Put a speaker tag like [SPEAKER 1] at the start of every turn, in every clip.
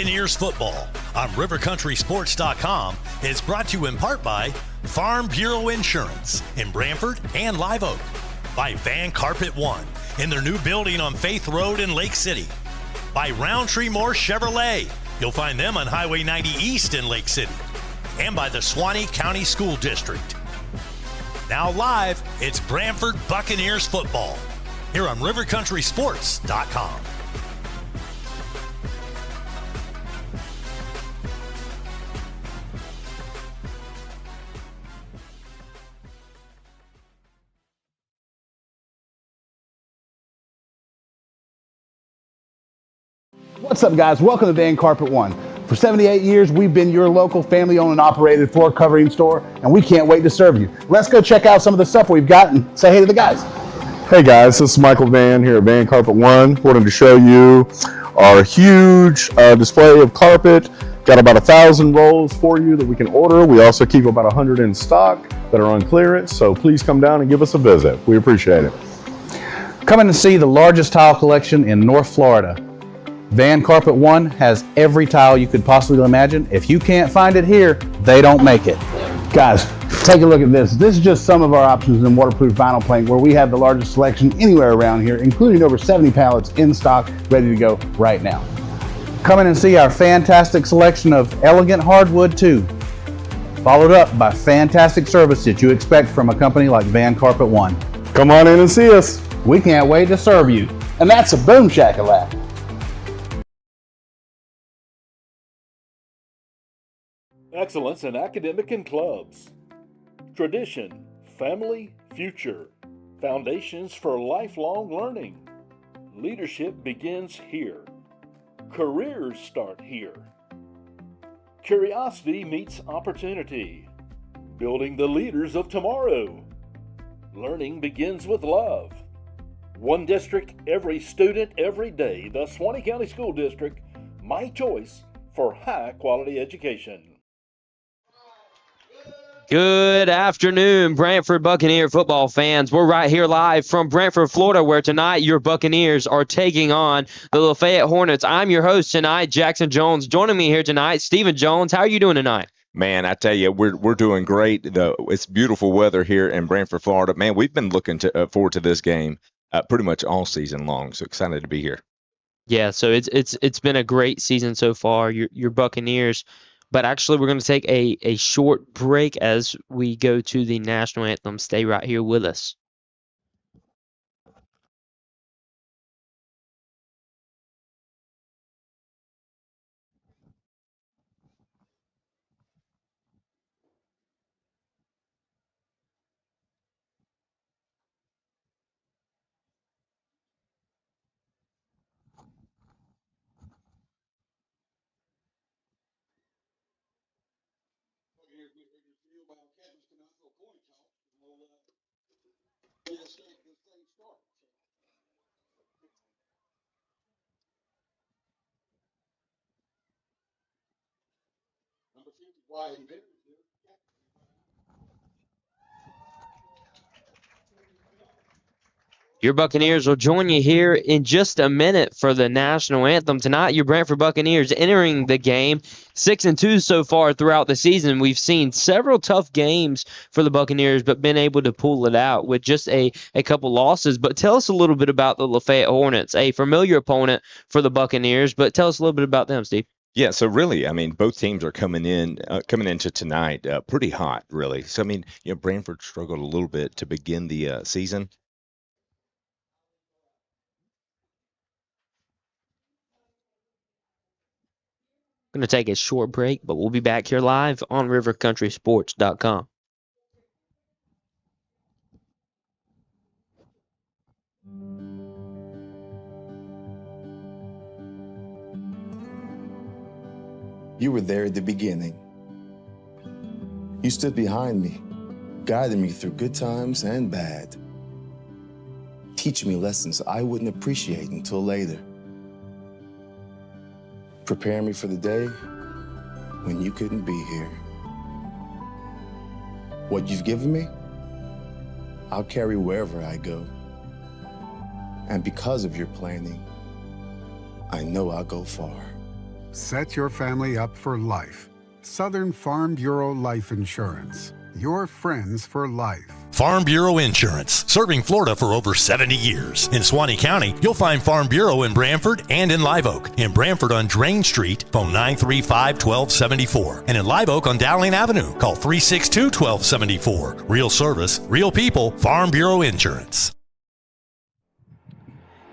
[SPEAKER 1] Buccaneers football on rivercountrysports.com is brought to you in part by Farm Bureau Insurance in Branford and Live Oak, by Van Carpet One in their new building on Faith Road in Lake City, by Roundtree Moore Chevrolet. You'll find them on Highway 90 East in Lake City, and by the Suwannee County School District. Now live, it's Branford Buccaneers football here on rivercountrysports.com.
[SPEAKER 2] What's up, guys? Welcome to Van Carpet One. For 78 years, we've been your local family-owned and operated floor covering store, and we can't wait to serve you. Let's go check out some of the stuff we've got and say hey to the guys.
[SPEAKER 3] Hey guys, this is Michael Van here at Van Carpet One. Wanted to show you our huge display of carpet. Got about 1,000 rolls for you that we can order. We also keep about 100 in stock that are on clearance, so please come down and give us a visit. We appreciate it.
[SPEAKER 2] Come in and see the largest tile collection in North Florida. Van Carpet One has every tile you could possibly imagine. If you can't find it here, they don't make it. Guys, take a look at this. This is just some of our options in waterproof vinyl plank, where we have the largest selection anywhere around here, including over 70 pallets in stock, ready to go right now. Come in and see our fantastic selection of elegant hardwood too, followed up by fantastic service that you expect from a company like Van Carpet One.
[SPEAKER 3] Come on in and see us.
[SPEAKER 2] We can't wait to serve you. And that's a boom shakalaka.
[SPEAKER 4] Excellence in academic and clubs. Tradition, family, future. Foundations for lifelong learning. Leadership begins here. Careers start here. Curiosity meets opportunity. Building the leaders of tomorrow. Learning begins with love. One district, every student, every day. The Suwannee County School District, my choice for high quality education.
[SPEAKER 5] Good afternoon, Branford Buccaneer football fans. We're right here live from Branford, Florida, where tonight your Buccaneers are taking on the Lafayette Hornets. I'm your host tonight, Jackson Jones. Joining me here tonight, Stephen Jones. How are you doing tonight?
[SPEAKER 6] Man, I tell you, we're doing great. It's beautiful weather here in Branford, Florida. Man, we've been looking forward to this game pretty much all season long. So excited to be here.
[SPEAKER 5] Yeah, so it's been a great season so far. Your Buccaneers. But actually, we're going to take a short break as we go to the national anthem. Stay right here with us. Your Buccaneers will join you here in just a minute for the national anthem. Tonight, your Branford Buccaneers entering the game 6-2 so far throughout the season. We've seen several tough games for the Buccaneers, but been able to pull it out with just a couple losses. But tell us a little bit about the Lafayette Hornets, a familiar opponent for the Buccaneers. But tell us a little bit about them, Steve.
[SPEAKER 6] Yeah, so really, I mean, both teams are coming into tonight pretty hot, really. So I mean, Branford struggled a little bit to begin the season.
[SPEAKER 5] Going to take a short break, but we'll be back here live on rivercountrysports.com.
[SPEAKER 7] You were there at the beginning. You stood behind me, guiding me through good times and bad, teaching me lessons I wouldn't appreciate until later. Prepare me for the day when you couldn't be here. What you've given me, I'll carry wherever I go. And because of your planning, I know I'll go far.
[SPEAKER 8] Set your family up for life. Southern Farm Bureau Life Insurance. Your friends for life.
[SPEAKER 1] Farm Bureau Insurance, serving Florida for over 70 years. In Suwannee County, you'll find Farm Bureau in Branford and in Live Oak. In Branford on Drain Street, phone 935-1274. And in Live Oak on Dowling Avenue, call 362-1274. Real service, real people, Farm Bureau Insurance.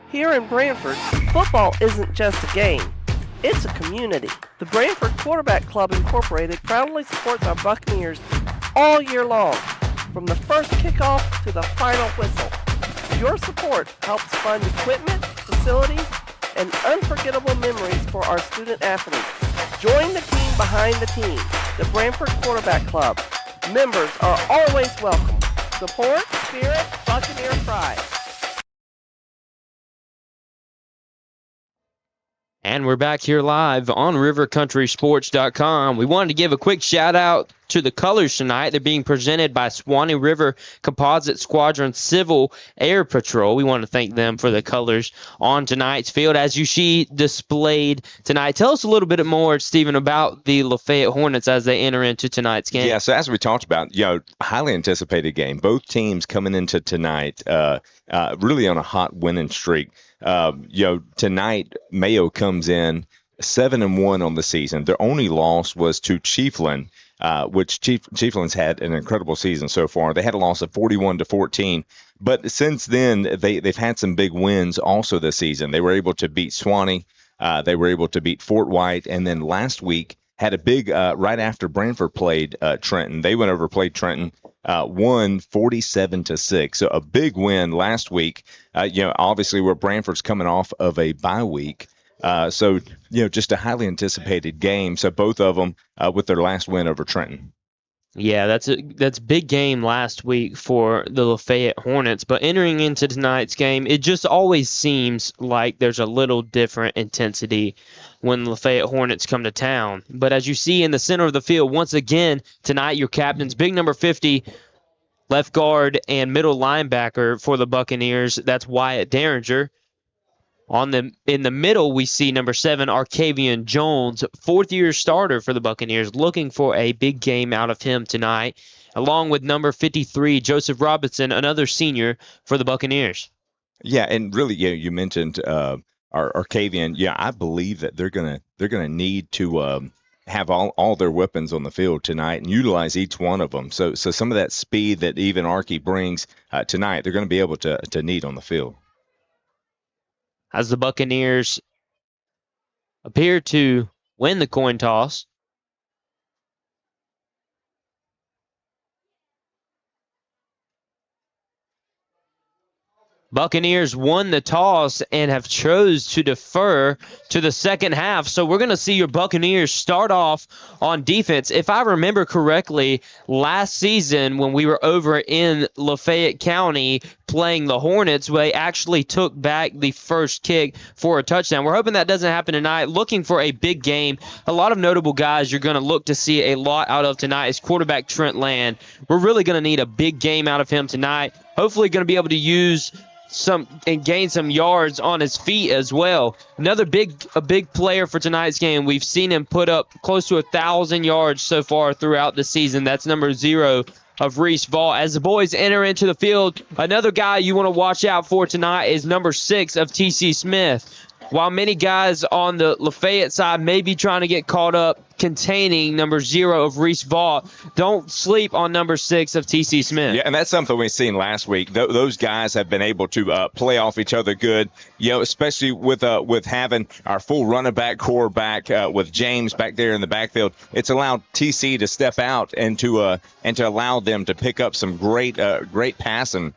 [SPEAKER 9] Here in Branford, football isn't just a game. It's a community. The Branford Quarterback Club Incorporated proudly supports our Buccaneers all year long, from the first kickoff to the final whistle. Your support helps fund equipment, facilities, and unforgettable memories for our student athletes. Join the team behind the team, the Branford Quarterback Club. Members are always welcome. Support, spirit, Buccaneer pride.
[SPEAKER 5] And we're back here live on rivercountrysports.com. We wanted to give a quick shout out to the colors tonight. They're being presented by Suwannee River Composite Squadron Civil Air Patrol. We want to thank them for the colors on tonight's field as you see displayed tonight. Tell us a little bit more, Stephen, about the Lafayette Hornets as they enter into tonight's game.
[SPEAKER 6] Yeah, so as we talked about, highly anticipated game. Both teams coming into tonight really on a hot winning streak. Tonight Mayo comes in 7-1 on the season. Their only loss was to Chiefland, which Chiefland's had an incredible season so far. They had a loss of 41-14, but since then they've had some big wins also this season. They were able to beat Suwannee, they were able to beat Fort White, and then last week had a big right after Branford played Trenton. They went over played Trenton. Won 47-6. So a big win last week. Obviously where Branford's coming off of a bye week. So just a highly anticipated game. So both of them with their last win over Trenton.
[SPEAKER 5] Yeah, that's a big game last week for the Lafayette Hornets. But entering into tonight's game, it just always seems like there's a little different intensity when the Lafayette Hornets come to town. But as you see in the center of the field, once again, tonight your captains, big number 50, left guard and middle linebacker for the Buccaneers. That's Wyatt Derringer. In the middle, we see number 7, Arcavian Jones, fourth-year starter for the Buccaneers, looking for a big game out of him tonight, along with number 53, Joseph Robinson, another senior for the Buccaneers.
[SPEAKER 6] Yeah, and really, you mentioned Arcavian. Yeah, I believe that they're gonna need to have all their weapons on the field tonight and utilize each one of them. So some of that speed that even Archie brings tonight, they're going to be able to need on the field.
[SPEAKER 5] As the Buccaneers appear to win the coin toss. Buccaneers won the toss and have chose to defer to the second half. So we're going to see your Buccaneers start off on defense. If I remember correctly, last season when we were over in Lafayette County playing the Hornets, they actually took back the first kick for a touchdown. We're hoping that doesn't happen tonight. Looking for a big game. A lot of notable guys you're going to look to see a lot out of tonight is quarterback Trent Land. We're really going to need a big game out of him tonight. Hopefully going to be able to use and gain some yards on his feet as well. Another big player for tonight's game. We've seen him put up close to 1,000 yards so far throughout the season. That's number 0 of Reese Vaught. As the boys enter into the field, another guy you want to watch out for tonight is number 6 of T.C. Smith. While many guys on the Lafayette side may be trying to get caught up containing number 0 of Reese Vaught, don't sleep on number 6 of T.C. Smith.
[SPEAKER 6] Yeah, and that's something we've seen last week. Those guys have been able to play off each other good, especially with having our full running back core back with James back there in the backfield. It's allowed T.C. to step out and to allow them to pick up some great passing.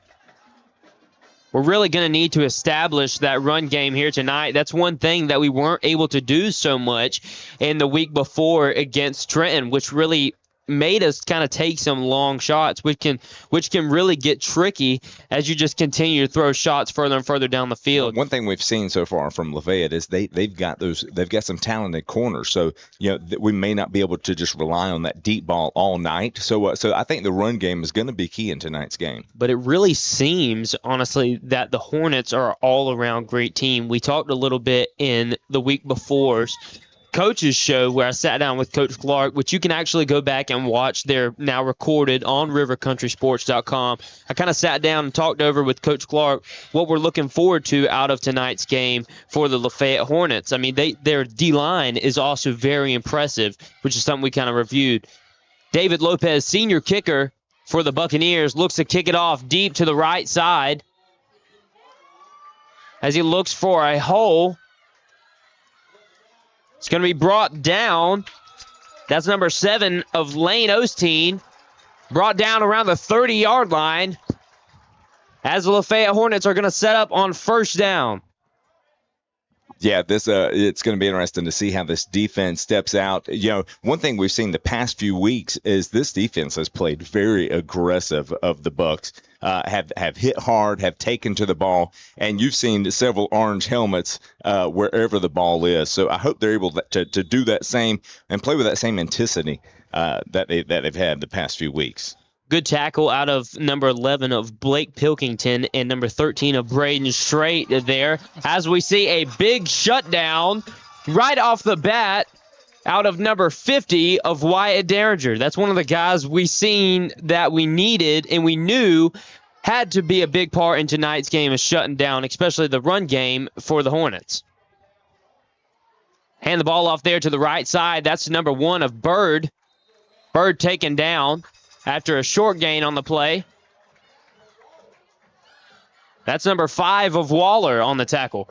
[SPEAKER 5] We're really going to need to establish that run game here tonight. That's one thing that we weren't able to do so much in the week before against Trenton, which really made us kind of take some long shots, which can really get tricky as you just continue to throw shots further and further down the field.
[SPEAKER 6] One thing we've seen so far from Lafayette is they've got some talented corners, so we may not be able to just rely on that deep ball all night. So I think the run game is going to be key in tonight's game.
[SPEAKER 5] But it really seems, honestly, that the Hornets are an all-around great team. We talked a little bit in the week before coach's show where I sat down with Coach Clark, which you can actually go back and watch. They're now recorded on rivercountrysports.com. I kind of sat down and talked over with Coach Clark what we're looking forward to out of tonight's game for the Lafayette Hornets. I mean, their D-line is also very impressive, which is something we kind of reviewed. David Lopez, senior kicker for the Buccaneers, looks to kick it off deep to the right side as he looks for a hole. It's going to be brought down. That's number 7 of Lane Osteen. Brought down around the 30-yard line as the Lafayette Hornets are going to set up on first down.
[SPEAKER 6] Yeah, it's going to be interesting to see how this defense steps out. You know, one thing we've seen the past few weeks is this defense has played very aggressive of the Bucs. Have hit hard, have taken to the ball, and you've seen several orange helmets wherever the ball is. So I hope they're able to do that same and play with that same intensity that they've had the past few weeks.
[SPEAKER 5] Good tackle out of number 11 of Blake Pilkington and number 13 of Braden Strait there. As we see a big shutdown right off the bat out of number 50 of Wyatt Derringer. That's one of the guys we seen that we needed and we knew had to be a big part in tonight's game of shutting down, especially the run game for the Hornets. Hand the ball off there to the right side. That's number 1 of Bird. Bird taken down after a short gain on the play. That's number 5 of Waller on the tackle.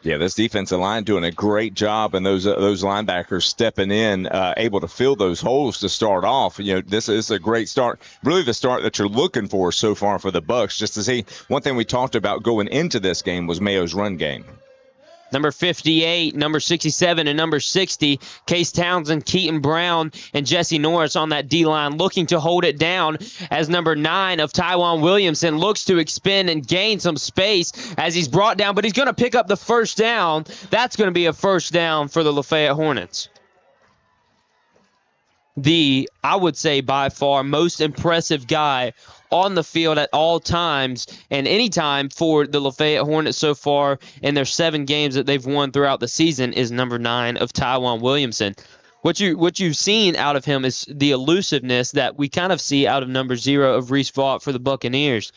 [SPEAKER 6] Yeah, this defensive line doing a great job, and those linebackers stepping in, able to fill those holes to start off. You know, this is a great start, really the start that you're looking for so far for the Bucs. Just to see, one thing we talked about going into this game was Mayo's run game.
[SPEAKER 5] Number 58, number 67, and number 60, Case Townsend, Keaton Brown, and Jesse Norris on that D-line looking to hold it down as number 9 of Tywan Williamson looks to expend and gain some space as he's brought down, but he's going to pick up the first down. That's going to be a first down for the Lafayette Hornets. I would say by far, most impressive guy on the field at all times and any time for the Lafayette Hornets so far in their 7 games that they've won throughout the season is number 9 of Tywan Williamson. What you've seen out of him is the elusiveness that we kind of see out of number 0 of Reese Vaught for the Buccaneers.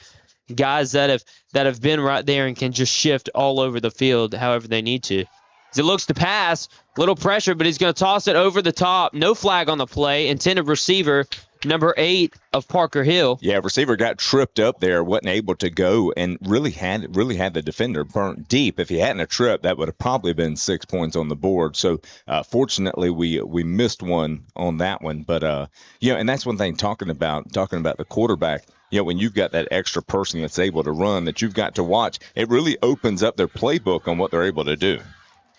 [SPEAKER 5] Guys that have been right there and can just shift all over the field however they need to. As he looks to pass, little pressure, but he's going to toss it over the top. No flag on the play. Intended receiver, number 8 of Parker Hill.
[SPEAKER 6] Yeah, receiver got tripped up there, wasn't able to go, and really had the defender burnt deep. If he hadn't a trip, that would have probably been 6 points on the board. So fortunately, we missed one on that one. But and that's one thing talking about the quarterback. You know, when you've got that extra person that's able to run that you've got to watch, it really opens up their playbook on what they're able to do.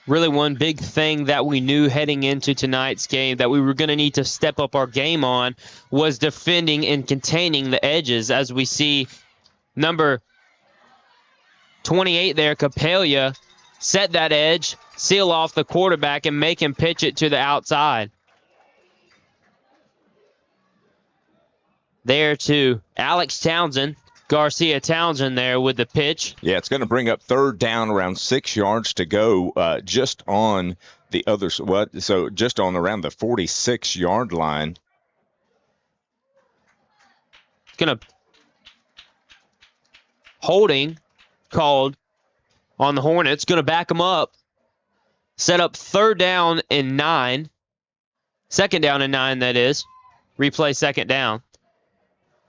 [SPEAKER 5] Really one big thing that we knew heading into tonight's game that we were going to need to step up our game on was defending and containing the edges, as we see number 28 there, Capelia, set that edge, seal off the quarterback, and make him pitch it to the outside. There to Alex Townsend. Garcia Townsend there with the pitch.
[SPEAKER 6] Yeah, it's going to bring up third down, around 6 yards to go, just on the other, so just on around the 46-yard line.
[SPEAKER 5] Going to holding called on the Hornets. Going to back them up. Set up third down and 9. Second down and 9, that is. Replay second down.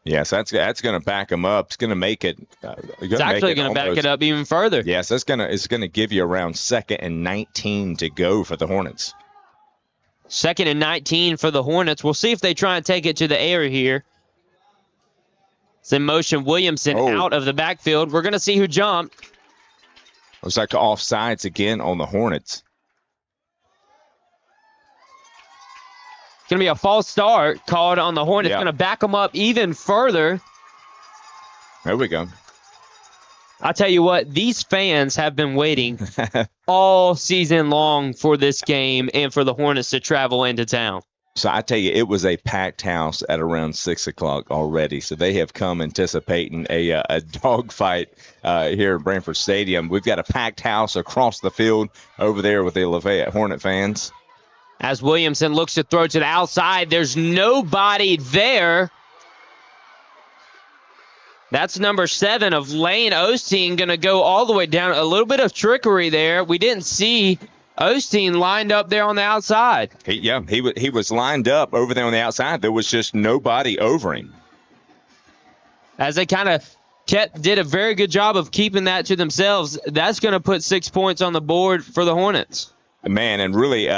[SPEAKER 6] Yes, that's going to back them up. It's going to make it.
[SPEAKER 5] It's actually going to back it up even further.
[SPEAKER 6] Yes, it's going to give you around 2nd and 19 to go for the Hornets.
[SPEAKER 5] 2nd and 19 for the Hornets. We'll see if they try and take it to the air here. It's in motion. Williamson out of the backfield. We're going to see who jumped.
[SPEAKER 6] Looks like offsides again on the Hornets.
[SPEAKER 5] Going to be a false start called on the Hornets. Going to back them up even further.
[SPEAKER 6] There we go.
[SPEAKER 5] I tell you what, these fans have been waiting all season long for this game and for the Hornets to travel into town.
[SPEAKER 6] So I tell you, it was a packed house at around 6 o'clock already. So they have come anticipating a dogfight here at Branford Stadium. We've got a packed house across the field over there with the Lafayette Hornet fans.
[SPEAKER 5] As Williamson looks to throw to the outside, there's nobody there. That's number 7 of Lane Osteen going to go all the way down. A little bit of trickery there. We didn't see Osteen lined up there on the outside.
[SPEAKER 6] He was lined up over there on the outside. There was just nobody over him.
[SPEAKER 5] As they kind of did a very good job of keeping that to themselves, that's going to put 6 points on the board for the Hornets.
[SPEAKER 6] Man, and really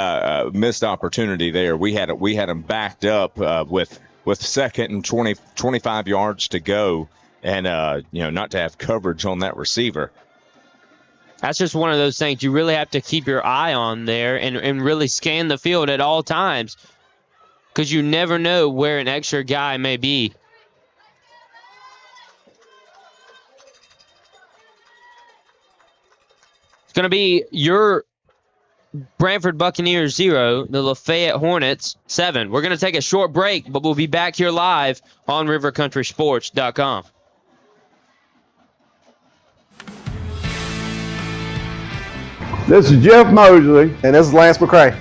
[SPEAKER 6] missed opportunity there. We had them backed up with second and 25 yards to go, and not to have coverage on that receiver.
[SPEAKER 5] That's just one of those things you really have to keep your eye on there and really scan the field at all times, because you never know where an extra guy may be. It's going to be your Branford Buccaneers 0, the Lafayette Hornets 7. We're going to take a short break, but we'll be back here live on rivercountrysports.com.
[SPEAKER 10] This is Jeff Mosley
[SPEAKER 11] And this is Lance McCray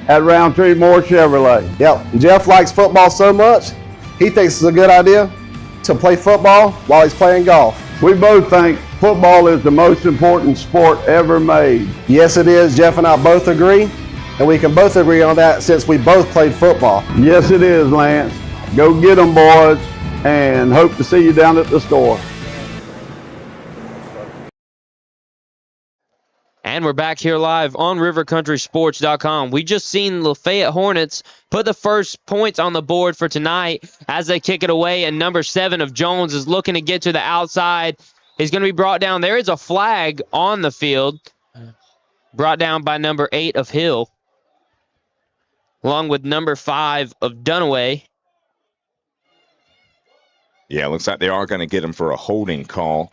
[SPEAKER 10] at Roundtree Moore Chevrolet.
[SPEAKER 11] Yep, Jeff likes football so much, he thinks it's a good idea to play football while he's playing golf.
[SPEAKER 10] We both think football is the most important sport ever made.
[SPEAKER 11] Yes, it is. Jeff and I both agree, and we can both agree on that since we both played football.
[SPEAKER 10] Yes, it is, Lance. Go get them, boys, and hope to see you down at the store.
[SPEAKER 5] And we're back here live on rivercountrysports.com. We just seen Lafayette Hornets put the first points on the board for tonight as they kick it away, and number 7 of Jones is looking to get to the outside. He's going to be brought down. There is a flag on the field, brought down by number 8 of Hill, along with number 5 of Dunaway.
[SPEAKER 6] Yeah, it looks like they are going to get him for a holding call.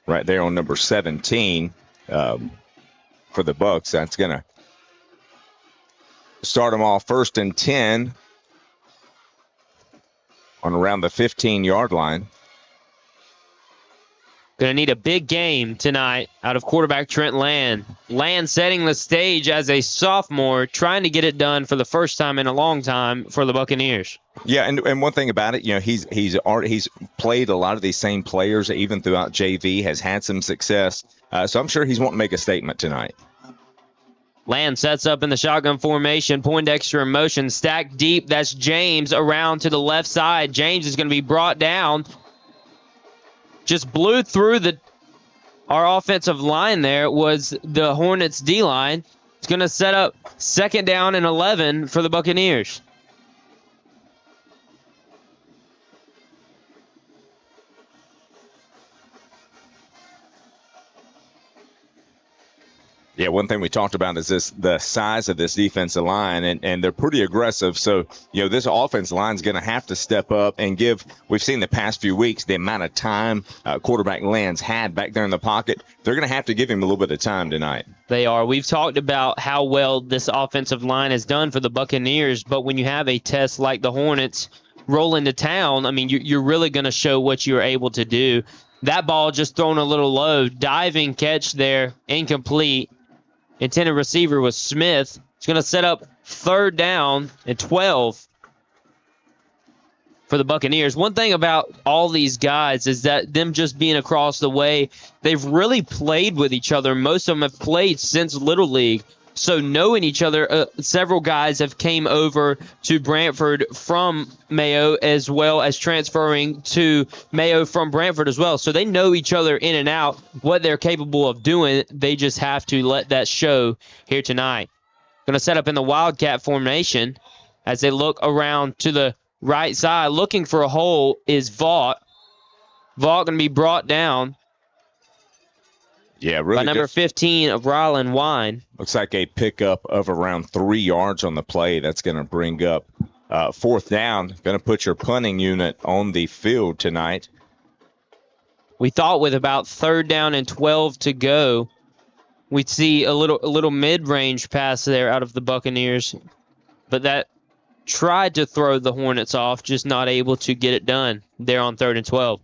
[SPEAKER 6] Right there on number 17 for the Bucks. That's going to start them off 1st and 10 on around the 15-yard line.
[SPEAKER 5] Going to need a big game tonight out of quarterback Trent Land. Land setting the stage as a sophomore, trying to get it done for the first time in a long time for the Buccaneers.
[SPEAKER 6] Yeah, and one thing about it, he's played a lot of these same players even throughout JV, has had some success. So I'm sure he's wanting to make a statement tonight.
[SPEAKER 5] Land sets up in the shotgun formation. Poindexter in motion, stacked deep. That's James around to the left side. James is going to be brought down. Just blew through our offensive line there was the Hornets D-line. It's going to set up 2nd down and 11 for the Buccaneers.
[SPEAKER 6] Yeah, one thing we talked about is the size of this defensive line, and they're pretty aggressive. So, this offensive line is going to have to step up and we've seen the past few weeks, the amount of time quarterback Land's had back there in the pocket. They're going to have to give him a little bit of time tonight.
[SPEAKER 5] They are. We've talked about how well this offensive line has done for the Buccaneers, but when you have a test like the Hornets roll into town, I mean, you're really going to show what you're able to do. That ball just thrown a little low. Diving catch there, incomplete. Intended receiver was Smith. It's going to set up 3rd down and 12 for the Buccaneers. One thing about all these guys is that them just being across the way, they've really played with each other. Most of them have played since Little League. So knowing each other, several guys have came over to Branford from Mayo as well as transferring to Mayo from Branford as well. So they know each other in and out, what they're capable of doing. They just have to let that show here tonight. Going to set up in the Wildcat formation as they look around to the right side. Looking for a hole is Vaught. Vaught going to be brought down.
[SPEAKER 6] Yeah, really
[SPEAKER 5] by number
[SPEAKER 6] good.
[SPEAKER 5] 15 of Ryland Wine.
[SPEAKER 6] Looks like a pickup of around 3 yards on the play. That's going to bring up 4th down. Going to put your punting unit on the field tonight.
[SPEAKER 5] We thought with about 3rd down and 12 to go, we'd see a little mid-range pass there out of the Buccaneers. but that tried to throw the Hornets off, just not able to get it done there on 3rd and 12.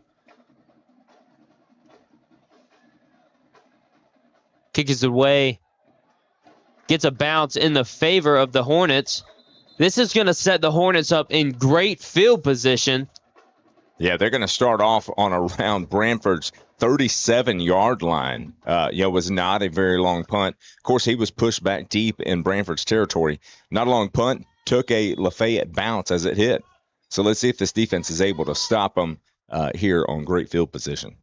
[SPEAKER 5] Kick is away. Gets a bounce in the favor of the Hornets. This is going to set the Hornets up in great field position.
[SPEAKER 6] Yeah, they're going to start off on around Branford's 37-yard line. Was not a very long punt. Of course, he was pushed back deep in Branford's territory. Not a long punt. Took a Lafayette bounce as it hit. So let's see if this defense is able to stop them here on great field position.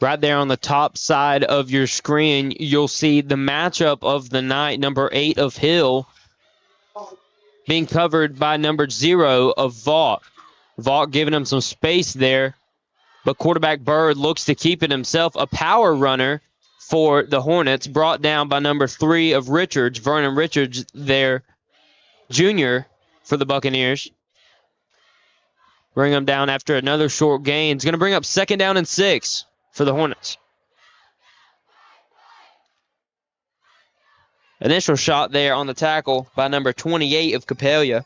[SPEAKER 5] Right there on the top side of your screen, you'll see the matchup of the night, number 8 of Hill, being covered by number 0 of Vaught. Vaught giving him some space there, but quarterback Bird looks to keep it himself. A power runner for the Hornets, brought down by number 3 of Richards, Vernon Richards there, junior for the Buccaneers. Bring him down after another short gain. It's going to bring up 2nd down and 6 for the Hornets. Initial shot there on the tackle by number 28 of Capella.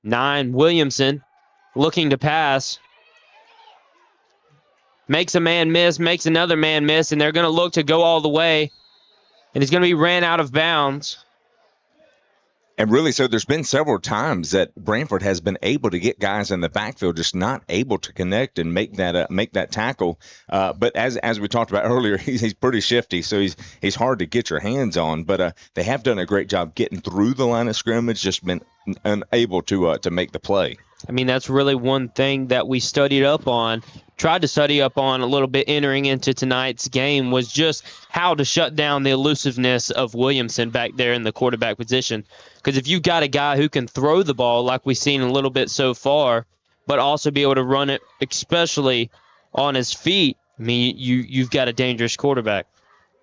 [SPEAKER 5] Williamson looking to pass. Makes a man miss, makes another man miss, and they're going to look to go all the way. And he's going to be ran out of bounds.
[SPEAKER 6] And really, so there's been several times that Branford has been able to get guys in the backfield, just not able to connect and make that tackle. But as we talked about earlier, he's pretty shifty, so he's hard to get your hands on. But they have done a great job getting through the line of scrimmage, just been unable to make the play.
[SPEAKER 5] I mean, that's really one thing that we tried to study up on a little bit entering into tonight's game, was just how to shut down the elusiveness of Williamson back there in the quarterback position. Because if you've got a guy who can throw the ball like we've seen a little bit so far, but also be able to run it, especially on his feet, I mean, you've got a dangerous quarterback.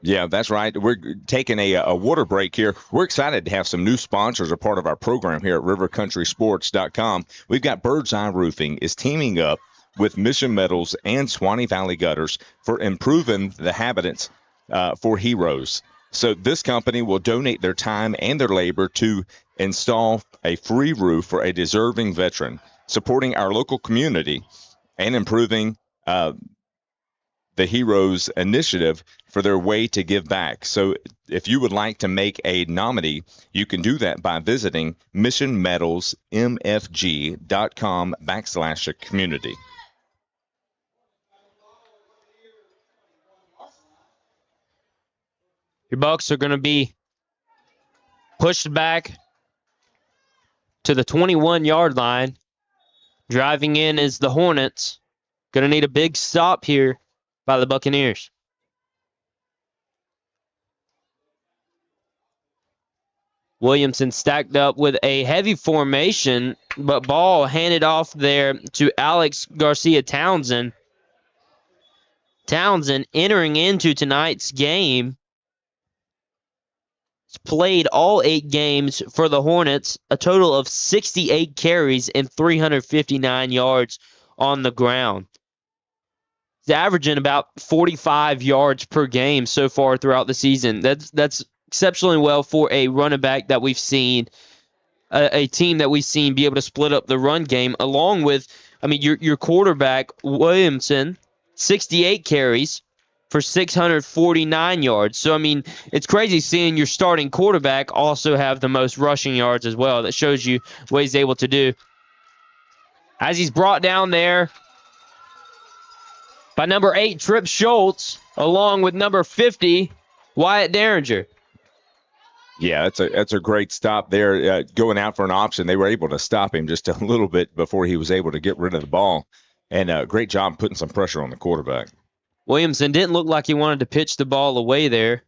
[SPEAKER 6] Yeah, that's right. We're taking a water break here. We're excited to have some new sponsors a part of our program here at rivercountrysports.com. We've got Bird's Eye Roofing is teaming up with Mission Metals and Swanee Valley Gutters for improving the habitats for heroes. So this company will donate their time and their labor to install a free roof for a deserving veteran, supporting our local community and improving the Heroes Initiative for their way to give back. So if you would like to make a nominee, you can do that by visiting missionmetalsmfg.com/community.
[SPEAKER 5] Your Bucks are going to be pushed back to the 21-yard line. Driving in is the Hornets. Going to need a big stop here by the Buccaneers. Williamson stacked up with a heavy formation, but ball handed off there to Alex Garcia Townsend. Townsend entering into tonight's game. He's played all 8 games for the Hornets, a total of 68 carries and 359 yards on the ground. He's averaging about 45 yards per game so far throughout the season. That's exceptionally well for a running back that we've seen, a team that we've seen be able to split up the run game, along with, I mean, your quarterback, Williamson, 68 carries for 649 yards. So, I mean, it's crazy seeing your starting quarterback also have the most rushing yards as well. That shows you what he's able to do. As he's brought down there by number 8, Tripp Schultz, along with number 50, Wyatt Derringer.
[SPEAKER 6] Yeah, that's a great stop there. Going out for an option, they were able to stop him just a little bit before he was able to get rid of the ball. And great job putting some pressure on the quarterback.
[SPEAKER 5] Williamson didn't look like he wanted to pitch the ball away there,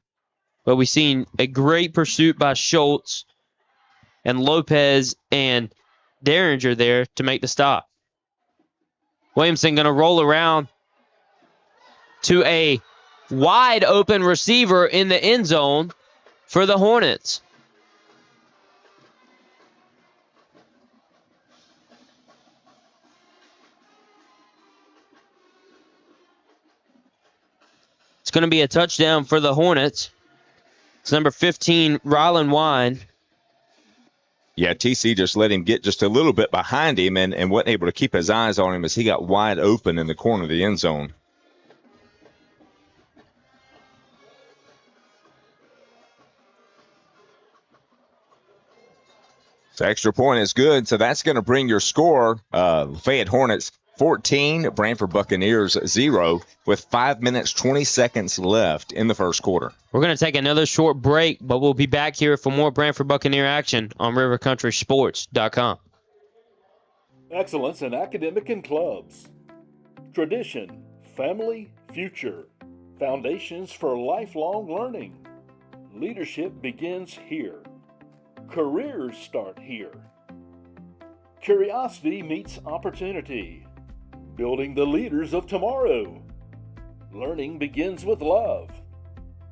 [SPEAKER 5] but we've seen a great pursuit by Schultz and Lopez and Derringer there to make the stop. Williamson going to roll around to a wide open receiver in the end zone for the Hornets. going to be a touchdown for the Hornets. It's number 15, Rylan Wine.
[SPEAKER 6] Yeah, TC just let him get just a little bit behind him and wasn't able to keep his eyes on him as he got wide open in the corner of the end zone. So extra point is good. So that's going to bring your score, Lafayette Hornets 14, Branford Buccaneers 0, with 5 minutes, 20 seconds left in the first quarter.
[SPEAKER 5] We're going to take another short break, but we'll be back here for more Branford Buccaneer action on rivercountrysports.com.
[SPEAKER 4] Excellence in academic and clubs. Tradition, family, future. Foundations for lifelong learning. Leadership begins here. Careers start here. Curiosity meets opportunity. Building the leaders of tomorrow. Learning begins with love.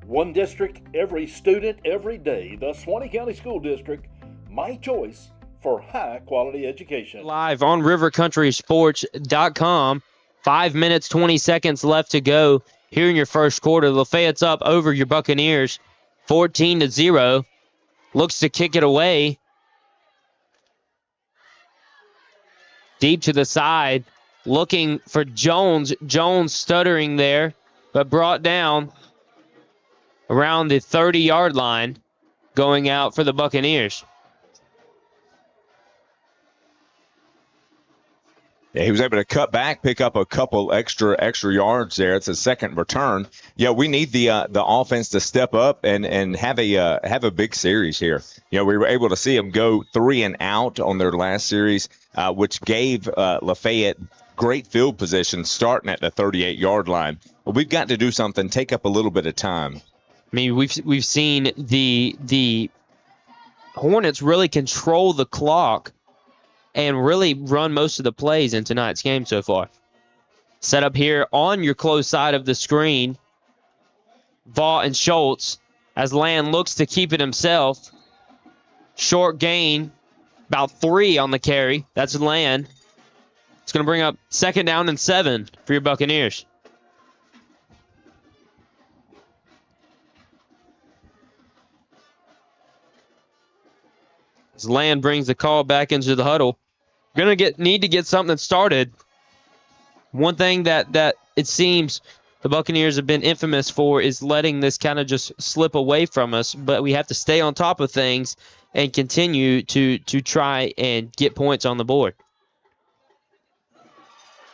[SPEAKER 4] One district, every student, every day. The Suwannee County School District, my choice for high-quality education.
[SPEAKER 5] Live on rivercountrysports.com. 5 minutes, 20 seconds left to go here in your first quarter. Lafayette's up over your Buccaneers, 14-0. Looks to kick it away. Deep to the side, looking for Jones. Jones stuttering there, but brought down around the 30-yard line, going out for the Buccaneers.
[SPEAKER 6] Yeah, he was able to cut back, pick up a couple extra yards there. It's a second return. Yeah, we need the offense to step up and have a big series here. You know, we were able to see them go 3 and out on their last series, which gave Lafayette great field position starting at the 38-yard line. But we've got to do something, take up a little bit of time.
[SPEAKER 5] I mean, we've seen the Hornets really control the clock and really run most of the plays in tonight's game so far. Set up here on your close side of the screen. Vaught and Schultz as Land looks to keep it himself. Short gain, about 3 on the carry. That's Land. It's going to bring up 2nd down and 7 for your Buccaneers. As Land brings the call back into the huddle. Going to need to get something started. One thing that it seems the Buccaneers have been infamous for is letting this kind of just slip away from us, but we have to stay on top of things and continue to try and get points on the board.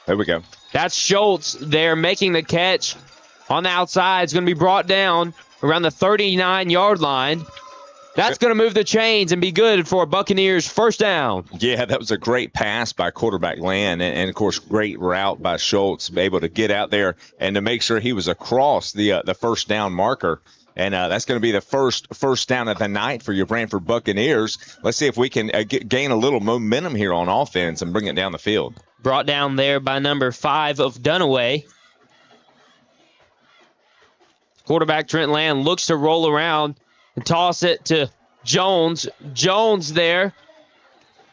[SPEAKER 6] There we go.
[SPEAKER 5] That's Schultz there making the catch on the outside. It's going to be brought down around the 39-yard line. That's going to move the chains and be good for a Buccaneers first down.
[SPEAKER 6] Yeah, that was a great pass by quarterback Land, and of course, great route by Schultz, able to get out there and to make sure he was across the first down marker. And that's going to be the first down of the night for your Branford Buccaneers. Let's see if we can gain a little momentum here on offense and bring it down the field.
[SPEAKER 5] Brought down there by number 5 of Dunaway. Quarterback Trent Land looks to roll around and toss it to Jones. Jones there,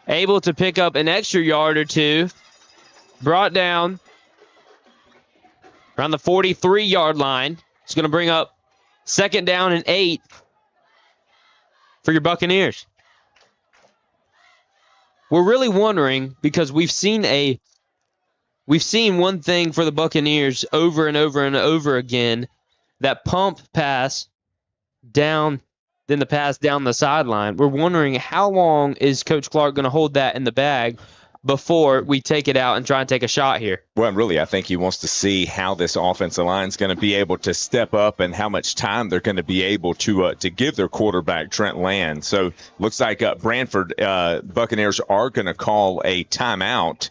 [SPEAKER 5] able to pick up an extra yard or 2. Brought down around the 43-yard line. It's going to bring up 2nd down and 8 for your Buccaneers. We're really wondering because we've seen one thing for the Buccaneers over and over and over again, that pump pass down, then the pass down the sideline. We're wondering how long is Coach Clark going to hold that in the bag before we take it out and try and take a shot here.
[SPEAKER 6] Well, really, I think he wants to see how this offensive line is going to be able to step up and how much time they're going to be able to give their quarterback, Trent Land. So looks like Branford Buccaneers are going to call a timeout.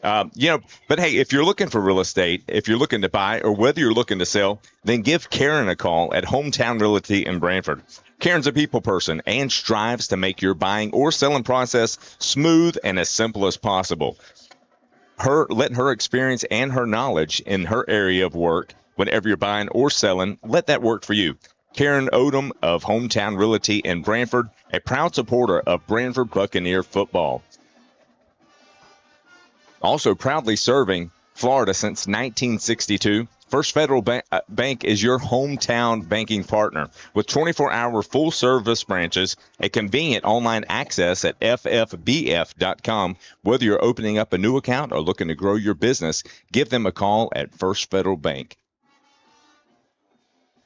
[SPEAKER 6] But hey, if you're looking for real estate, if you're looking to buy, or whether you're looking to sell, then give Karen a call at Hometown Realty in Branford. Karen's a people person and strives to make your buying or selling process smooth and as simple as possible. Letting her experience and her knowledge in her area of work, whenever you're buying or selling, let that work for you. Karen Odom of Hometown Realty in Branford, a proud supporter of Branford Buccaneer football. Also proudly serving Florida since 1962, First Federal Bank is your hometown banking partner with 24-hour full-service branches, a convenient online access at ffbf.com. Whether you're opening up a new account or looking to grow your business, give them a call at First Federal Bank.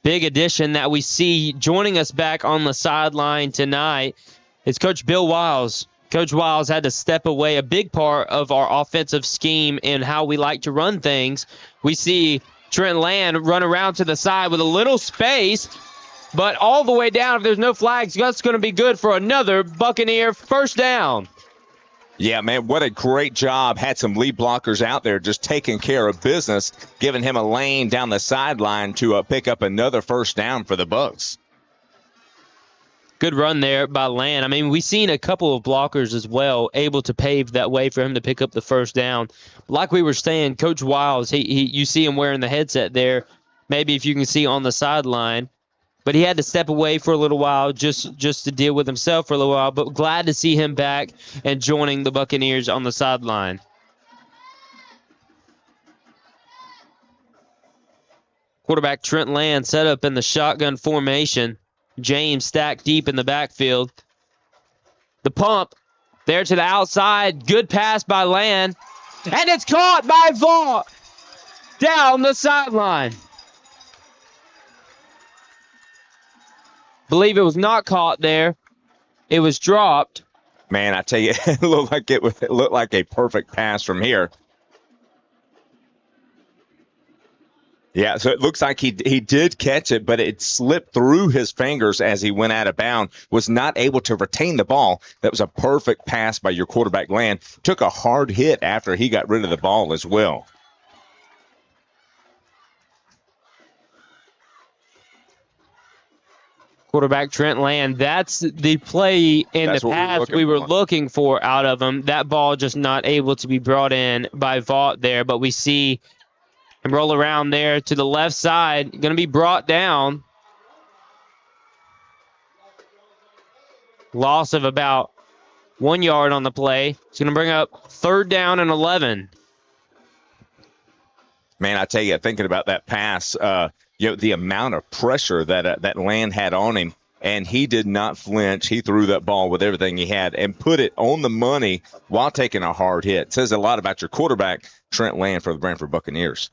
[SPEAKER 5] Big addition that we see joining us back on the sideline tonight is Coach Bill Wiles. Coach Wiles had to step away, a big part of our offensive scheme and how we like to run things. We see Trent Land run around to the side with a little space, but all the way down. If there's no flags, that's going to be good for another Buccaneer first down.
[SPEAKER 6] Yeah, man, what a great job. Had some lead blockers out there just taking care of business, giving him a lane down the sideline to pick up another first down for the Bucs.
[SPEAKER 5] Good run there by Land. I mean, we've seen a couple of blockers as well able to pave that way for him to pick up the first down. Like we were saying, Coach Wiles, you see him wearing the headset there, maybe if you can see on the sideline. But he had to step away for a little while just to deal with himself for a little while. But glad to see him back and joining the Buccaneers on the sideline. Quarterback Trent Land set up in the shotgun formation. James stacked deep in the backfield. The pump there to the outside. Good pass by Land. And it's caught by Vaught down the sideline. Believe it was not caught there. It was dropped.
[SPEAKER 6] Man, I tell you, it looked like a perfect pass from here. Yeah, so it looks like he did catch it, but it slipped through his fingers as he went out of bounds, was not able to retain the ball. That was a perfect pass by your quarterback, Land. Took a hard hit after he got rid of the ball as well.
[SPEAKER 5] Quarterback Trent Land, that's the play in the pass we were looking for out of him. That ball just not able to be brought in by Vaught there, but we see him roll around there to the left side. Going to be brought down. Loss of about 1 yard on the play. It's going to bring up 3rd down and 11.
[SPEAKER 6] Man, I tell you, thinking about that pass, the amount of pressure that Land had on him, and he did not flinch. He threw that ball with everything he had and put it on the money while taking a hard hit. It says a lot about your quarterback, Trent Land, for the Branford Buccaneers.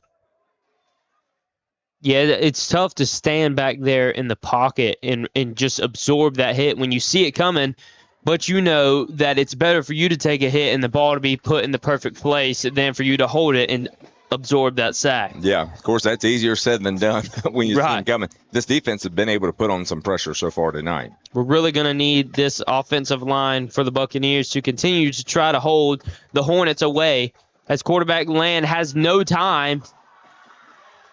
[SPEAKER 5] Yeah, it's tough to stand back there in the pocket and just absorb that hit when you see it coming, but you know that it's better for you to take a hit and the ball to be put in the perfect place than for you to hold it and absorb that sack.
[SPEAKER 6] Yeah, of course, that's easier said than done when you see him coming. This defense has been able to put on some pressure so far tonight.
[SPEAKER 5] We're really going to need this offensive line for the Buccaneers to continue to try to hold the Hornets away as quarterback Land has no time.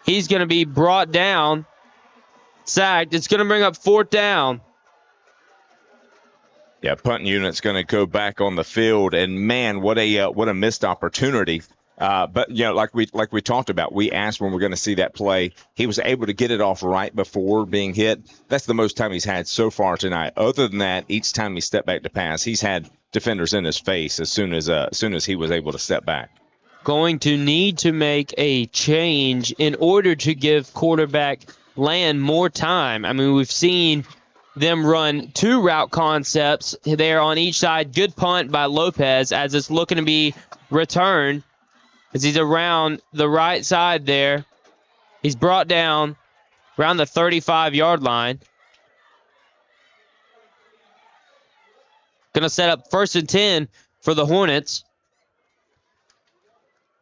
[SPEAKER 5] He's going to be brought down, sacked. It's going to bring up 4th down.
[SPEAKER 6] Yeah, punting unit's going to go back on the field, and man, what a missed opportunity. But like we talked about, we asked when we're going to see that play. He was able to get it off right before being hit. That's the most time he's had so far tonight. Other than that, each time he stepped back to pass, he's had defenders in his face as soon as he was able to step back.
[SPEAKER 5] Going to need to make a change in order to give quarterback Land more time. I mean, we've seen them run 2 route concepts there on each side. Good punt by Lopez as it's looking to be returned as he's around the right side there. He's brought down around the 35-yard line. Going to set up 1st and 10 for the Hornets.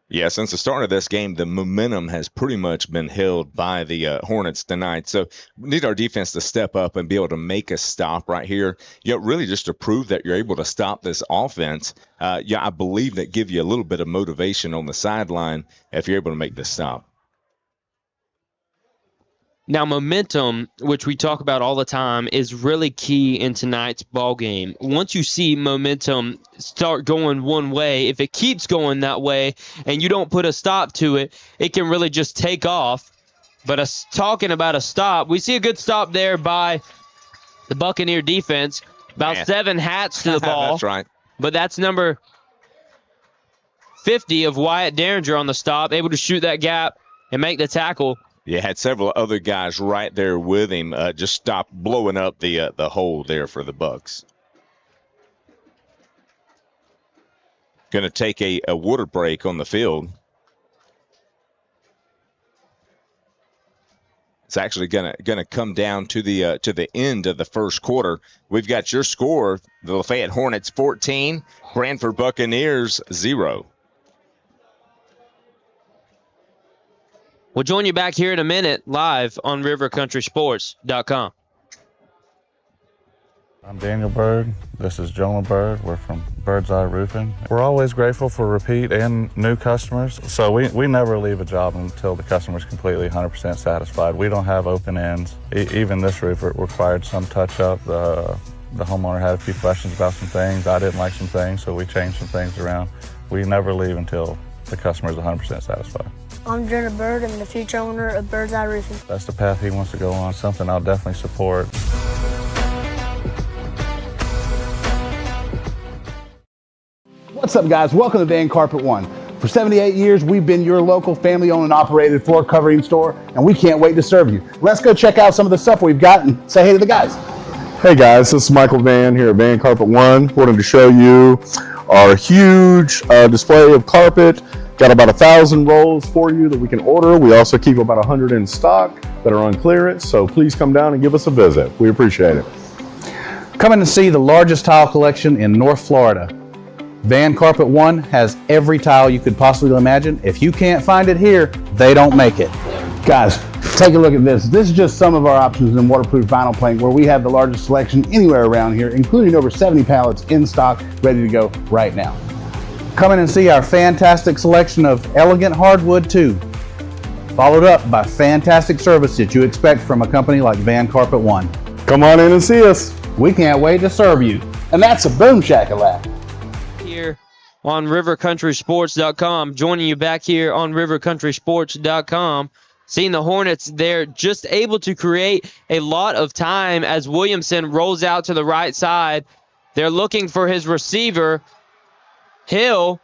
[SPEAKER 6] Yeah, since the start of this game, the momentum has pretty much been held by the Hornets tonight. So we need our defense to step up and be able to make a stop right here. Really just to prove that you're able to stop this offense. I believe that give you a little bit of motivation on the sideline if you're able to make this stop.
[SPEAKER 5] Now, momentum, which we talk about all the time, is really key in tonight's ball game. Once you see momentum start going one way, if it keeps going that way and you don't put a stop to it, it can really just take off. But talking about a stop, we see a good stop there by the Buccaneer defense. About 7 hats to the ball.
[SPEAKER 6] That's right.
[SPEAKER 5] But that's number 50 of Wyatt Derringer on the stop, able to shoot that gap and make the tackle.
[SPEAKER 6] Yeah, had several other guys right there with him. Just stopped blowing up the hole there for the Bucks. Going to take a water break on the field. It's actually going to come down to the end of the first quarter. We've got your score: the Lafayette Hornets 14, Branford Buccaneers 0.
[SPEAKER 5] We'll join you back here in a minute live on rivercountrysports.com.
[SPEAKER 12] I'm Daniel Bird. This is Jonah Bird. We're from Bird's Eye Roofing. We're always grateful for repeat and new customers. So we never leave a job until the customer's completely 100% satisfied. We don't have open ends. Even this roof required some touch up. The homeowner had a few questions about some things. I didn't like some things, so we changed some things around. We never leave until the customer is 100% satisfied.
[SPEAKER 13] I'm Jonah Bird. I'm the future owner of Bird's Eye Roofing.
[SPEAKER 12] That's the path he wants to go on, something I'll definitely support.
[SPEAKER 2] What's up, guys? Welcome to Van Carpet One. For 78 years, we've been your local family-owned and operated floor covering store, and we can't wait to serve you. Let's go check out some of the stuff we've got and say hey to the guys.
[SPEAKER 3] Hey guys, this is Michael Van here at Van Carpet One. Wanted to show you our huge display of carpet. Got about 1,000 rolls for you that we can order. We also keep about 100 in stock that are on clearance, so please come down and give us a visit. We appreciate it.
[SPEAKER 2] Come in and see the largest tile collection in North Florida. Van Carpet One has every tile you could possibly imagine. If you can't find it here, they don't make it. Guys, take a look at this. This is just some of our options in waterproof vinyl plank, where we have the largest selection anywhere around here, including over 70 pallets in stock, ready to go right now. Come in and see our fantastic selection of elegant hardwood too, followed up by fantastic service that you expect from a company like Van Carpet One.
[SPEAKER 3] Come on in and see us.
[SPEAKER 2] We can't wait to serve you. And that's a boom shakalaka.
[SPEAKER 5] Here on rivercountrysports.com, joining you back here on rivercountrysports.com. Seeing the Hornets, they're just able to create a lot of time as Williamson rolls out to the right side. They're looking for his receiver, Hill,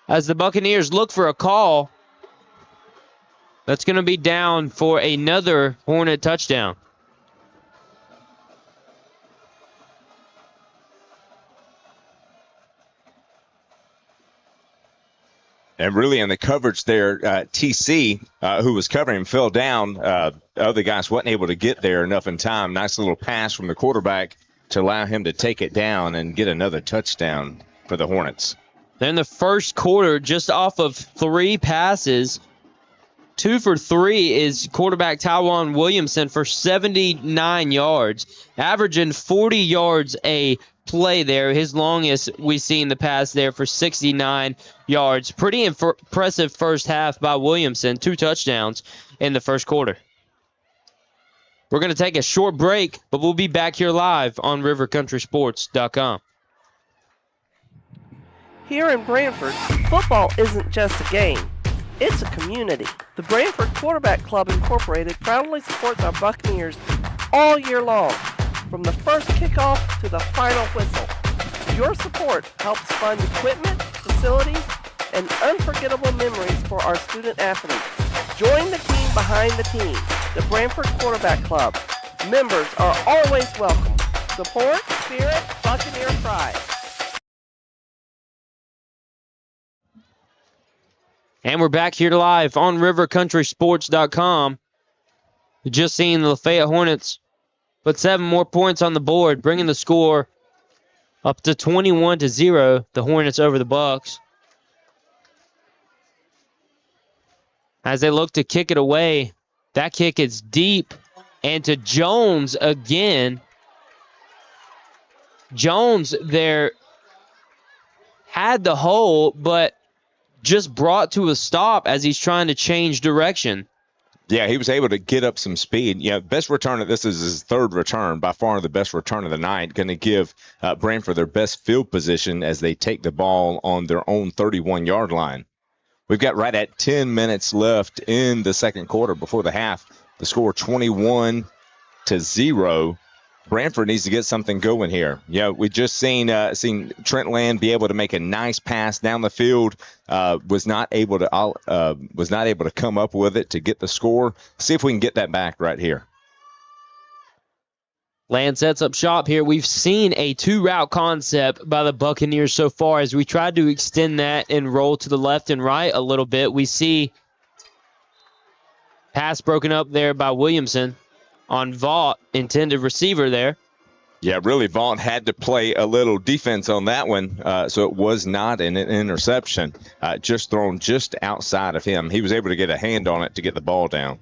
[SPEAKER 5] as the Buccaneers look for a call. That's going to be down for another Hornet touchdown.
[SPEAKER 6] And really in the coverage there, TC, who was covering, fell down. The other guys wasn't able to get there enough in time. Nice little pass from the quarterback to allow him to take it down and get another touchdown for the Hornets.
[SPEAKER 5] They're in the first quarter, just off of 3 passes. 2 for 3 is quarterback Tywan Williamson for 79 yards, averaging 40 yards a play there. His longest we've seen the pass there for 69 yards. Pretty impressive first half by Williamson. 2 touchdowns in the first quarter. We're going to take a short break, but we'll be back here live on rivercountrysports.com.
[SPEAKER 9] Here in Branford, football isn't just a game. It's a community. The Branford Quarterback Club Incorporated proudly supports our Buccaneers all year long, from the first kickoff to the final whistle. Your support helps fund equipment, facilities, and unforgettable memories for our student athletes. Join the team behind the team, the Branford Quarterback Club. Members are always welcome. Support, spirit, Buccaneer pride.
[SPEAKER 5] And we're back here live on rivercountrysports.com. Just seeing the Lafayette Hornets put 7 more points on the board, bringing the score up to 21-0. The Hornets over the Bucks. As they look to kick it away, that kick is deep, and to Jones again. Jones there had the hole, but just brought to a stop as he's trying to change direction.
[SPEAKER 6] Yeah, he was able to get up some speed. Yeah, best return. This is his 3rd return, by far the best return of the night. Going to give Branford their best field position as they take the ball on their own 31-yard line. We've got right at 10 minutes left in the second quarter before the half. The score 21-0. Branford needs to get something going here. We just seen Trent Land be able to make a nice pass down the field. Was not able to come up with it to get the score. See if we can get that back right here.
[SPEAKER 5] Land sets up shop here. We've seen a two-route concept by the Buccaneers so far. As we tried to extend that and roll to the left and right a little bit, we see pass broken up there by Williamson on Vaught, intended receiver there.
[SPEAKER 6] Yeah, really, Vaught had to play a little defense on that one, so it was not an interception, just thrown just outside of him. He was able to get a hand on it to get the ball down.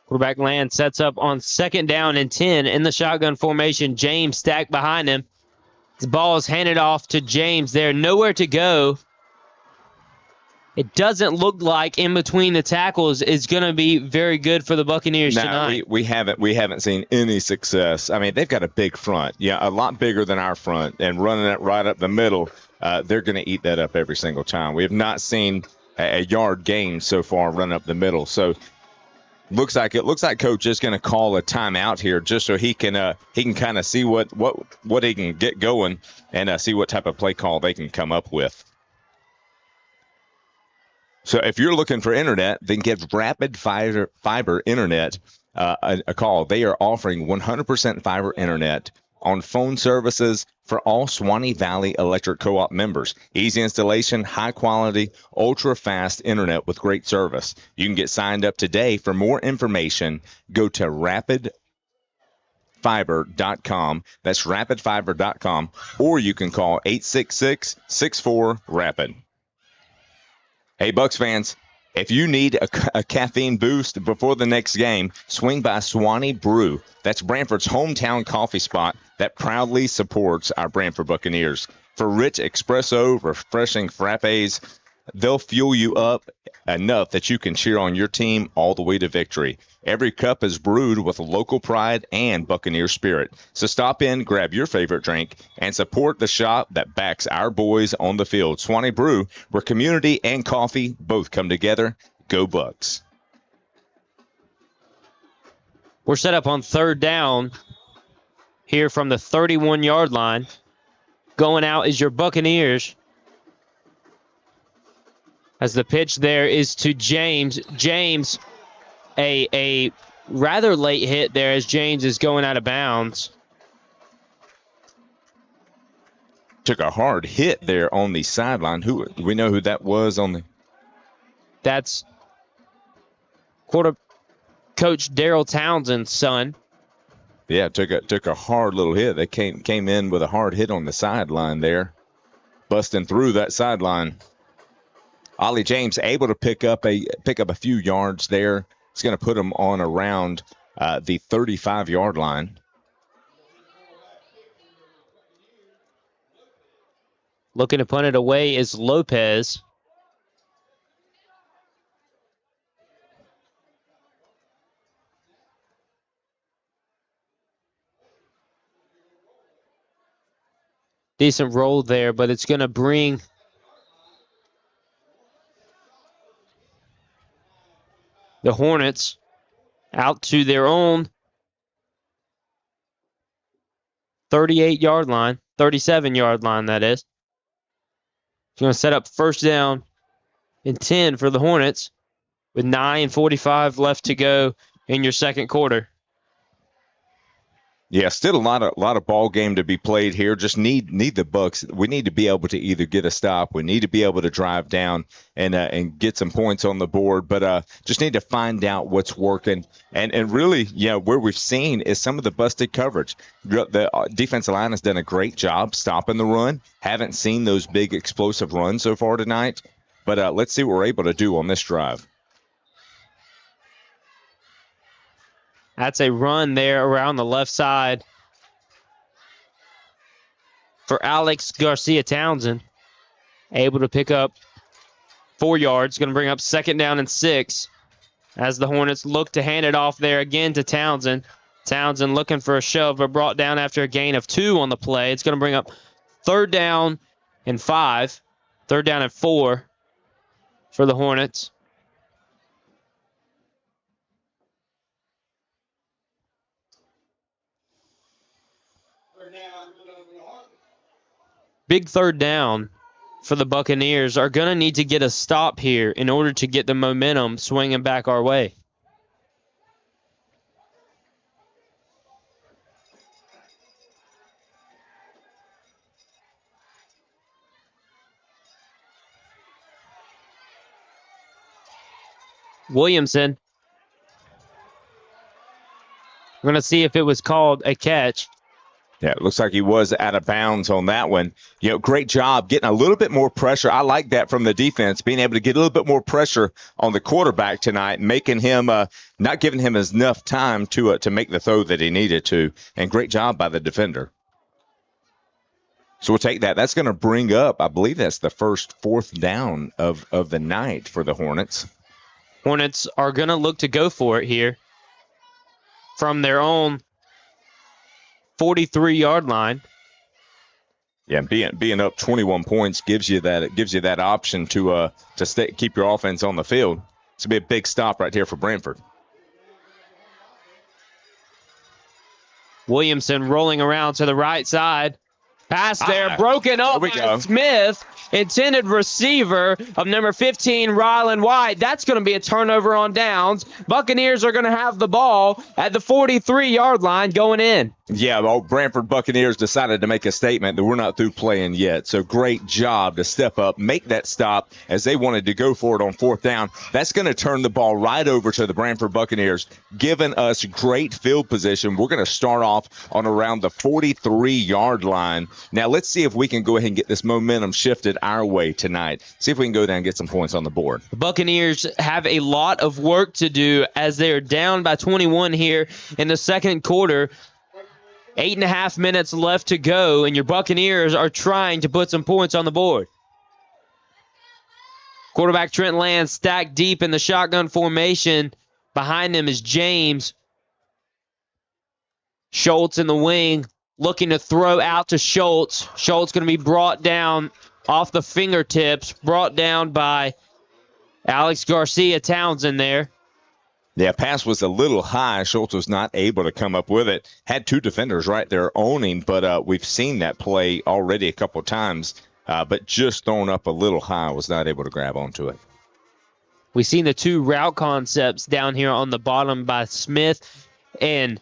[SPEAKER 5] Quarterback Land sets up on 2nd down and 10 in the shotgun formation. James stacked behind him. The ball is handed off to James there. Nowhere to go. It doesn't look like in between the tackles is going to be very good for the Buccaneers tonight.
[SPEAKER 6] We haven't seen any success. I mean, they've got a big front. Yeah, a lot bigger than our front. And running it right up the middle, they're going to eat that up every single time. We have not seen a yard gain so far run up the middle. So looks like Coach is going to call a timeout here just so he can kind of see what he can get going and see what type of play call they can come up with. So if you're looking for internet, then give Rapid Fiber Internet a call. They are offering 100% fiber internet on phone services for all Swanee Valley Electric Co-op members. Easy installation, high quality, ultra fast internet with great service. You can get signed up today. For more information, go to rapidfiber.com. That's rapidfiber.com, or you can call 866-64-RAPID. Hey, Bucs fans, if you need a caffeine boost before the next game, swing by Swanee Brew. That's Branford's hometown coffee spot that proudly supports our Branford Buccaneers. For rich espresso, refreshing frappes, they'll fuel you up enough that you can cheer on your team all the way to victory. Every cup is brewed with local pride and Buccaneer spirit. So stop in, grab your favorite drink, and support the shop that backs our boys on the field. Swanee Brew, where community and coffee both come together. Go Bucs.
[SPEAKER 5] We're set up on 3rd down here from the 31-yard line. Going out is your Buccaneers. As the pitch there is to James. James, a rather late hit there as James is going out of bounds.
[SPEAKER 6] Took a hard hit there on the sideline. Do we know who that was on the?
[SPEAKER 5] That's Coach Daryl Townsend's son.
[SPEAKER 6] Yeah, took a hard little hit. They came in with a hard hit on the sideline there, busting through that sideline. Ollie James able to pick up a few yards there. It's going to put him on around the 35-yard line.
[SPEAKER 5] Looking to punt it away is Lopez. Decent roll there, but it's going to bring the Hornets out to their own 38-yard line, 37-yard line, that is. It's going to set up 1st down and 10 for the Hornets with 9:45 left to go in your second quarter.
[SPEAKER 6] Yeah, still a lot of ball game to be played here. Just need the Bucs. We need to be able to either get a stop. We need to be able to drive down and get some points on the board. But just need to find out what's working. And really, where we've seen is some of the busted coverage. The defensive line has done a great job stopping the run. Haven't seen those big explosive runs so far tonight. But let's see what we're able to do on this drive.
[SPEAKER 5] That's a run there around the left side for Alex Garcia Townsend. Able to pick up 4 yards. Going to bring up 2nd down and 6 as the Hornets look to hand it off there again to Townsend. Townsend looking for a shove, but brought down after a gain of 2 on the play. It's going to bring up 3rd down and 5. 3rd down and 4 for the Hornets. Big 3rd down for the Buccaneers. Are going to need to get a stop here in order to get the momentum swinging back our way. Williamson. We're going to see if it was called a catch.
[SPEAKER 6] Yeah, it looks like he was out of bounds on that one. Great job getting a little bit more pressure. I like that from the defense, being able to get a little bit more pressure on the quarterback tonight, making him not giving him enough time to make the throw that he needed to. And great job by the defender. So we'll take that. That's going to bring up, I believe that's the first 4th down of the night for the Hornets.
[SPEAKER 5] Hornets are going to look to go for it here from their own 43-yard line.
[SPEAKER 6] Yeah, being up 21 points gives you that option to keep your offense on the field. It's gonna be a big stop right here for Branford.
[SPEAKER 5] Williamson rolling around to the right side. Pass there, broken up by Smith. Intended receiver of number 15, Ryland White. That's going to be a turnover on downs. Buccaneers are going to have the ball at the 43-yard line going in.
[SPEAKER 6] Yeah, Branford Buccaneers decided to make a statement that we're not through playing yet. So great job to step up, make that stop as they wanted to go for it on 4th down. That's going to turn the ball right over to the Branford Buccaneers, giving us great field position. We're going to start off on around the 43-yard line. Now let's see if we can go ahead and get this momentum shifted our way tonight. See if we can go down and get some points on the board.
[SPEAKER 5] The Buccaneers have a lot of work to do as they're down by 21 here in the 2nd quarter. 8.5 minutes left to go, and your Buccaneers are trying to put some points on the board. Quarterback Trent Land stacked deep in the shotgun formation. Behind him is James. Schultz in the wing, looking to throw out to Schultz. Schultz going to be brought down off the fingertips, brought down by Alex Garcia Townsend there.
[SPEAKER 6] Yeah, pass was a little high. Schultz was not able to come up with it. Had 2 defenders right there on him, but we've seen that play already a couple times, but just thrown up a little high, was not able to grab onto it.
[SPEAKER 5] We've seen the 2 route concepts down here on the bottom by Smith and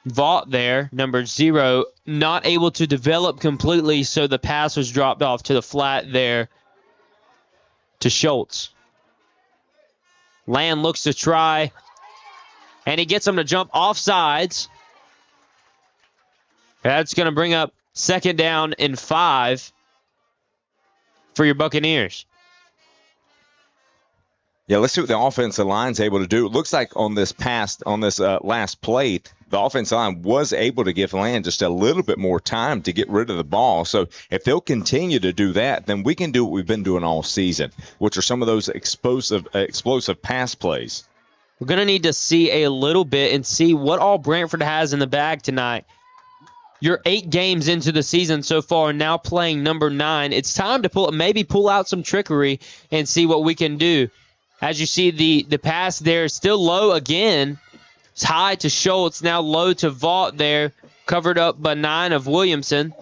[SPEAKER 5] Vaught there, number 0, not able to develop completely, so the pass was dropped off to the flat there to Schultz. Land looks to try, and he gets him to jump off sides. That's going to bring up 2nd down and 5 for your Buccaneers.
[SPEAKER 6] Yeah, let's see what the offensive line's able to do. It looks like on this last play, the offensive line was able to give Land just a little bit more time to get rid of the ball. So if they'll continue to do that, then we can do what we've been doing all season, which are some of those explosive pass plays.
[SPEAKER 5] We're going to need to see a little bit and see what all Branford has in the bag tonight. You're 8 games into the season so far, now playing number 9. It's time to pull out some trickery and see what we can do. As you see, the pass there is still low again. It's high to Schultz, now low to Vaught there, covered up by 9 of Williamson.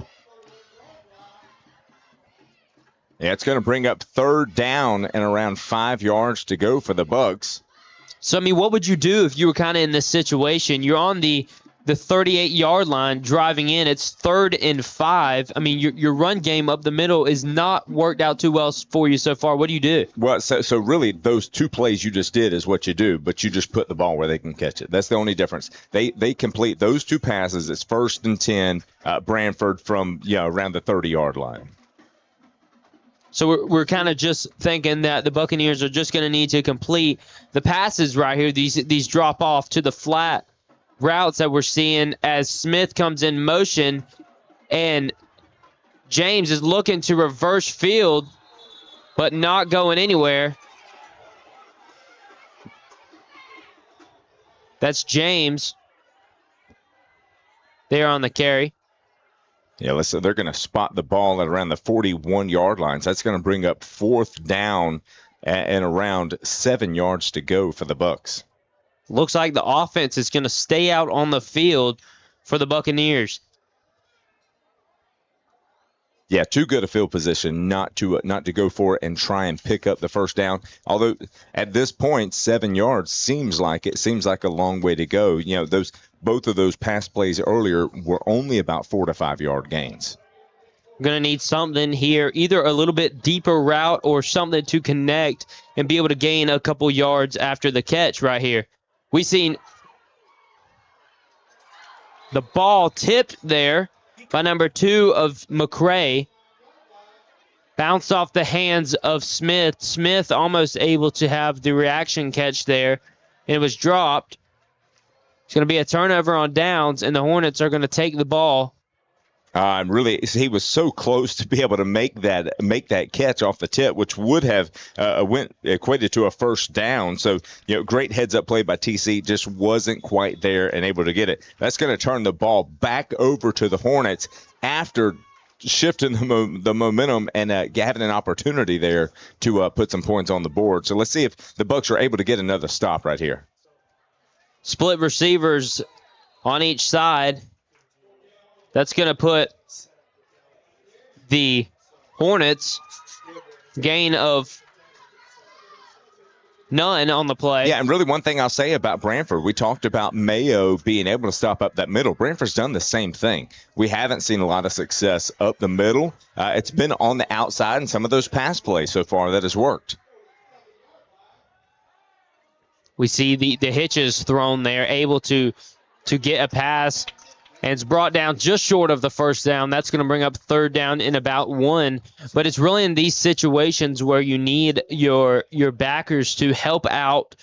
[SPEAKER 6] Yeah, it's going to bring up 3rd down and around 5 yards to go for the Bucks.
[SPEAKER 5] So, I mean, what would you do if you were kind of in this situation? You're on the 38-yard line driving in. It's 3rd and 5. I mean, your run game up the middle is not worked out too well for you so far. What do you do?
[SPEAKER 6] Well, so really those 2 plays you just did is what you do, but you just put the ball where they can catch it. That's the only difference. They complete those 2 passes. It's 1st and 10, Branford from around the 30-yard line.
[SPEAKER 5] So we're kind of just thinking that the Buccaneers are just going to need to complete the passes right here, these drop off to the flat routes that we're seeing as Smith comes in motion and James is looking to reverse field but not going anywhere. That's James there on the carry.
[SPEAKER 6] Yeah, they're going to spot the ball at around the 41-yard line. So that's going to bring up 4th down and around 7 yards to go for the Bucs.
[SPEAKER 5] Looks like the offense is going to stay out on the field for the Buccaneers.
[SPEAKER 6] Yeah, too good a field position not to go for it and try and pick up the first down. Although at this point, 7 yards seems like a long way to go. You know, both of those pass plays earlier were only about 4 to 5 yard gains.
[SPEAKER 5] Going to need something here, either a little bit deeper route or something to connect and be able to gain a couple yards after the catch right here. We seen the ball tipped there by number 2 of McCray. Bounced off the hands of Smith. Smith almost able to have the reaction catch there. It was dropped. It's going to be a turnover on downs, and the Hornets are going to take the ball.
[SPEAKER 6] He was so close to be able to make that catch off the tip, which would have equated to a first down. So, great heads-up play by TC, just wasn't quite there and able to get it. That's going to turn the ball back over to the Hornets after shifting the momentum and having an opportunity there to put some points on the board. So let's see if the Bucs are able to get another stop right here.
[SPEAKER 5] Split receivers on each side. That's going to put the Hornets gain of none on the play.
[SPEAKER 6] Yeah, and really one thing I'll say about Branford, we talked about Mayo being able to stop up that middle. Branford's done the same thing. We haven't seen a lot of success up the middle. It's been on the outside and some of those pass plays so far that has worked.
[SPEAKER 5] We see the hitches thrown there, able to get a pass. And it's brought down just short of the first down. That's going to bring up 3rd down in about 1. But it's really in these situations where you need your backers to help out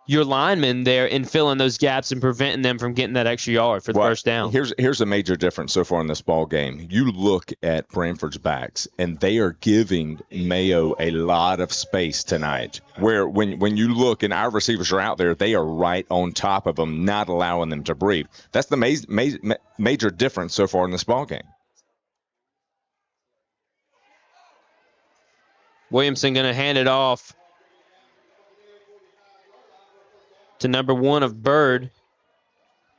[SPEAKER 5] your linemen there in filling those gaps and preventing them from getting that extra yard for the first down.
[SPEAKER 6] Here's a major difference so far in this ball game. You look at Branford's backs, and they are giving Mayo a lot of space tonight. Where when you look and our receivers are out there, they are right on top of them, not allowing them to breathe. That's the major difference so far in this ball game.
[SPEAKER 5] Williamson going to hand it off to number 1 of Bird.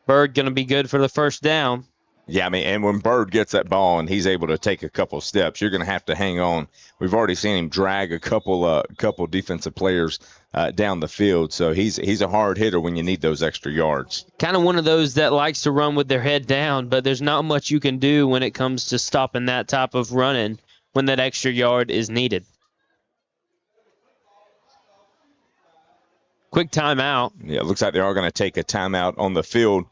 [SPEAKER 5] Bird going to be good for the first down.
[SPEAKER 6] Yeah, I mean, and when Bird gets that ball and he's able to take a couple steps, you're going to have to hang on. We've already seen him drag a couple defensive players down the field, so he's a hard hitter when you need those extra yards.
[SPEAKER 5] Kind of one of those that likes to run with their head down, but there's not much you can do when it comes to stopping that type of running when that extra yard is needed. Quick timeout.
[SPEAKER 6] Yeah, it looks like they are going to take a timeout on the field.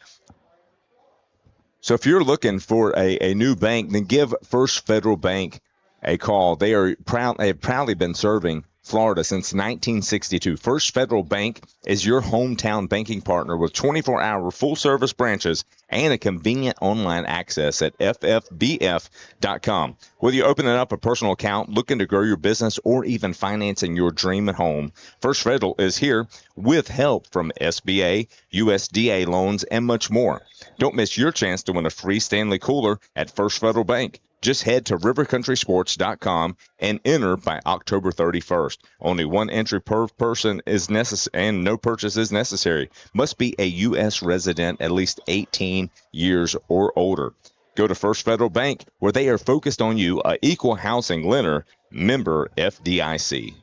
[SPEAKER 6] So if you're looking for a new bank, then give First Federal Bank a call. They have proudly been serving Florida since 1962. First Federal Bank is your hometown banking partner with 24-hour full-service branches and a convenient online access at ffbf.com. Whether you're opening up a personal account, looking to grow your business, or even financing your dream home, First Federal is here with help from SBA, USDA loans, and much more. Don't miss your chance to win a free Stanley Cooler at First Federal Bank. Just head to rivercountrysports.com and enter by October 31st. Only one entry per person is necessary, and no purchase is necessary. Must be a U.S. resident at least 18 years or older. Go to First Federal Bank, where they are focused on you, a equal housing lender, member FDIC.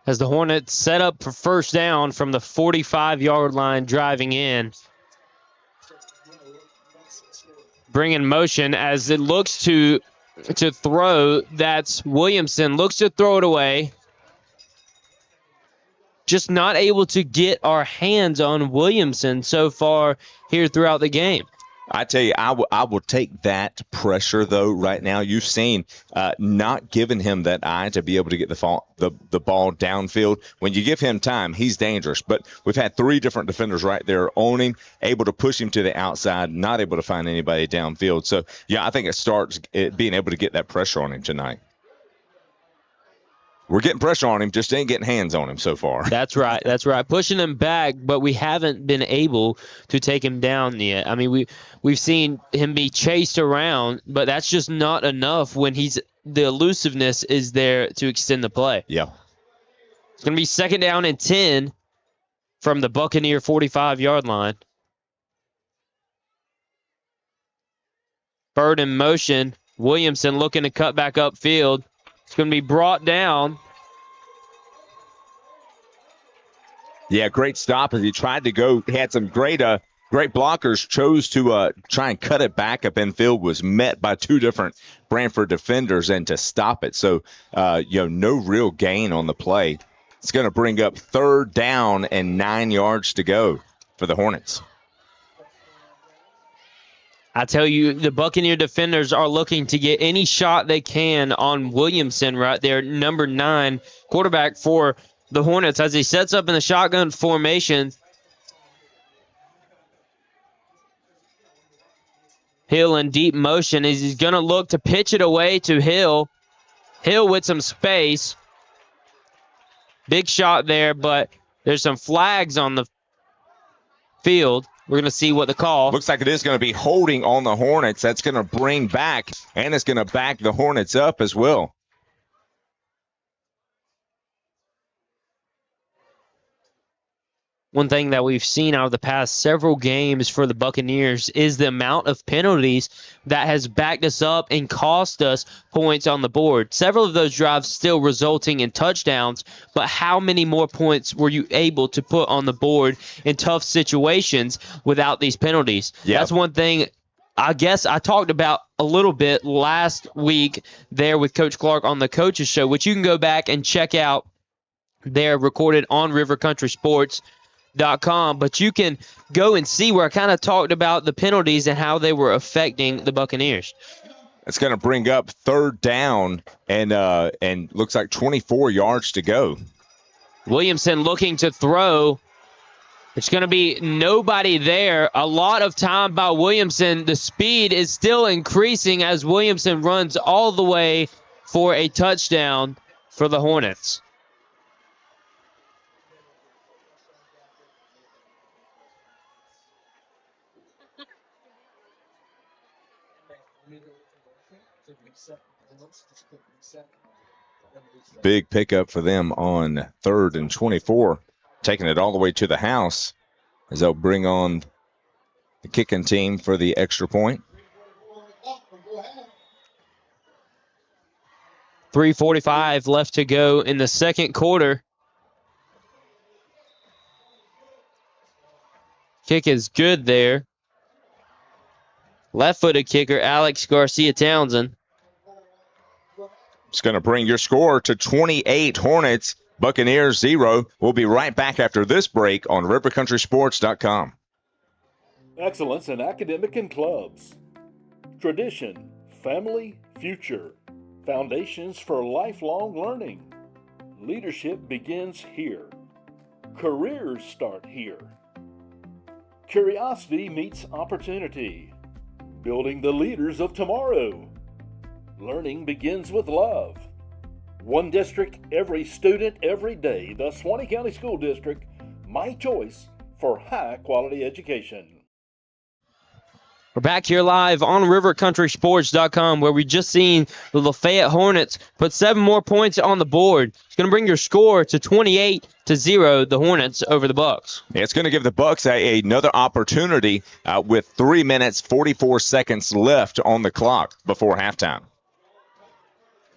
[SPEAKER 5] As the Hornets set up for first down from the 45-yard line driving in. Bring in motion as it looks to throw. That's Williamson. Looks to throw it away. Just not able to get our hands on Williamson so far here throughout the game.
[SPEAKER 6] I tell you, I will take that pressure, though, right now. You've seen not giving him that eye to be able to get the ball downfield. When you give him time, he's dangerous. But we've had 3 different defenders right there on him, able to push him to the outside, not able to find anybody downfield. So, yeah, I think it starts being able to get that pressure on him tonight. We're getting pressure on him, just ain't getting hands on him so far.
[SPEAKER 5] That's right. That's right. Pushing him back, but we haven't been able to take him down yet. I mean, we've seen him be chased around, but that's just not enough when the elusiveness is there to extend the play.
[SPEAKER 6] Yeah.
[SPEAKER 5] It's going to be 2nd down and 10 from the Buccaneer 45-yard line. Bird in motion. Williamson looking to cut back upfield. It's going to be brought down.
[SPEAKER 6] Yeah, great stop as he tried to go. He had some great blockers, chose to try and cut it back up in field, was met by 2 different Branford defenders and to stop it. So, no real gain on the play. It's going to bring up 3rd down and 9 yards to go for the Hornets.
[SPEAKER 5] I tell you, the Buccaneer defenders are looking to get any shot they can on Williamson right there, number 9, quarterback for the Hornets, as he sets up in the shotgun formation. Hill in deep motion. He's going to look to pitch it away to Hill. Hill with some space. Big shot there, but there's some flags on the field. We're going to see what the call.
[SPEAKER 6] Looks like it is going to be holding on the Hornets. That's going to bring back, and it's going to back the Hornets up as well.
[SPEAKER 5] One thing that we've seen out of the past several games for the Buccaneers is the amount of penalties that has backed us up and cost us points on the board. Several of those drives still resulting in touchdowns, but how many more points were you able to put on the board in tough situations without these penalties?
[SPEAKER 6] Yep.
[SPEAKER 5] That's one thing I guess I talked about a little bit last week there with Coach Clark on the Coaches Show, which you can go back and check out there, recorded on rivercountrysports.com, but you can go and see where I kind of talked about the penalties and how they were affecting the Buccaneers.
[SPEAKER 6] It's going to bring up 3rd down and looks like 24 yards to go.
[SPEAKER 5] Williamson looking to throw. It's going to be nobody there. A lot of time by Williamson. The speed is still increasing as Williamson runs all the way for a touchdown for the Hornets.
[SPEAKER 6] Big pickup for them on 3rd and 24, taking it all the way to the house as they'll bring on the kicking team for the extra point.
[SPEAKER 5] 3:45 left to go in the second quarter. Kick is good there. Left-footed kicker, Alex Garcia-Townsend.
[SPEAKER 6] It's going to bring your score to 28 Hornets, Buccaneers 0. We'll be right back after this break on rivercountrysports.com.
[SPEAKER 4] Excellence in academic and clubs. Tradition, family, future. Foundations for lifelong learning. Leadership begins here. Careers start here. Curiosity meets opportunity. Building the leaders of tomorrow. Learning begins with love. One district, every student, every day. The Suwannee County School District, my choice for high-quality education.
[SPEAKER 5] We're back here live on rivercountrysports.com, where we just seen the Lafayette Hornets put 7 more points on the board. It's going to bring your score to 28-0, the Hornets over the Bucks.
[SPEAKER 6] Yeah, it's going to give the Bucks another opportunity with 3 minutes, 44 seconds left on the clock before halftime.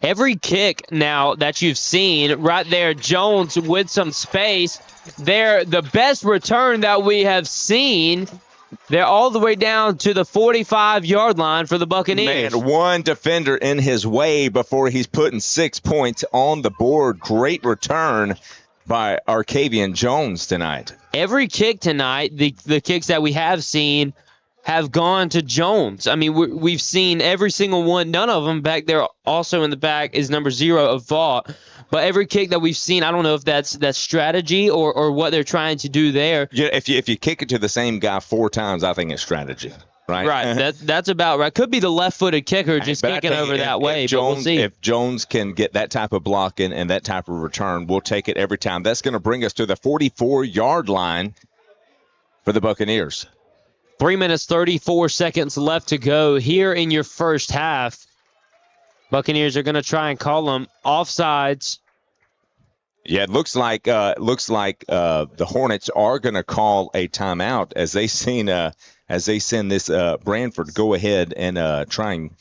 [SPEAKER 5] Every kick now that you've seen right there, Jones with some space. They're the best return that we have seen. They're all the way down to the 45-yard line for the Buccaneers.
[SPEAKER 6] Man, one defender in his way before he's putting 6 points on the board. Great return by Arcavian Jones tonight.
[SPEAKER 5] Every kick tonight, the kicks that we have seen have gone to Jones. I mean, we've seen every single one. None of them back there also in the back is number 0 of Vaught. But every kick that we've seen, I don't know if that's strategy or what they're trying to do there.
[SPEAKER 6] Yeah, if you kick it to the same guy 4 times, I think it's strategy. right?
[SPEAKER 5] Right. That's about right. Could be the left-footed kicker just
[SPEAKER 6] But I
[SPEAKER 5] kicking
[SPEAKER 6] tell you,
[SPEAKER 5] over that way,
[SPEAKER 6] Jones,
[SPEAKER 5] but we'll see.
[SPEAKER 6] If Jones can get that type of blocking and that type of return, we'll take it every time. That's going to bring us to the 44-yard line for the Buccaneers.
[SPEAKER 5] 3 minutes, 34 seconds left to go here in your first half. Buccaneers are going to try and call them offsides.
[SPEAKER 6] Yeah, it looks like the Hornets are going to call a timeout as they send this Branford go ahead and try and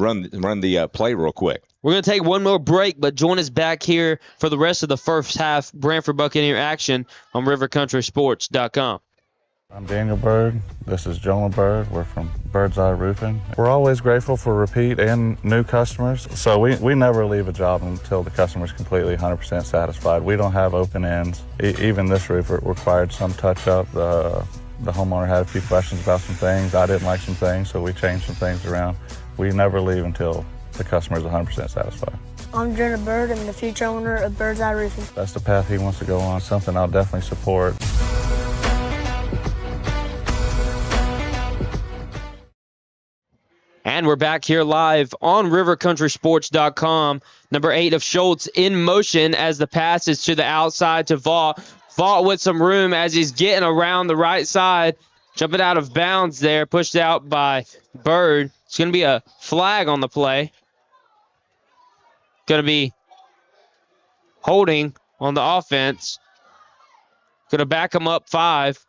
[SPEAKER 6] run the play real quick.
[SPEAKER 5] We're going to take one more break, but join us back here for the rest of the first half Branford Buccaneer action on rivercountrysports.com.
[SPEAKER 12] I'm Daniel Bird. This is Jonah Bird. We're from Bird's Eye Roofing. We're always grateful for repeat and new customers, so we never leave a job until the customer's completely 100% satisfied. We don't have open ends. Even this roof required some touch-up. The homeowner had a few questions about some things. I didn't like some things, so we changed some things around. We never leave until the customer's 100% satisfied.
[SPEAKER 13] I'm Jonah Bird. I'm the future owner of Bird's Eye Roofing.
[SPEAKER 12] That's the path he wants to go on, something I'll definitely support.
[SPEAKER 5] And we're back here live on rivercountrysports.com. Number 8 of Schultz in motion as the pass is to the outside to Vaught. Vaught with some room as he's getting around the right side. Jumping out of bounds there, pushed out by Bird. It's going to be a flag on the play. Going to be holding on the offense. Going to back him up 5.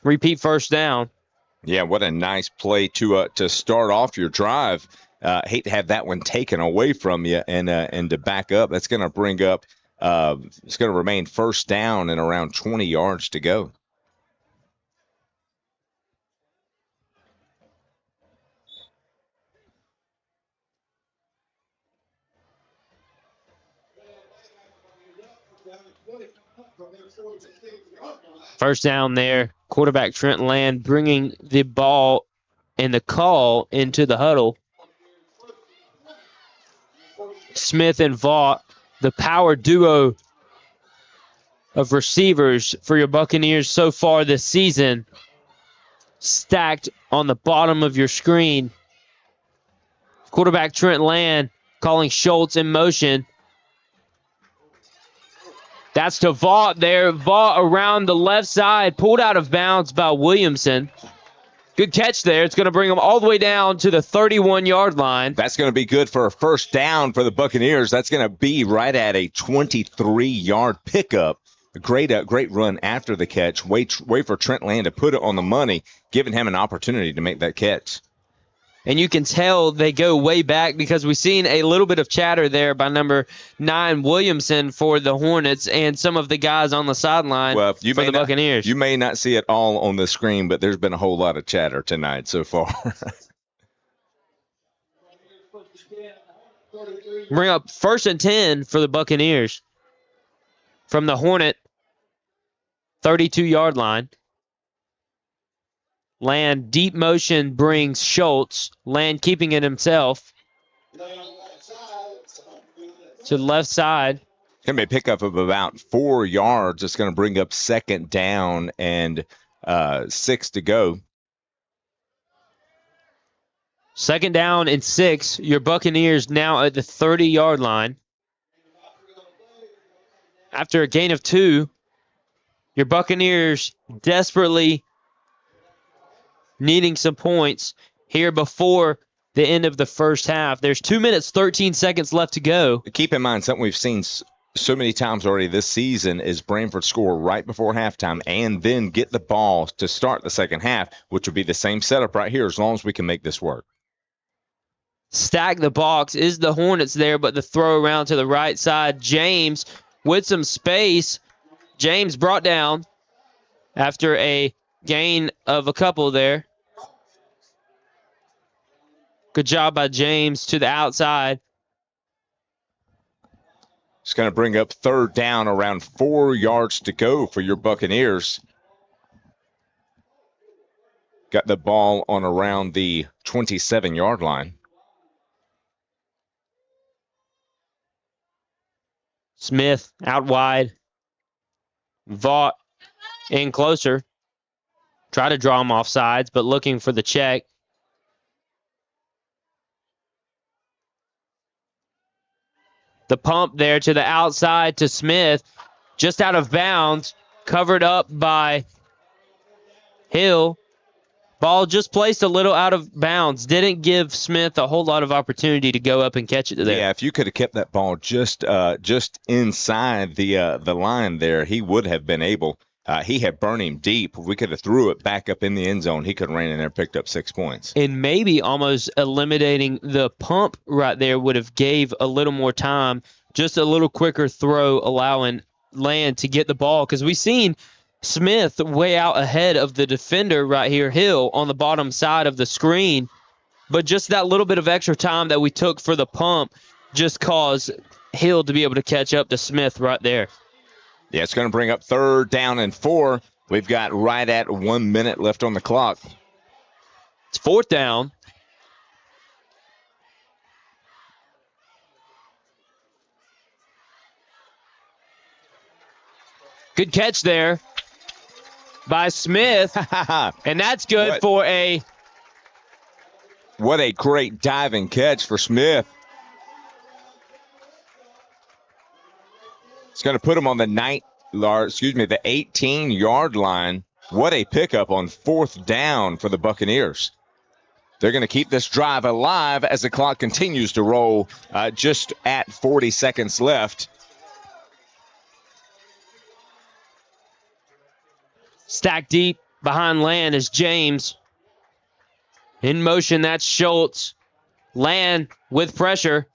[SPEAKER 5] Repeat first down.
[SPEAKER 6] Yeah, what a nice play to start off your drive. Hate to have that one taken away from you and to back up. That's going to bring up. It's going to remain first down and around 20 yards to go.
[SPEAKER 5] First down there. Quarterback Trent Land bringing the ball and the call into the huddle. Smith and Vaught, the power duo of receivers for your Buccaneers so far this season, stacked on the bottom of your screen. Quarterback Trent Land calling Schultz in motion. That's to Vaught there. Vaught around the left side, pulled out of bounds by Williamson. Good catch there. It's going to bring him all the way down to the 31-yard line.
[SPEAKER 6] That's going to be good for a first down for the Buccaneers. That's going to be right at a 23-yard pickup. A great run after the catch. Wait for Trent Land to put it on the money, giving him an opportunity to make that catch.
[SPEAKER 5] And you can tell they go way back because we've seen a little bit of chatter there by number 9 Williamson for the Hornets and some of the guys on the sideline for the Buccaneers.
[SPEAKER 6] You may not see it all on the screen, but there's been a whole lot of chatter tonight so far.
[SPEAKER 5] Bring up 1st and 10 for the Buccaneers from the Hornet 32-yard line. Land deep motion brings Schultz. Land keeping it himself. To the left side.
[SPEAKER 6] It's going to be a pickup of about 4 yards. It's going to bring up second down and 6 to go.
[SPEAKER 5] Second down and 6. Your Buccaneers now at the 30-yard line. After a gain of 2, your Buccaneers desperately needing some points here before the end of the first half. There's 2 minutes, 13 seconds left to go.
[SPEAKER 6] Keep in mind, something we've seen so many times already this season is Branford score right before halftime and then get the ball to start the second half, which would be the same setup right here as long as we can make this work.
[SPEAKER 5] Stack the box is the Hornets there, but the throw around to the right side. James with some space. James brought down after a gain of a couple there. Good job by James to the outside.
[SPEAKER 6] It's going to bring up third down, around 4 yards to go for your Buccaneers. Got the ball on around the 27-yard line.
[SPEAKER 5] Smith out wide. Vaught in closer. Try to draw him off sides, but looking for the check. The pump there to the outside to Smith, just out of bounds, covered up by Hill. Ball just placed a little out of bounds. Didn't give Smith a whole lot of opportunity to go up and catch it there.
[SPEAKER 6] Yeah, if you could have kept that ball just inside the line there, he would have been able. He had burned him deep. If we could have threw it back up in the end zone, he could have ran in there and picked up 6 points.
[SPEAKER 5] And maybe almost eliminating the pump right there would have gave a little more time, just a little quicker throw, allowing Land to get the ball. Because we've seen Smith way out ahead of the defender right here, Hill, on the bottom side of the screen. But just that little bit of extra time that we took for the pump just caused Hill to be able to catch up to Smith right there.
[SPEAKER 6] Yeah, it's going to bring up 3rd down and 4. We've got right at 1 minute left on the clock.
[SPEAKER 5] It's 4th down. Good catch there by Smith. And that's good for a...
[SPEAKER 6] What a great diving catch for Smith. It's going to put him on the 18-yard line. What a pickup on 4th down for the Buccaneers. They're going to keep this drive alive as the clock continues to roll, just at 40 seconds left.
[SPEAKER 5] Stacked deep behind Land is James. In motion, that's Schultz. Land with pressure.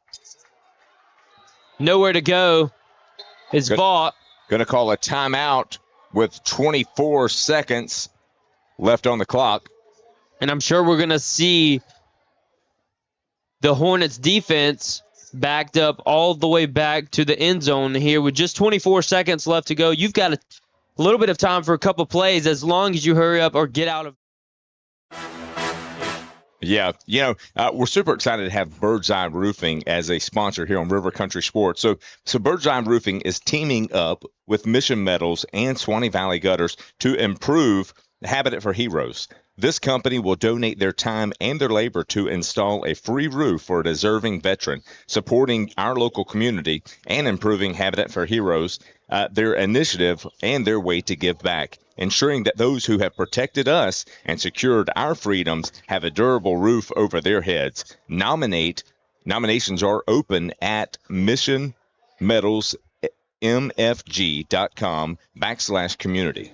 [SPEAKER 5] Nowhere to go. It's Vaught.
[SPEAKER 6] Going to call a timeout with 24 seconds left on the clock.
[SPEAKER 5] And I'm sure we're going to see the Hornets defense backed up all the way back to the end zone here with just 24 seconds left to go. You've got a little bit of time for a couple plays as long as you hurry up or get out of.
[SPEAKER 6] Yeah, we're super excited to have Bird's Eye Roofing as a sponsor here on River Country Sports. So Bird's Eye Roofing is teaming up with Mission Metals and Swanee Valley Gutters to improve Habitat for Heroes. This company will donate their time and their labor to install a free roof for a deserving veteran, supporting our local community and improving Habitat for Heroes, their initiative and their way to give back, ensuring that those who have protected us and secured our freedoms have a durable roof over their heads. Nominations are open at missionmetalsmfg.com/community.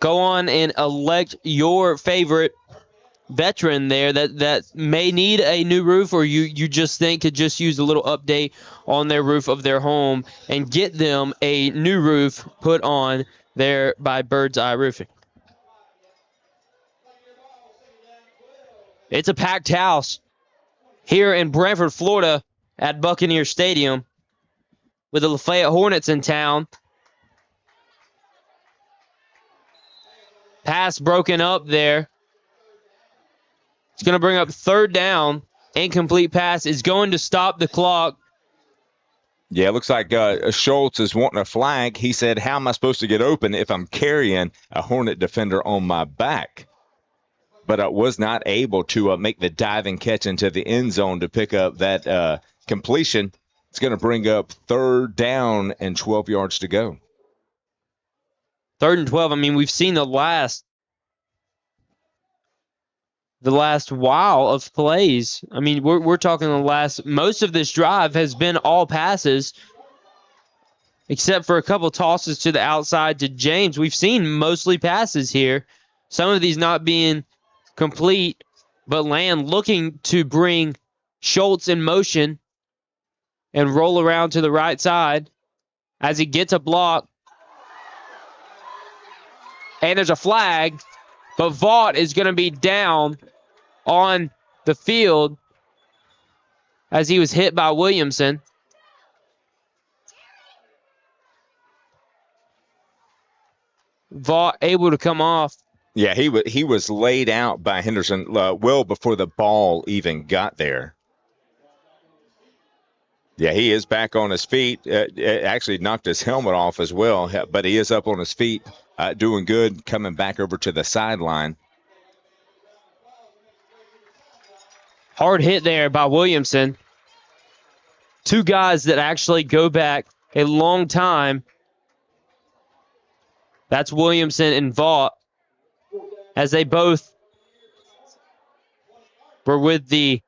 [SPEAKER 5] Go on and elect your favorite veteran there that may need a new roof, or you just think could just use a little update on their roof of their home, and get them a new roof put on there by Bird's Eye Roofing. It's a packed house here in Branford, Florida at Buccaneer Stadium with the Lafayette Hornets in town. Pass broken up there. It's going to bring up 3rd down. Incomplete pass is going to stop the clock.
[SPEAKER 6] Yeah, it looks like Schultz is wanting a flag. He said, how am I supposed to get open if I'm carrying a Hornet defender on my back? But I was not able to make the diving catch into the end zone to pick up that completion. It's going to bring up 3rd down and 12 yards to go.
[SPEAKER 5] 3rd and 12. I mean, we've seen the last while of plays. I mean, we're talking most of this drive has been all passes, except for a couple tosses to the outside to James. We've seen mostly passes here. Some of these not being complete, but Land looking to bring Schultz in motion and roll around to the right side as he gets a block. And there's a flag, but Vaught is going to be down on the field as he was hit by Williamson. Vaught able to come off.
[SPEAKER 6] Yeah, he was laid out by Henderson well before the ball even got there. Yeah, he is back on his feet. It actually knocked his helmet off as well, but he is up on his feet, doing good, coming back over to the sideline.
[SPEAKER 5] Hard hit there by Williamson. Two guys that actually go back a long time. That's Williamson and Vaught, as they both were with the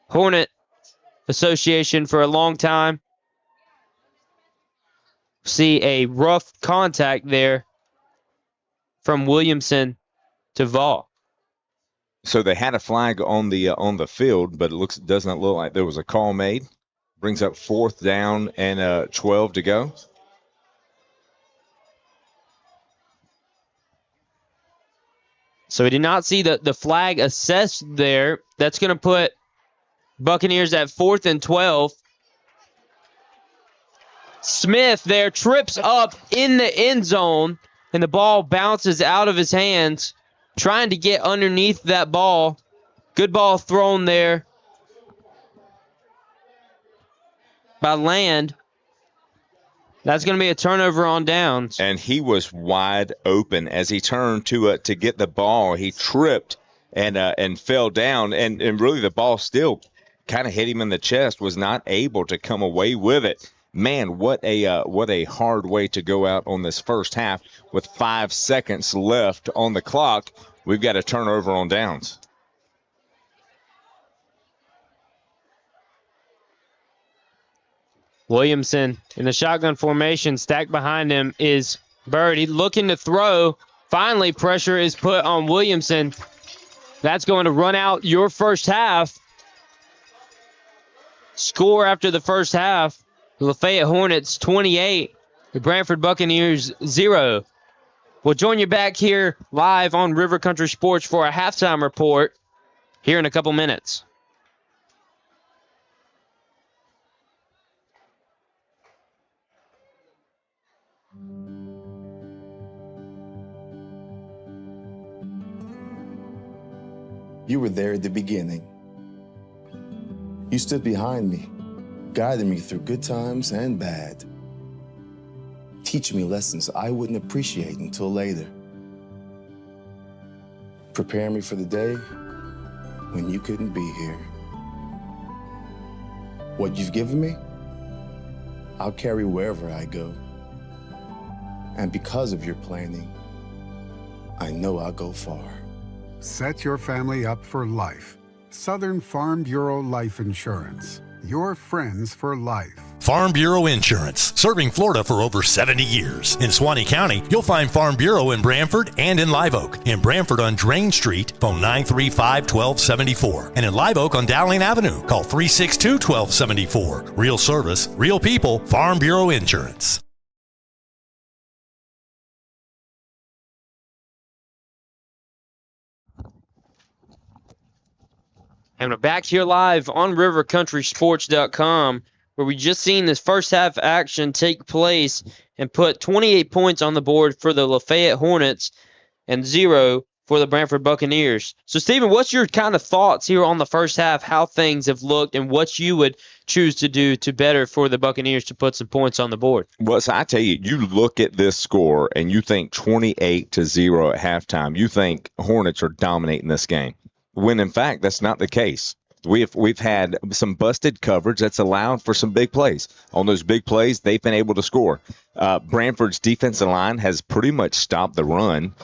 [SPEAKER 5] Hornet Association for a long time. See a rough contact there from Williamson to Vaught.
[SPEAKER 6] So they had a flag on the field, but it does not look like there was a call made. Brings up 4th down and 12 to go.
[SPEAKER 5] So we did not see the flag assessed there. That's going to put Buccaneers at 4th and 12. Smith there trips up in the end zone, and the ball bounces out of his hands, trying to get underneath that ball. Good ball thrown there by Land. That's going to be a turnover on downs.
[SPEAKER 6] And he was wide open as he turned to get the ball. He tripped and fell down, and really the ball still kind of hit him in the chest, was not able to come away with it. Man, what a hard way to go out on this first half with 5 seconds left on the clock. We've got a turnover on downs.
[SPEAKER 5] Williamson in the shotgun formation, stacked behind him is Bird. He's looking to throw. Finally, pressure is put on Williamson. That's going to run out your first half. Score after the first half. The Lafayette Hornets 28, the Branford Buccaneers 0. We'll join you back here live on River Country Sports for a halftime report here in a couple minutes.
[SPEAKER 7] You were there at the beginning. You stood behind me, guiding me through good times and bad, teaching me lessons I wouldn't appreciate until later, preparing me for the day when you couldn't be here. What you've given me, I'll carry wherever I go. And because of your planning, I know I'll go far.
[SPEAKER 8] Set your family up for life. Southern Farm Bureau Life Insurance. Your friends for life.
[SPEAKER 1] Farm Bureau Insurance, serving Florida for over 70 years. In Suwannee County, you'll find Farm Bureau in Branford and in Live Oak. In Branford on Drain Street, phone 935-1274. And in Live Oak on Dowling Avenue, call 362-1274. Real service, real people, Farm Bureau Insurance.
[SPEAKER 5] And we're back here live on rivercountrysports.com, where we just seen this first half action take place and put 28 points on the board for the Lafayette Hornets and 0 for the Branford Buccaneers. So, Stephen, what's your kind of thoughts here on the first half, how things have looked, and what you would choose to do to better for the Buccaneers to put some points on the board?
[SPEAKER 6] Well, so I tell you, you look at this score and you think 28-0 at halftime. You think Hornets are dominating this game, when in fact that's not the case. We've had some busted coverage that's allowed for some big plays. On those big plays, they've been able to score. Branford's defensive line has pretty much stopped the run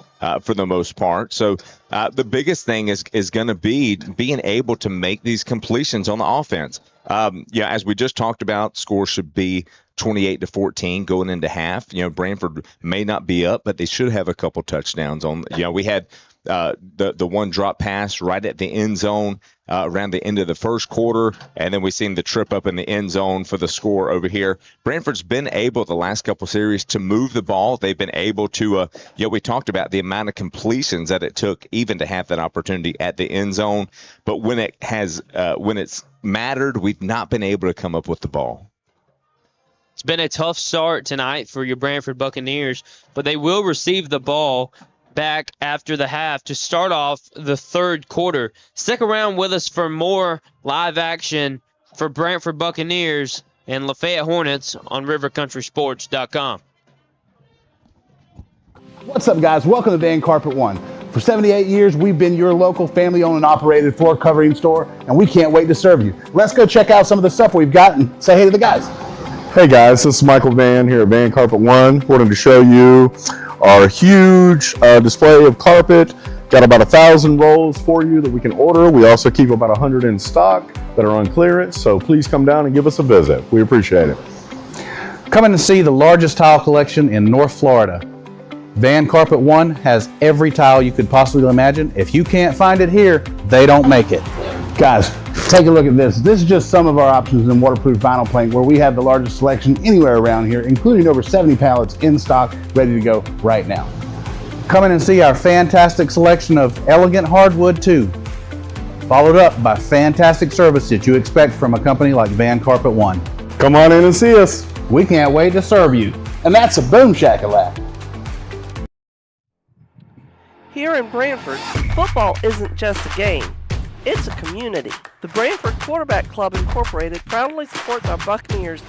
[SPEAKER 6] for the most part. So the biggest thing is going to be being able to make these completions on the offense. As we just talked about, score should be 28-14 going into half. Branford may not be up, but they should have a couple touchdowns on. We had the one drop pass right at the end zone around the end of the first quarter, and then we seen the trip up in the end zone for the score over here. Branford's been able the last couple series to move the ball. They've been able to, we talked about the amount of completions that it took even to have that opportunity at the end zone. But when it's mattered, we've not been able to come up with the ball.
[SPEAKER 5] It's been a tough start tonight for your Branford Buccaneers, but they will receive the ball back after the half to start off the third quarter. Stick around with us for more live action for Branford Buccaneers and Lafayette Hornets on rivercountrysports.com.
[SPEAKER 2] What's up, guys? Welcome to Van Carpet One. For 78 years, we've been your local family-owned and operated floor covering store, and we can't wait to serve you. Let's go check out some of the stuff we've got and say hey to the guys.
[SPEAKER 3] Hey guys, this is Michael Van here at Van Carpet One. Wanted to show you our huge display of carpet. Got about 1,000 rolls for you that we can order. We also keep about 100 in stock that are on clearance, so please come down and give us a visit. We appreciate it.
[SPEAKER 2] Come in and see the largest tile collection in North Florida. Van Carpet One has every tile you could possibly imagine. If you can't find it here, they don't make it. Guys, take a look at this. This is just some of our options in waterproof vinyl plank, where we have the largest selection anywhere around here, including over 70 pallets in stock, ready to go right now. Come in and see our fantastic selection of elegant hardwood too, followed up by fantastic service that you expect from a company like Van Carpet One.
[SPEAKER 3] Come on in and see us.
[SPEAKER 2] We can't wait to serve you. And that's a boom shakalaka.
[SPEAKER 9] Here in Branford, football isn't just a game, it's a community. The Branford Quarterback Club Incorporated proudly supports our Buccaneers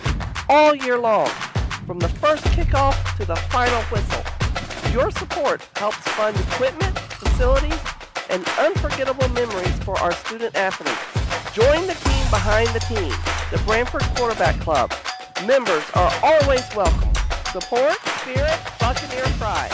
[SPEAKER 9] all year long, from the first kickoff to the final whistle. Your support helps fund equipment, facilities, and unforgettable memories for our student athletes. Join the team behind the team, the Branford Quarterback Club. Members are always welcome. Support, spirit, Buccaneer pride.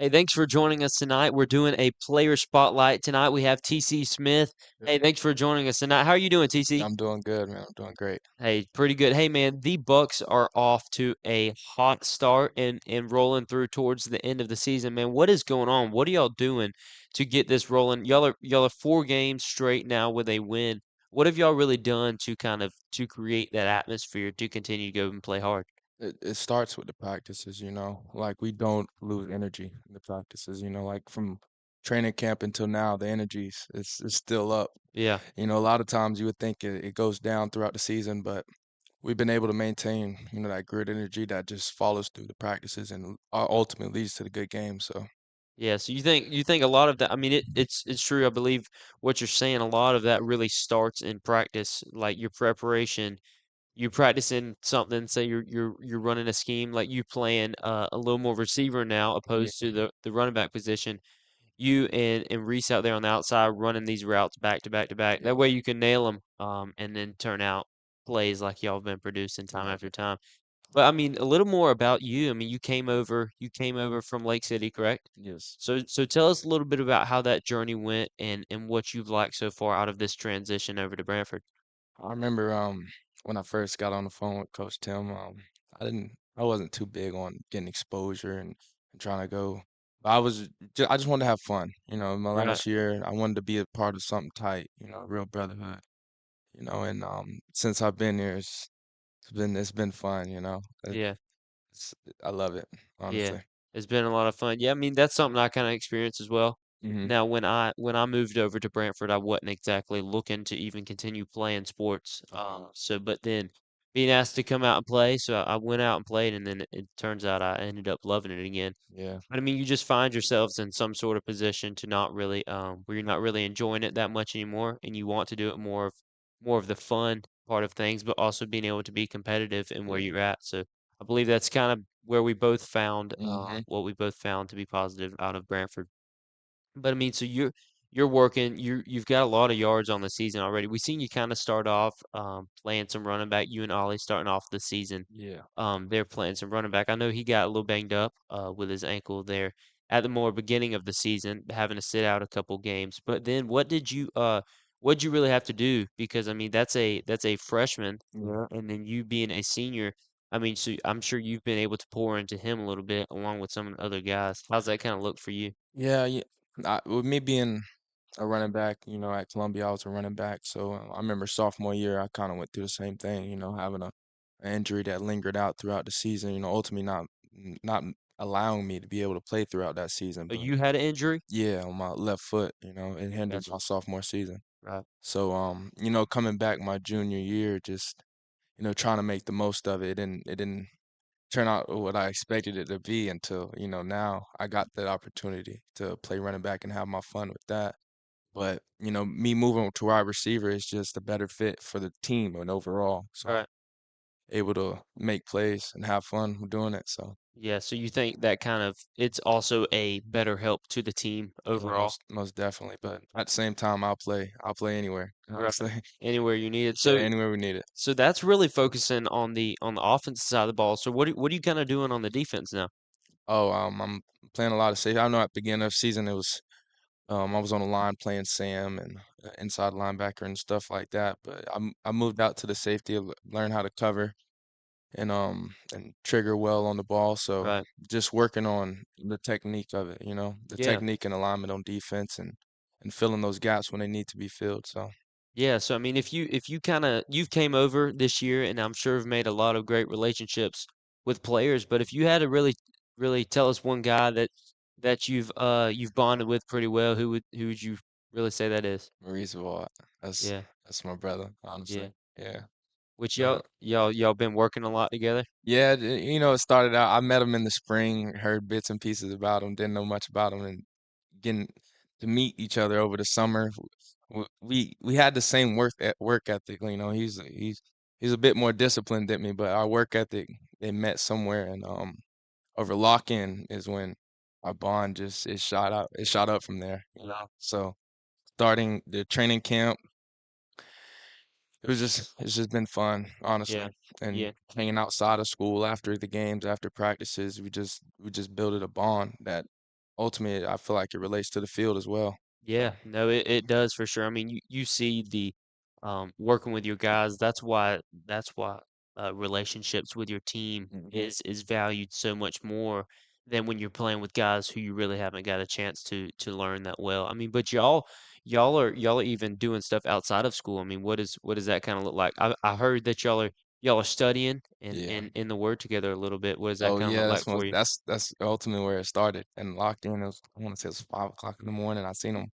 [SPEAKER 5] Hey, thanks for joining us tonight. We're doing a player spotlight tonight. We have TC Smith. Hey, thanks for joining us tonight. How are you doing, TC?
[SPEAKER 14] I'm doing good, man. I'm doing great.
[SPEAKER 5] Hey, pretty good. Hey, man, the Bucks are off to a hot start and rolling through towards the end of the season. Man, what is going on? What are y'all doing to get this rolling? Y'all are 4 games straight now with a win. What have y'all really done to to create that atmosphere to continue to go and play hard?
[SPEAKER 14] It starts with the practices, like we don't lose energy in the practices, like from training camp until now, the energy is still up.
[SPEAKER 5] Yeah.
[SPEAKER 14] A lot of times you would think it goes down throughout the season, but we've been able to maintain, that grit energy that just follows through the practices and ultimately leads to the good games. So.
[SPEAKER 5] Yeah, so you think a lot of that, I mean it's true. I believe what you're saying, a lot of that really starts in practice, like your preparation. You practicing something, say you're running a scheme, like you playing a little more receiver now
[SPEAKER 14] Yeah.
[SPEAKER 5] opposed to the running back position. You and Reese out there on the outside running these routes back to back to back. That way you can nail them, and then turn out plays like y'all have been producing time after time. But I mean, a little more about you. I mean, you came over from Lake City, correct?
[SPEAKER 14] Yes.
[SPEAKER 5] So tell us a little bit about how that journey went and what you've liked so far out of this transition over to Branford.
[SPEAKER 14] I remember when I first got on the phone with Coach Tim, I wasn't too big on getting exposure and trying to go. But I just wanted to have fun. My
[SPEAKER 5] Right.
[SPEAKER 14] last year I wanted to be a part of something tight, real brotherhood. And since I've been here, it's been fun.
[SPEAKER 5] Yeah.
[SPEAKER 14] It's, I love it,
[SPEAKER 5] Yeah,
[SPEAKER 14] honestly.
[SPEAKER 5] it's been a lot of fun. Yeah, I mean that's something I kind of experienced as well.
[SPEAKER 14] Hmm.
[SPEAKER 5] Now, when I moved over to Brantford, I wasn't exactly looking to even continue playing sports. But then being asked to come out and play, so I went out and played, and then it turns out I ended up loving it again.
[SPEAKER 14] Yeah.
[SPEAKER 5] But I mean, you just find yourselves in some sort of position to not really, where you're not really enjoying it that much anymore, and you want to do it more of the fun part of things, but also being able to be competitive in where you're at. So I believe that's kind of where we both found
[SPEAKER 14] Hmm.
[SPEAKER 5] what we both found to be positive out of Brantford. But I mean, so you're working, you've got a lot of yards on the season already. We've seen you kind of start off playing some running back. You and Ollie starting off the season.
[SPEAKER 14] Yeah.
[SPEAKER 5] They're playing some running back. I know he got a little banged up with his ankle there at the more beginning of the season, having to sit out a couple games. But then what did you really have to do? Because I mean, that's a freshman,
[SPEAKER 14] Yeah.
[SPEAKER 5] and then you being a senior. I mean, so I'm sure you've been able to pour into him a little bit along with some of the other guys. How's that kind of look for you?
[SPEAKER 14] Yeah. Yeah. With me being a running back, at Columbia, I was a running back. So I remember sophomore year, I kind of went through the same thing, having an injury that lingered out throughout the season, ultimately not allowing me to be able to play throughout that season. But
[SPEAKER 5] You had an injury?
[SPEAKER 14] yeah, on my left foot, it hindered
[SPEAKER 5] Gotcha.
[SPEAKER 14] my sophomore season.
[SPEAKER 5] Right.
[SPEAKER 14] So, coming back my junior year, just, trying to make the most of it. It didn't turn out what I expected it to be until, now I got that opportunity to play running back and have my fun with that. But, me moving to wide receiver is just a better fit for the team and overall. So
[SPEAKER 5] Right.
[SPEAKER 14] able to make plays and have fun doing it. So
[SPEAKER 5] Yeah, so you think that kind of it's also a better help to the team overall.
[SPEAKER 14] most definitely. But at the same time, I'll play. I'll play anywhere.
[SPEAKER 5] Right.
[SPEAKER 14] Honestly,
[SPEAKER 5] Anywhere you need it.
[SPEAKER 14] yeah,
[SPEAKER 5] So
[SPEAKER 14] anywhere we need it.
[SPEAKER 5] so that's really focusing on the offensive side of the ball. So what are you kind of doing on the defense now?
[SPEAKER 14] Oh, I'm playing a lot of safety. I know at the beginning of the season it was I was on the line playing Sam and inside linebacker and stuff like that. But I moved out to the safety, learn how to cover and trigger well on the ball. So
[SPEAKER 5] Right.
[SPEAKER 14] just working on the technique of it, the
[SPEAKER 5] Yeah.
[SPEAKER 14] technique and alignment on defense and filling those gaps when they need to be filled. So
[SPEAKER 5] Yeah, so I mean, if you kind of you've came over this year, and I'm sure have made a lot of great relationships with players, but if you had to really tell us one guy that you've bonded with pretty well, who would you really say that is?
[SPEAKER 14] Maurice Watt, that's
[SPEAKER 5] Yeah,
[SPEAKER 14] that's my brother,
[SPEAKER 5] yeah.
[SPEAKER 14] honestly. Yeah.
[SPEAKER 5] Which
[SPEAKER 14] Uh,
[SPEAKER 5] y'all been working a lot together?
[SPEAKER 14] yeah, it started out. I met him in the spring, heard bits and pieces about him, didn't know much about him, and getting to meet each other over the summer. We had the same work ethic. He's a bit more disciplined than me, but our work ethic they met somewhere, and over lock-in is when our bond just it shot up. It shot up from there. So starting the training camp, it's just been fun,
[SPEAKER 5] Yeah,
[SPEAKER 14] honestly, and
[SPEAKER 5] yeah.
[SPEAKER 14] hanging outside of school after the games, after practices. We just built a bond that ultimately I feel like it relates to the field as well.
[SPEAKER 5] Yeah,
[SPEAKER 14] So
[SPEAKER 5] no, it does for sure. I mean, you see the working with your guys. That's why relationships with your team is valued so much more than when you're playing with guys who you really haven't got a chance to learn that well. I mean, but y'all are even doing stuff outside of school. I mean, what does that kind of look like? I heard that y'all are studying and
[SPEAKER 14] yeah.
[SPEAKER 5] in the word together a little bit. What does that
[SPEAKER 14] Oh
[SPEAKER 5] kind of look
[SPEAKER 14] yeah,
[SPEAKER 5] like
[SPEAKER 14] that's
[SPEAKER 5] for
[SPEAKER 14] most
[SPEAKER 5] you?
[SPEAKER 14] that's ultimately where it started and locked in. It was, I want to say it was 5 o'clock in the morning. I seen him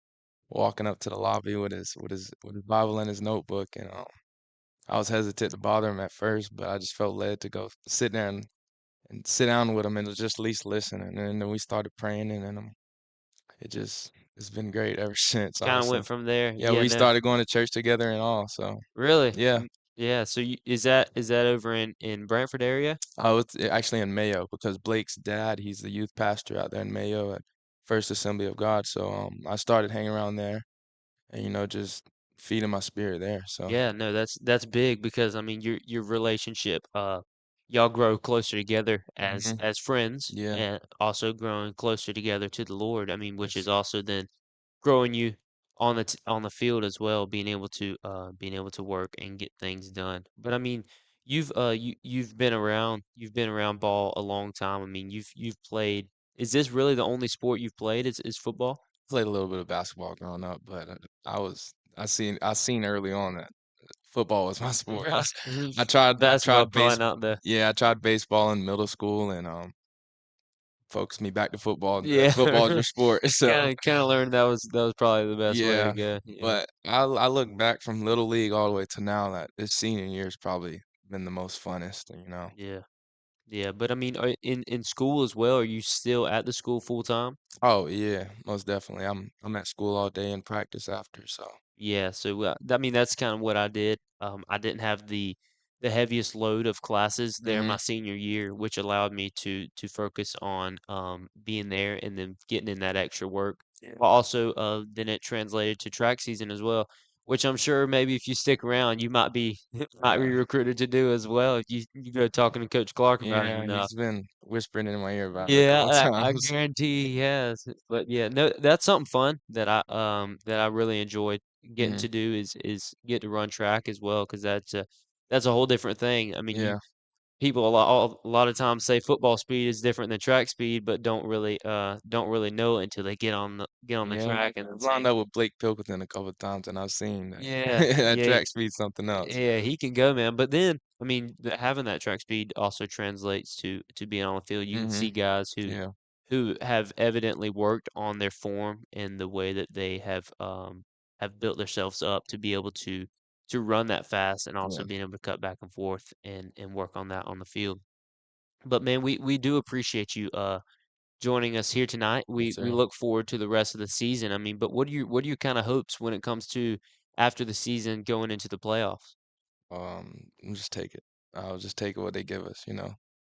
[SPEAKER 14] walking up to the lobby with his Bible and his notebook, and I was hesitant to bother him at first, but I just felt led to go sit there and sit down with him and just at least listen. And then we started praying, and then it's been great ever since.
[SPEAKER 5] Kind of
[SPEAKER 14] Honestly,
[SPEAKER 5] went from there.
[SPEAKER 14] yeah,
[SPEAKER 5] Yeah,
[SPEAKER 14] we
[SPEAKER 5] no.
[SPEAKER 14] started going to church together and all. So
[SPEAKER 5] Really?
[SPEAKER 14] yeah,
[SPEAKER 5] Yeah, so is that over in Brantford area?
[SPEAKER 14] oh, it's actually in Mayo because Blake's dad, he's the youth pastor out there in Mayo at First Assembly of God. So I started hanging around there and just feeding my spirit there. So
[SPEAKER 5] Yeah, no, that's big because I mean your relationship, y'all grow closer together as
[SPEAKER 14] hmm
[SPEAKER 5] as friends
[SPEAKER 14] yeah,
[SPEAKER 5] and also growing closer together to the Lord. I mean, which
[SPEAKER 14] yes,
[SPEAKER 5] is also then growing you on the field as well, being able to work and get things done. But I mean, you've been around ball a long time. I mean, you've played. Is this really the only sport you've played? Is football?
[SPEAKER 14] played a little bit of basketball growing up, but I seen early on that football was my sport. I tried I
[SPEAKER 5] Basketball
[SPEAKER 14] tried
[SPEAKER 5] probably
[SPEAKER 14] base
[SPEAKER 5] not the
[SPEAKER 14] yeah, I tried baseball in middle school and focused me back to football.
[SPEAKER 5] yeah.
[SPEAKER 14] Football is your sport. So
[SPEAKER 5] Kinda learned that was probably the best way to
[SPEAKER 14] yeah,
[SPEAKER 5] go. Yeah.
[SPEAKER 14] but I look back from little league all the way to now that this senior year's probably been the most funnest.
[SPEAKER 5] Yeah. Yeah, but I mean, in school as well, are you still at the school full time?
[SPEAKER 14] Oh yeah, most definitely. I'm at school all day and practice after. So
[SPEAKER 5] Yeah, so I mean that's kind of what I did. I didn't have the heaviest load of classes there my
[SPEAKER 14] hmm
[SPEAKER 5] senior year, which allowed me to focus on being there and then getting in that extra work. But also, then it translated to track season as well, which I'm sure maybe if you stick around, you might be might be
[SPEAKER 14] yeah,
[SPEAKER 5] recruited to do as well if you go talking to Coach Clark about it
[SPEAKER 14] yeah,
[SPEAKER 5] enough.
[SPEAKER 14] he's been whispering in my ear about it a couple
[SPEAKER 5] Yeah, I
[SPEAKER 14] times.
[SPEAKER 5] guarantee he has. But yeah, no, that's something fun that I really enjoyed getting
[SPEAKER 14] hmm
[SPEAKER 5] to do is get to run track as well because that's a whole different thing. I mean, you
[SPEAKER 14] Yeah,
[SPEAKER 5] people a lot of times say football speed is different than track speed, but don't really know it until they get on the
[SPEAKER 14] yeah.
[SPEAKER 5] track and
[SPEAKER 14] I've lined
[SPEAKER 5] see.
[SPEAKER 14] up with Blake Pilkington a couple of times, and I've seen that
[SPEAKER 5] Yeah,
[SPEAKER 14] that
[SPEAKER 5] yeah,
[SPEAKER 14] track speed's something else.
[SPEAKER 5] yeah, he can go, man. But then, I mean, having that track speed also translates to being on the field. You can
[SPEAKER 14] hmm
[SPEAKER 5] see guys
[SPEAKER 14] Yeah,
[SPEAKER 5] who have evidently worked on their form and the way that they have built themselves up to be able to run that fast and also
[SPEAKER 14] yeah.
[SPEAKER 5] being able to cut back and forth and work on that on the field. But man, we do appreciate you joining us here tonight. We look forward to the rest of the season. I mean, but what are your kind of hopes when it comes to after the season going into the playoffs?
[SPEAKER 14] Just take it. I'll just take what they give us,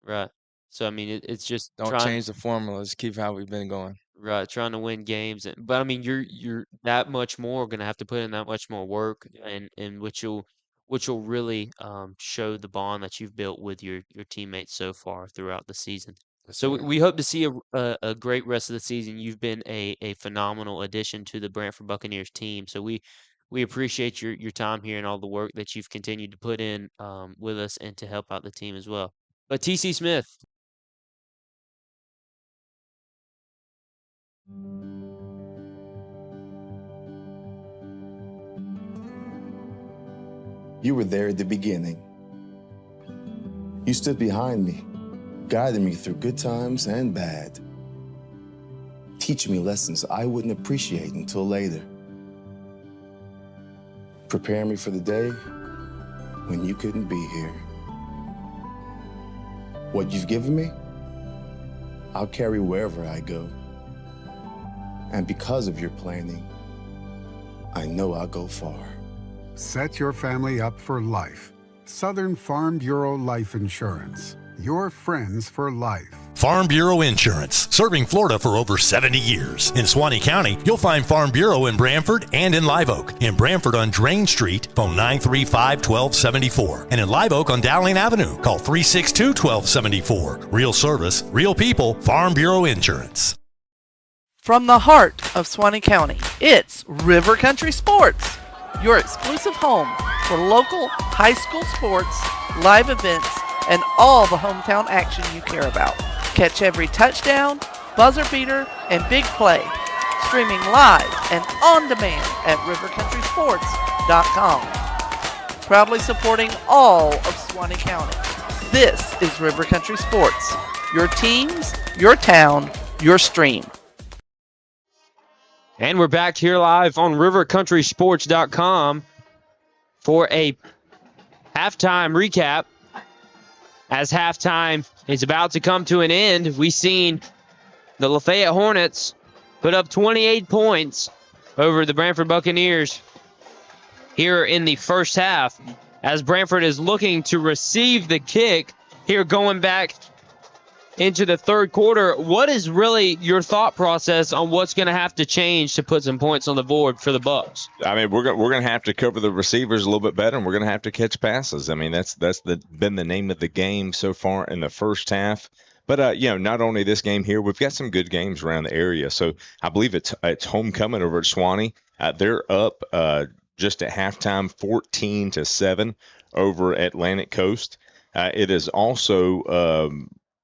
[SPEAKER 5] Right. So I mean, it's just
[SPEAKER 14] Don't change the formula. Just keep how we've been going.
[SPEAKER 5] right, trying to win games. But I mean, you're that much more going to have to put in that much more work, and which will really show the bond that you've built with your teammates so far throughout the season.
[SPEAKER 14] Yes,
[SPEAKER 5] So
[SPEAKER 14] sir.
[SPEAKER 5] we hope to see a great rest of the season. You've been a phenomenal addition to the Branford Buccaneers team. So we appreciate your time here and all the work that you've continued to put in with us and to help out the team as well. But TC Smith.
[SPEAKER 7] You were there at the beginning. You stood behind me, guiding me through good times and bad, teaching me lessons I wouldn't appreciate until later, preparing me for the day when you couldn't be here. What you've given me, I'll carry wherever I go. And because of your planning, I know I'll go far.
[SPEAKER 8] Set your family up for life. Southern Farm Bureau Life Insurance. Your friends for life.
[SPEAKER 1] Farm Bureau Insurance, serving Florida for over 70 years. In Suwannee County, you'll find Farm Bureau in Branford and in Live Oak. In Branford on Drain Street, phone 935-1274. And in Live Oak on Dowling Avenue, call 362-1274. Real service, real people, Farm Bureau Insurance.
[SPEAKER 9] From the heart of Suwannee County, it's River Country Sports, your exclusive home for local high school sports, live events, and all the hometown action you care about. Catch every touchdown, buzzer beater, and big play, streaming live and on demand at rivercountrysports.com. Proudly supporting all of Suwannee County, this is River Country Sports, your teams, your town, your stream.
[SPEAKER 5] And we're back here live on rivercountrysports.com for a halftime recap. As halftime is about to come to an end, we've seen the Lafayette Hornets put up 28 points over the Branford Buccaneers here in the first half, as Branford is looking to receive the kick here going back into the third quarter. What is really your thought process on what's going to have to change to put some points on the board for the Bucs?
[SPEAKER 6] I mean, we're going to have to cover the receivers a little bit better, and we're going to have to catch passes. I mean, that's been the name of the game so far in the first half. But not only this game here, we've got some good games around the area. So I believe it's homecoming over at Suwannee. They're up just at halftime, 14-7 over Atlantic Coast. It is also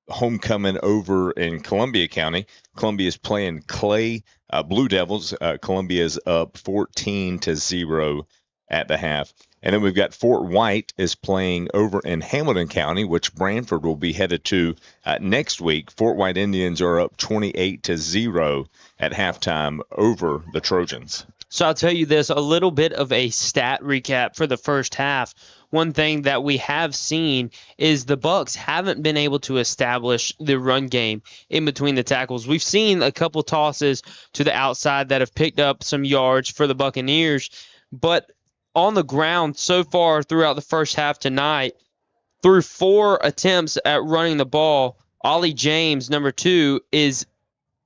[SPEAKER 6] homecoming over in Columbia County. Columbia is playing Clay Blue Devils. Columbia is up 14-0 at the half. And then we've got Fort White is playing over in Hamilton County, which Branford will be headed to next week. Fort White Indians are up 28-0 at halftime over the Trojans.
[SPEAKER 5] So I'll tell you this, a little bit of a stat recap for the first half. One thing that we have seen is the Bucs haven't been able to establish the run game in between the tackles. We've seen a couple tosses to the outside that have picked up some yards for the Buccaneers, but on the ground so far throughout the first half tonight, through 4 attempts at running the ball, Ollie James, number 2, is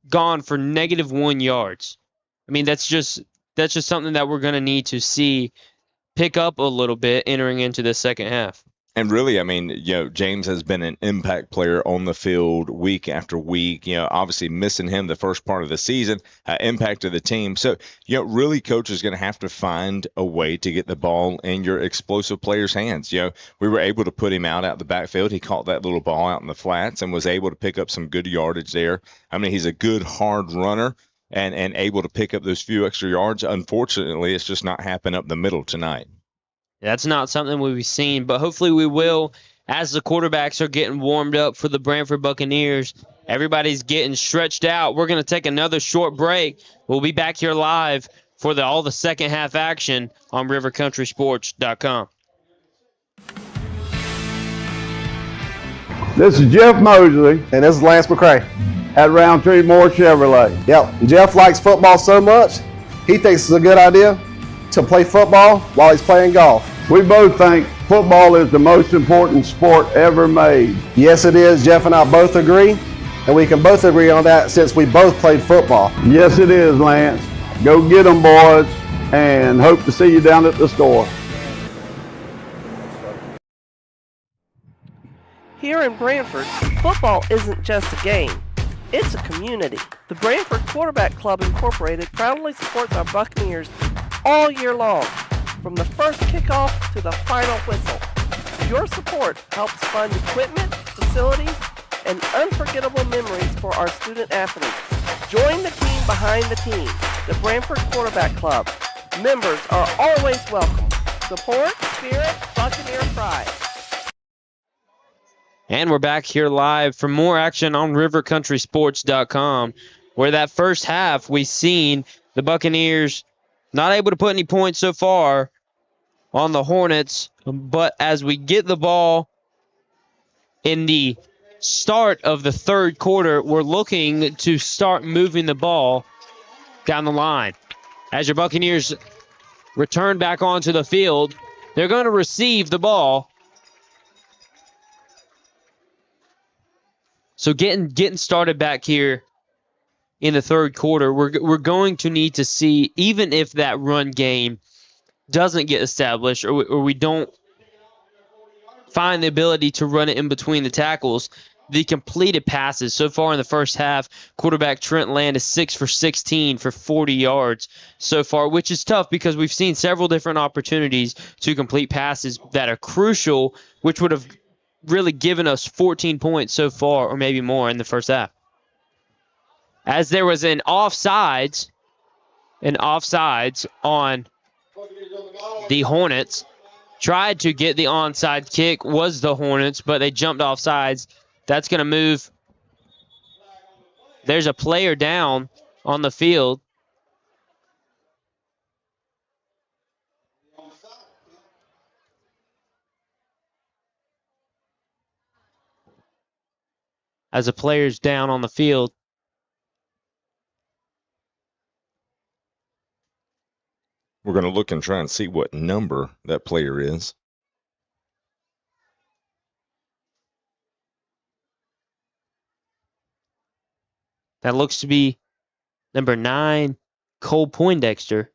[SPEAKER 5] gone for -1 yards. I mean, that's just something that we're going to need to see pick up a little bit entering into the second half.
[SPEAKER 6] And really, I mean, James has been an impact player on the field week after week. Obviously missing him the first part of the season impacted the team. So, really, coach is going to have to find a way to get the ball in your explosive players' hands. We were able to put him out the backfield. He caught that little ball out in the flats and was able to pick up some good yardage there. I mean, he's a good hard runner and able to pick up those few extra yards. Unfortunately, it's just not happening up the middle tonight.
[SPEAKER 5] That's not something we've seen, but hopefully we will as the quarterbacks are getting warmed up for the Branford Buccaneers. Everybody's getting stretched out. We're going to take another short break. We'll be back here live for all the second half action on rivercountrysports.com.
[SPEAKER 10] This is Jeff Mosley
[SPEAKER 11] And this is Lance McCray.
[SPEAKER 10] at Roundtree Moore Chevrolet.
[SPEAKER 11] Yep, Jeff likes football so much, he thinks it's a good idea to play football while he's playing golf.
[SPEAKER 10] We both think football is the most important sport ever made.
[SPEAKER 11] Yes, it is. Jeff and I both agree, and we can both agree on that since we both played football.
[SPEAKER 10] Yes, it is, Lance. Go get them, boys, and hope to see you down at the store.
[SPEAKER 9] Here in Branford, football isn't just a game, it's a community. The Branford Quarterback Club Incorporated proudly supports our Buccaneers all year long, from the first kickoff to the final whistle. Your support helps fund equipment, facilities, and unforgettable memories for our student athletes. Join the team behind the team, the Branford Quarterback Club. Members are always welcome. Support, spirit, Buccaneer pride.
[SPEAKER 5] And we're back here live for more action on rivercountrysports.com, where that first half we've seen the Buccaneers not able to put any points so far on the Hornets, but as we get the ball in the start of the third quarter, we're looking to start moving the ball down the line. As your Buccaneers return back onto the field, they're going to receive the ball. So getting started back here in the third quarter, we're going to need to see, even if that run game doesn't get established or we don't find the ability to run it in between the tackles, the completed passes. So far in the first half, quarterback Trent Land is 6 for 16 for 40 yards so far, which is tough because we've seen several different opportunities to complete passes that are crucial, which would have really given us 14 points so far, or maybe more, in the first half. As there was an offsides on the Hornets. Tried to get the onside kick, was the Hornets, but they jumped offsides. That's going to move. There's a player down on the field. As a player's down on the field.
[SPEAKER 6] We're going to look and try and see what number that player is.
[SPEAKER 5] That looks to be number 9, Cole Poindexter.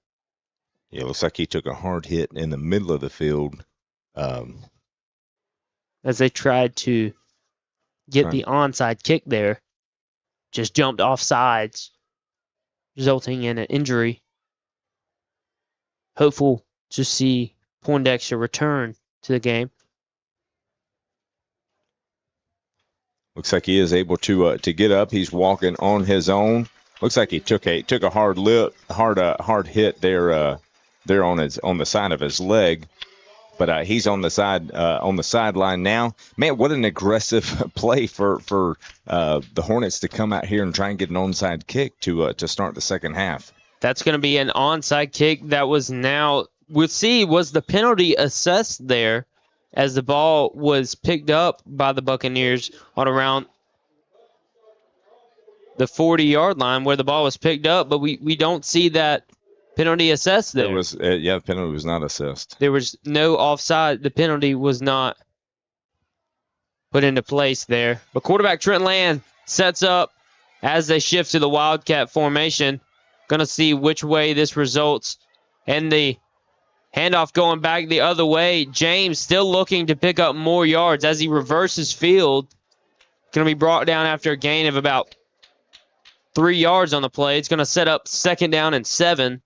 [SPEAKER 6] Yeah, it looks like he took a hard hit in the middle of the field.
[SPEAKER 5] As they tried to get the onside kick there. Just jumped off sides, resulting in an injury. Hopeful to see Poindexter return to the game.
[SPEAKER 6] Looks like he is able to get up. He's walking on his own. Looks like he took a hard hit there on the side of his leg. But he's on the sideline now. Man, what an aggressive play for the Hornets to come out here and try and get an onside kick to start the second half.
[SPEAKER 5] That's going to be an onside kick that was now, we'll see, was the penalty assessed there as the ball was picked up by the Buccaneers on around the 40-yard line where the ball was picked up, but we don't see that penalty assessed there.
[SPEAKER 6] The penalty was not assessed.
[SPEAKER 5] There was no offside. The penalty was not put into place there. But quarterback Trent Land sets up as they shift to the Wildcat formation. Going to see which way this results. And the handoff going back the other way. James still looking to pick up more yards as he reverses field. Going to be brought down after a gain of about 3 yards on the play. It's going to set up 2nd down and 7.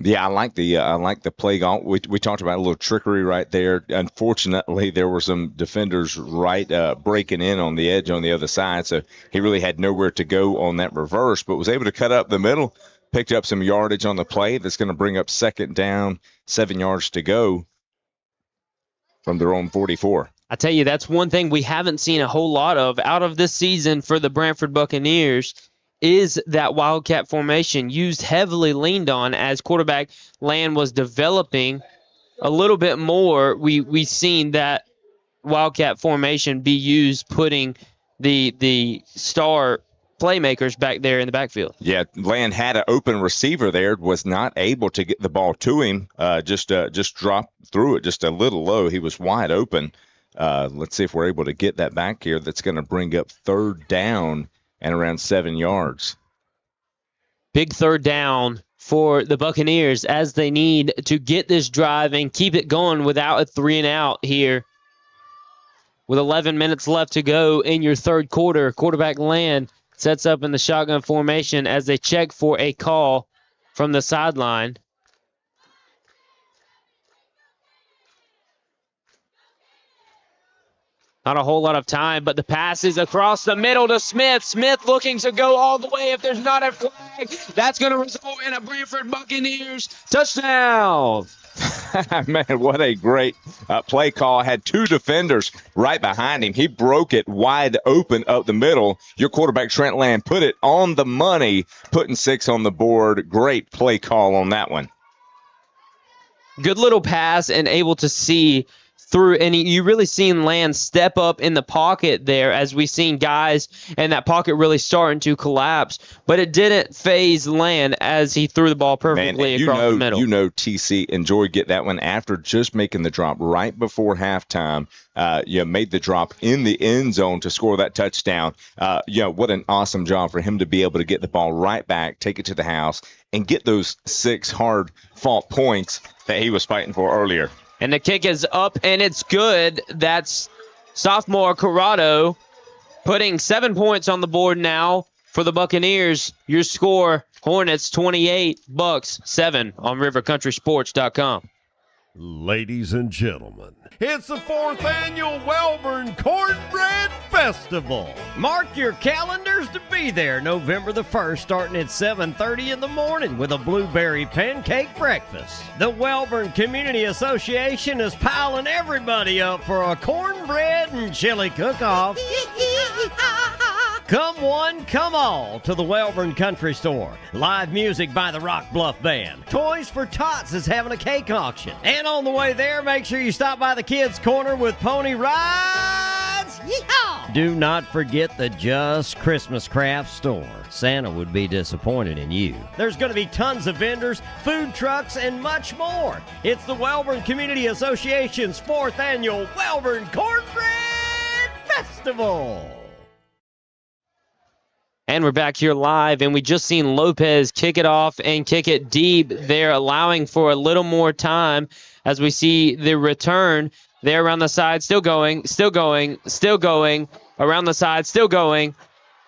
[SPEAKER 6] Yeah, I like the play call. We talked about a little trickery right there. Unfortunately, there were some defenders breaking in on the edge on the other side, so he really had nowhere to go on that reverse, but was able to cut up the middle, picked up some yardage on the play. That's going to bring up 2nd down, 7 yards to go from their own 44.
[SPEAKER 5] I tell you, that's one thing we haven't seen a whole lot of out of this season for the Branford Buccaneers is that Wildcat formation, used heavily leaned on as quarterback Land was developing a little bit more. We've seen that Wildcat formation be used, putting the star playmakers back there in the backfield.
[SPEAKER 6] Yeah, Land had an open receiver there, was not able to get the ball to him, just dropped through it just a little low. He was wide open. Let's see if we're able to get that back here. That's going to bring up 3rd down and around 7 yards.
[SPEAKER 5] Big 3rd down for the Buccaneers as they need to get this drive and keep it going without a 3-and-out here. With 11 minutes left to go in your 3rd quarter, quarterback Land sets up in the shotgun formation as they check for a call from the sideline. Not a whole lot of time, but the pass is across the middle to Smith. Smith looking to go all the way if there's not a flag. That's going to result in a Branford Buccaneers touchdown.
[SPEAKER 6] Man, what a great play call. Had 2 defenders right behind him. He broke it wide open up the middle. Your quarterback, Trent Land, put it on the money, putting 6 on the board. Great play call on that one.
[SPEAKER 5] Good little pass and able to see through, and you really seen Land step up in the pocket there as we seen guys and that pocket really starting to collapse, but it didn't phase Land as he threw the ball perfectly across the middle.
[SPEAKER 6] You know TC enjoyed get that one after just making the drop right before halftime. Made the drop in the end zone to score that touchdown. What an awesome job for him to be able to get the ball right back, take it to the house, and get those 6 hard-fought points that he was fighting for earlier.
[SPEAKER 5] And the kick is up, and it's good. That's sophomore Corrado putting 7 points on the board now for the Buccaneers. Your score, Hornets 28, Bucks 7 on rivercountrysports.com.
[SPEAKER 15] Ladies and gentlemen, it's the 4th annual Welborn Cornbread Festival. Mark your calendars to be there November the 1st, starting at 7:30 in the morning with a blueberry pancake breakfast. The Welborn Community Association is piling everybody up for a cornbread and chili cook-off. Come one, come all to the Welborn Country Store. Live music by the Rock Bluff Band. Toys for Tots is having a cake auction. And on the way there, make sure you stop by the Kids Corner with Pony Rides. Yeehaw! Do not forget the Just Christmas Craft Store. Santa would be disappointed in you. There's going to be tons of vendors, food trucks, and much more. It's the Welborn Community Association's 4th annual Welborn Cornbread Festival.
[SPEAKER 5] And we're back here live, and we just seen Lopez kick it off and kick it deep there, allowing for a little more time as we see the return there around the side, still going, around the side, still going,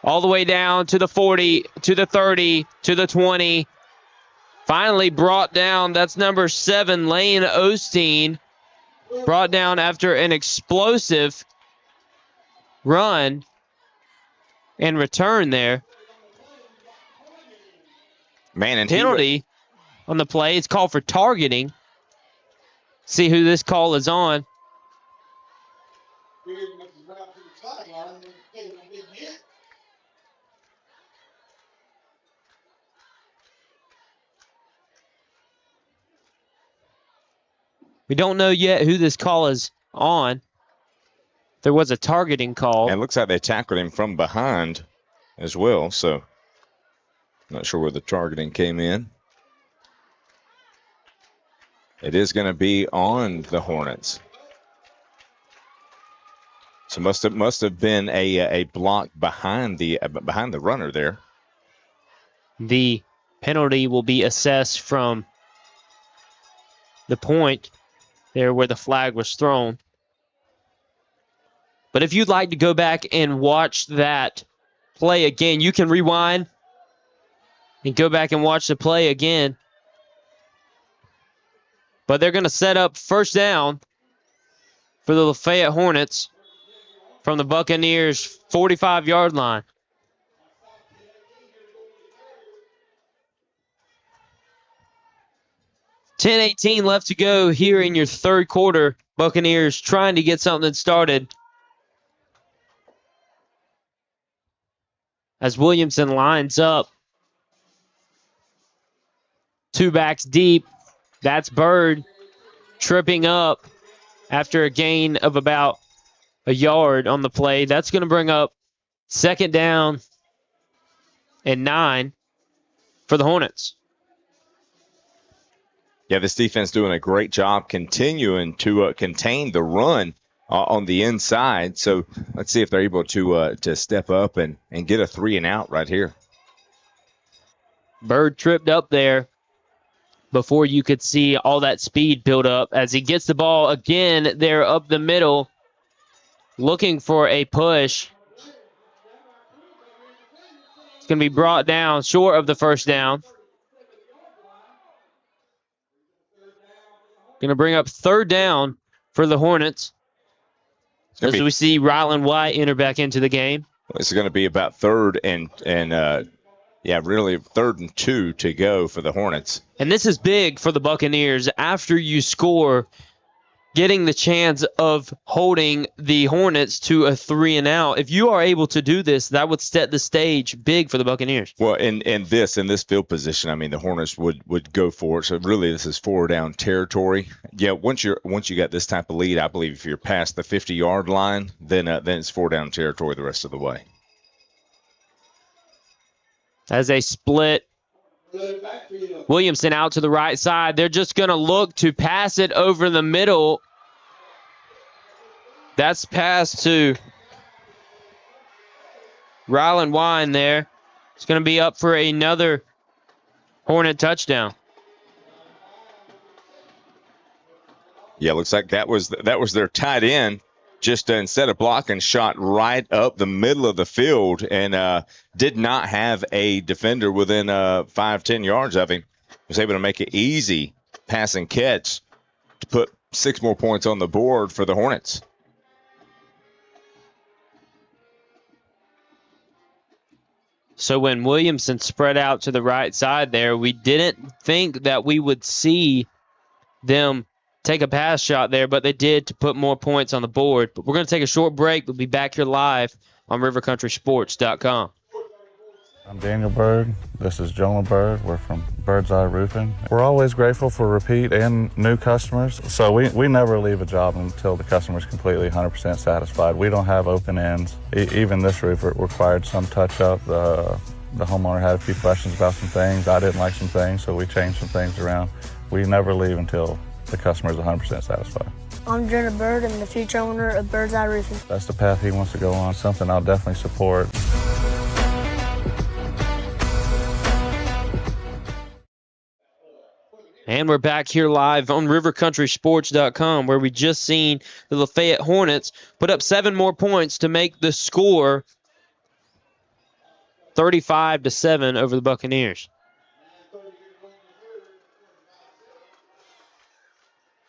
[SPEAKER 5] all the way down to the 40, to the 30, to the 20. Finally brought down, that's number 7, Lane Osteen, brought down after an explosive run and return there.
[SPEAKER 6] Man, and
[SPEAKER 5] penalty on the play. It's called for targeting. See who this call is on. We don't know yet who this call is on. There was a targeting call.
[SPEAKER 6] And it looks like they tackled him from behind as well, so not sure where the targeting came in. It is going to be on the Hornets. So must have been a block behind the runner there.
[SPEAKER 5] The penalty will be assessed from the point there where the flag was thrown. But if you'd like to go back and watch that play again, you can rewind and go back and watch the play again. But they're going to set up first down for the Lafayette Hornets from the Buccaneers' 45-yard line. $10:18 left to go here in your third quarter. Buccaneers trying to get something started. As Williamson lines up. 2 backs deep. That's Bird tripping up after a gain of about a yard on the play. That's going to bring up 2nd down and 9 for the Hornets.
[SPEAKER 6] Yeah, this defense doing a great job continuing to contain the run on the inside. So let's see if they're able to step up and get a 3-and-out right here.
[SPEAKER 5] Bird tripped up there before you could see all that speed build up as he gets the ball again there up the middle, looking for a push. It's going to be brought down short of the 1st down. Going to bring up 3rd down for the Hornets as we see Ryland White enter back into the game.
[SPEAKER 6] It's going to be about 3rd and 3rd and 2 to go for the Hornets.
[SPEAKER 5] And this is big for the Buccaneers after you score, getting the chance of holding the Hornets to a 3-and-out. If you are able to do this, that would set the stage big for the Buccaneers.
[SPEAKER 6] Well, in this field position, I mean, the Hornets would go for it. So really, this is 4-down territory. Yeah, once you got this type of lead, I believe if you're past the 50-yard line, then it's 4-down territory the rest of the way.
[SPEAKER 5] As they split Williamson out to the right side, they're just going to look to pass it over the middle. That's passed to Ryland Wine there. It's going to be up for another Hornet touchdown.
[SPEAKER 6] Yeah, looks like that was their tight end. Just instead of blocking, shot right up the middle of the field and did not have a defender within 5-10 yards of him. Was able to make it easy pass and catch to put 6 more points on the board for the Hornets.
[SPEAKER 5] So when Williamson spread out to the right side there, we didn't think that we would see them take a pass shot there, but they did to put more points on the board. But we're going to take a short break. We'll be back here live on rivercountrysports.com.
[SPEAKER 12] I'm Daniel Bird. This is Jonah Bird. We're from Bird's Eye Roofing. We're always grateful for repeat and new customers, so we never leave a job until the customer's completely 100% satisfied. We don't have open ends. Even this roof required some touch-up. The homeowner had a few questions about some things. I didn't like some things, so we changed some things around. We never leave until the customer is 100% satisfied.
[SPEAKER 13] I'm Jonah Bird. I'm the future owner of Bird's Eye Roofing.
[SPEAKER 12] That's the path he wants to go on, something I'll definitely support.
[SPEAKER 5] And we're back here live on rivercountrysports.com, where we just seen the Lafayette Hornets put up 7 more points to make the score 35-7 over the Buccaneers.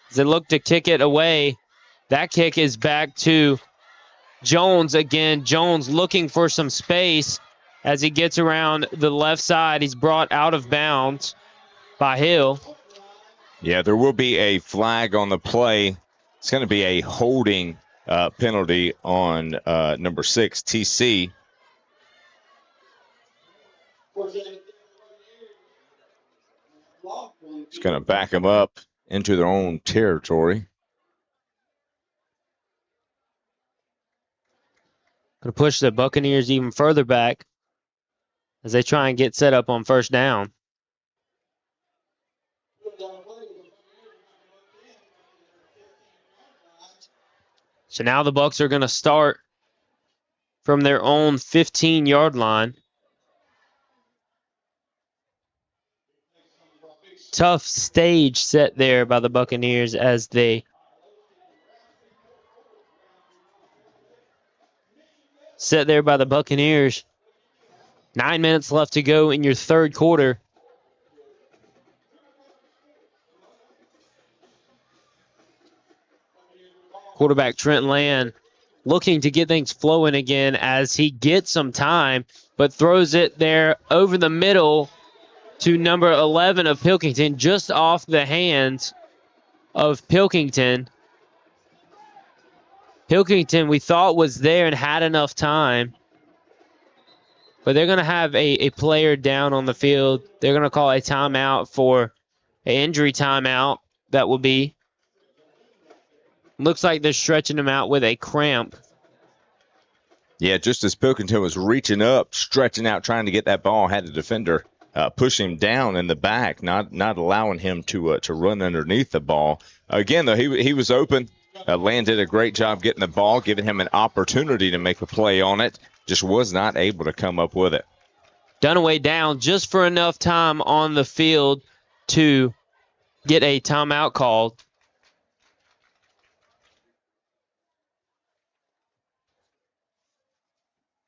[SPEAKER 5] As they look to kick it away, that kick is back to Jones again. Jones looking for some space as he gets around the left side. He's brought out of bounds by Hill.
[SPEAKER 6] Yeah, there will be a flag on the play. It's going to be a holding penalty on number 6, TC. It's going to back them up into their own territory.
[SPEAKER 5] Going to push the Buccaneers even further back as they try and get set up on 1st down. So now the Bucs are going to start from their own 15-yard line. Tough stage set there by the Buccaneers as they set there by the Buccaneers. 9 minutes left to go in your 3rd quarter. Quarterback Trent Land looking to get things flowing again as he gets some time, but throws it there over the middle to number 11 of Pilkington, just off the hands of Pilkington. Pilkington, we thought, was there and had enough time, but they're going to have a player down on the field. They're going to call a timeout for an injury timeout. That will be. Looks like they're stretching him out with a cramp
[SPEAKER 6] Yeah, just as Pilkington was reaching up, stretching out, trying to get that ball, had the defender push him down in the back, not allowing him to run underneath the ball. Again, though, he was open. Land did a great job getting the ball, giving him an opportunity to make a play on it. Just was not able to come up with it.
[SPEAKER 5] Dunaway down just for enough time on the field to get a timeout called.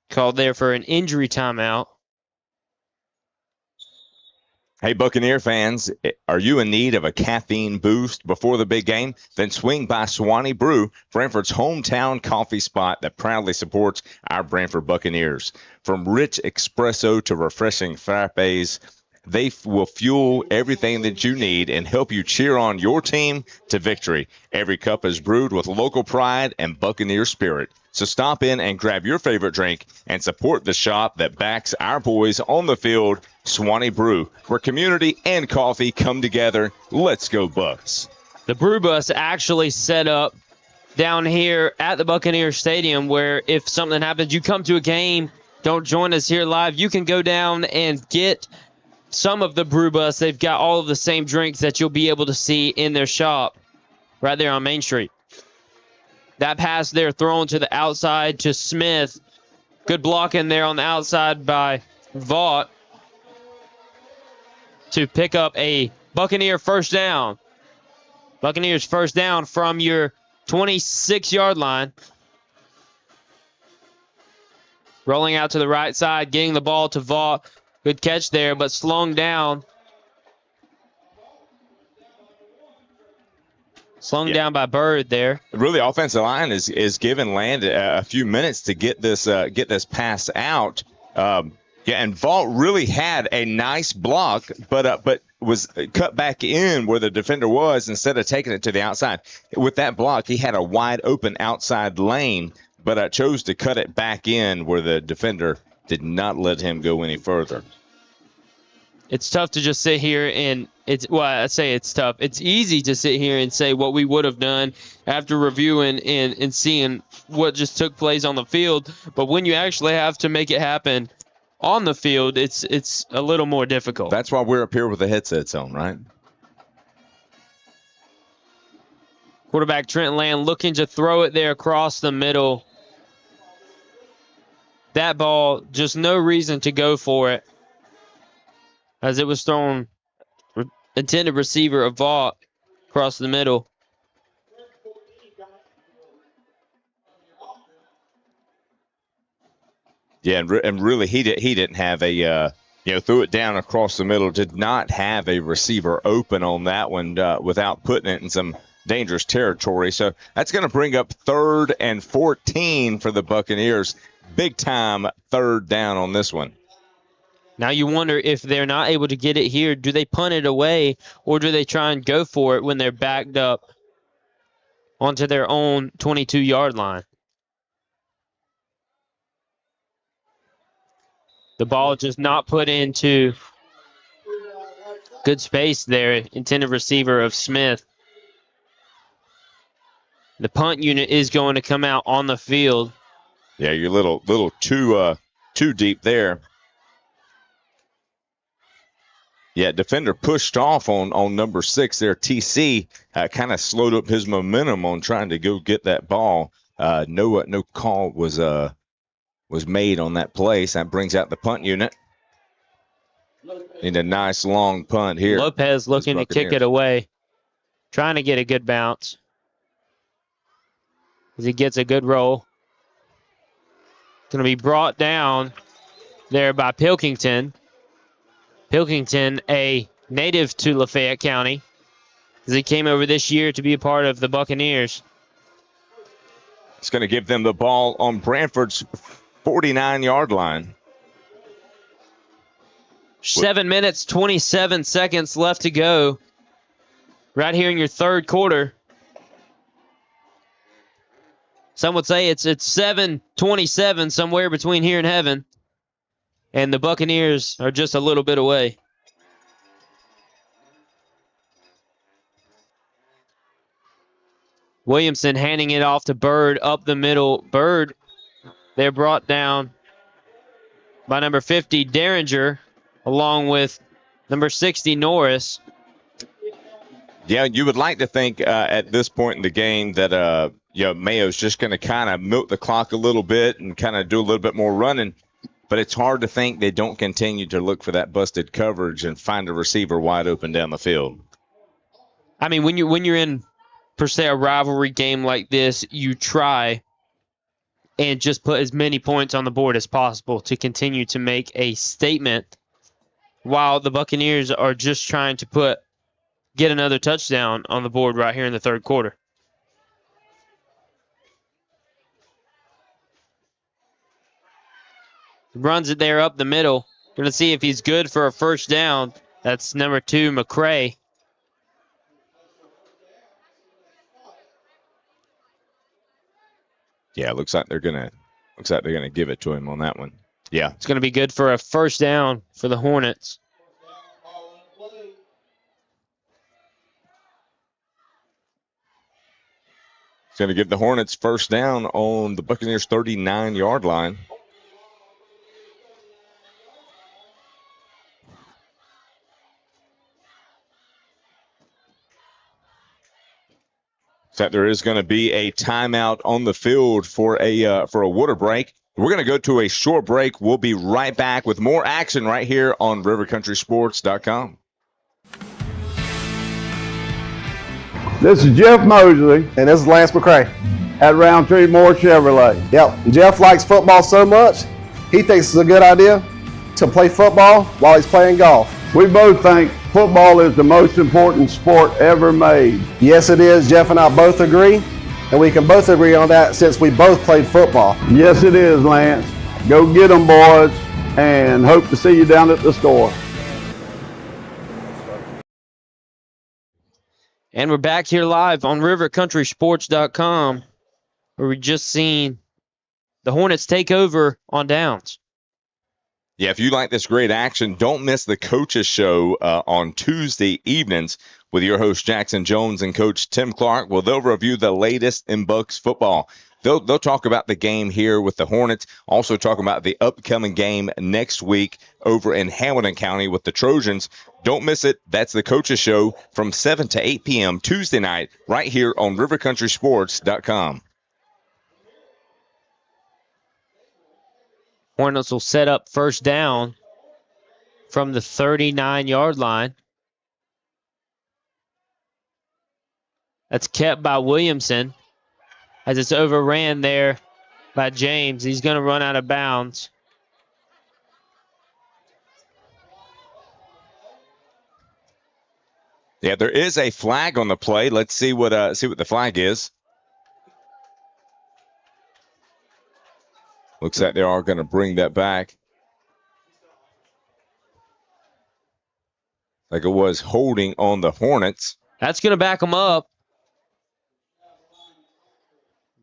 [SPEAKER 5] Called there for an injury timeout.
[SPEAKER 6] Hey, Buccaneer fans, are you in need of a caffeine boost before the big game? Then swing by Swanee Brew, Branford's hometown coffee spot that proudly supports our Branford Buccaneers. From rich espresso to refreshing frappes, they will fuel everything that you need and help you cheer on your team to victory. Every cup is brewed with local pride and Buccaneer spirit. So stop in and grab your favorite drink and support the shop that backs our boys on the field, Swanee Brew, where community and coffee come together. Let's go, Bucks.
[SPEAKER 5] The Brew Bus actually set up down here at the Buccaneer Stadium where if something happens, you come to a game, don't join us here live, you can go down and get some of the Brew Bus. They've got all of the same drinks that you'll be able to see in their shop right there on Main Street. That pass there thrown to the outside to Smith. Good blocking there on the outside by Vaught to pick up a Buccaneer first down. Buccaneers first down from your 26-yard line. Rolling out to the right side, getting the ball to Vaught. Good catch there, but slowing down. Slowing down by Bird there.
[SPEAKER 6] Really, offensive line is giving Land a few minutes to get this pass out. And Vaught really had a nice block, but was cut back in where the defender was instead of taking it to the outside. With that block, he had a wide open outside lane, but chose to cut it back in where the defender did not let him go any further.
[SPEAKER 5] It's tough to just sit here and I say it's tough. It's easy to sit here and say what we would have done after reviewing and seeing what just took place on the field. But when you actually have to make it happen on the field, it's a little more difficult.
[SPEAKER 6] That's why we're up here with the headsets on, right?
[SPEAKER 5] Quarterback Trent Land looking to throw it there across the middle. That ball, just no reason to go for it, as it was thrown, intended receiver of Vaught across the middle.
[SPEAKER 6] Yeah, and really he didn't have a threw it down across the middle. Did not have a receiver open on that one without putting it in some dangerous territory. So that's going to bring up 3rd and 14 for the Buccaneers. Big time 3rd down on this one.
[SPEAKER 5] Now you wonder if they're not able to get it here, do they punt it away or do they try and go for it when they're backed up onto their own 22-yard line? The ball just not put into good space there, intended receiver of Smith. The punt unit is going to come out on the field.
[SPEAKER 6] Yeah, you're little too deep there. Yeah, defender pushed off on number 6 there. TC kind of slowed up his momentum on trying to go get that ball. No call was made on that play. So that brings out the punt unit. Need a nice long punt here.
[SPEAKER 5] Lopez looking to kick it away. Trying to get a good bounce. As he gets a good roll. Going to be brought down there by Pilkington. Pilkington, a native to Lafayette County, as he came over this year to be a part of the Buccaneers.
[SPEAKER 6] It's going to give them the ball on Branford's 49-yard line.
[SPEAKER 5] 7 minutes, 27 seconds left to go. Right here in your 3rd quarter. Some would say it's 7:27, somewhere between here and heaven. And the Buccaneers are just a little bit away. Williamson handing it off to Bird up the middle. Bird They're brought down by number 50, Derringer, along with number 60, Norris.
[SPEAKER 6] Yeah, you would like to think at this point in the game that Mayo's just going to kind of milk the clock a little bit and kind of do a little bit more running. But it's hard to think they don't continue to look for that busted coverage and find a receiver wide open down the field.
[SPEAKER 5] I mean, when you're in, per se, a rivalry game like this, you try and just put as many points on the board as possible to continue to make a statement, while the Buccaneers are just trying to get another touchdown on the board right here in the third quarter. Runs it there up the middle. Going to see if he's good for a first down. That's number 2, McCray.
[SPEAKER 6] Yeah, looks like they're gonna give it to him on that one. Yeah,
[SPEAKER 5] it's going to be good for a first down for the Hornets.
[SPEAKER 6] It's going to give the Hornets first down on the Buccaneers' 39-yard line. That there is going to be a timeout on the field for a water break. We're going to go to a short break. We'll be right back with more action right here on rivercountrysports.com.
[SPEAKER 10] This is Jeff Mosley.
[SPEAKER 11] And this is Lance McCray.
[SPEAKER 10] At Roundtree Moore Chevrolet.
[SPEAKER 11] Yep. Jeff likes football so much, he thinks it's a good idea to play football while he's playing golf.
[SPEAKER 10] We both think football is the most important sport ever made.
[SPEAKER 11] Yes, it is. Jeff and I both agree, and we can both agree on that since we both played football.
[SPEAKER 10] Yes, it is, Lance. Go get them, boys, and hope to see you down at the store.
[SPEAKER 5] And we're back here live on rivercountrysports.com, where we just seen the Hornets take over on downs.
[SPEAKER 6] Yeah, if you like this great action, don't miss the Coaches Show on Tuesday evenings with your host Jackson Jones and Coach Tim Clark. Well, they'll review the latest in Bucs football. They'll talk about the game here with the Hornets, also talk about the upcoming game next week over in Hamilton County with the Trojans. Don't miss it. That's the Coaches Show from 7 to 8 p.m. Tuesday night right here on rivercountrysports.com.
[SPEAKER 5] Hornets will set up first down from the 39-yard line. That's kept by Williamson as it's overran there by James. He's going to run out of bounds.
[SPEAKER 6] Yeah, there is a flag on the play. Let's see what the flag is. Looks like they are going to bring that back. Like it was holding on the Hornets.
[SPEAKER 5] That's going to back them up.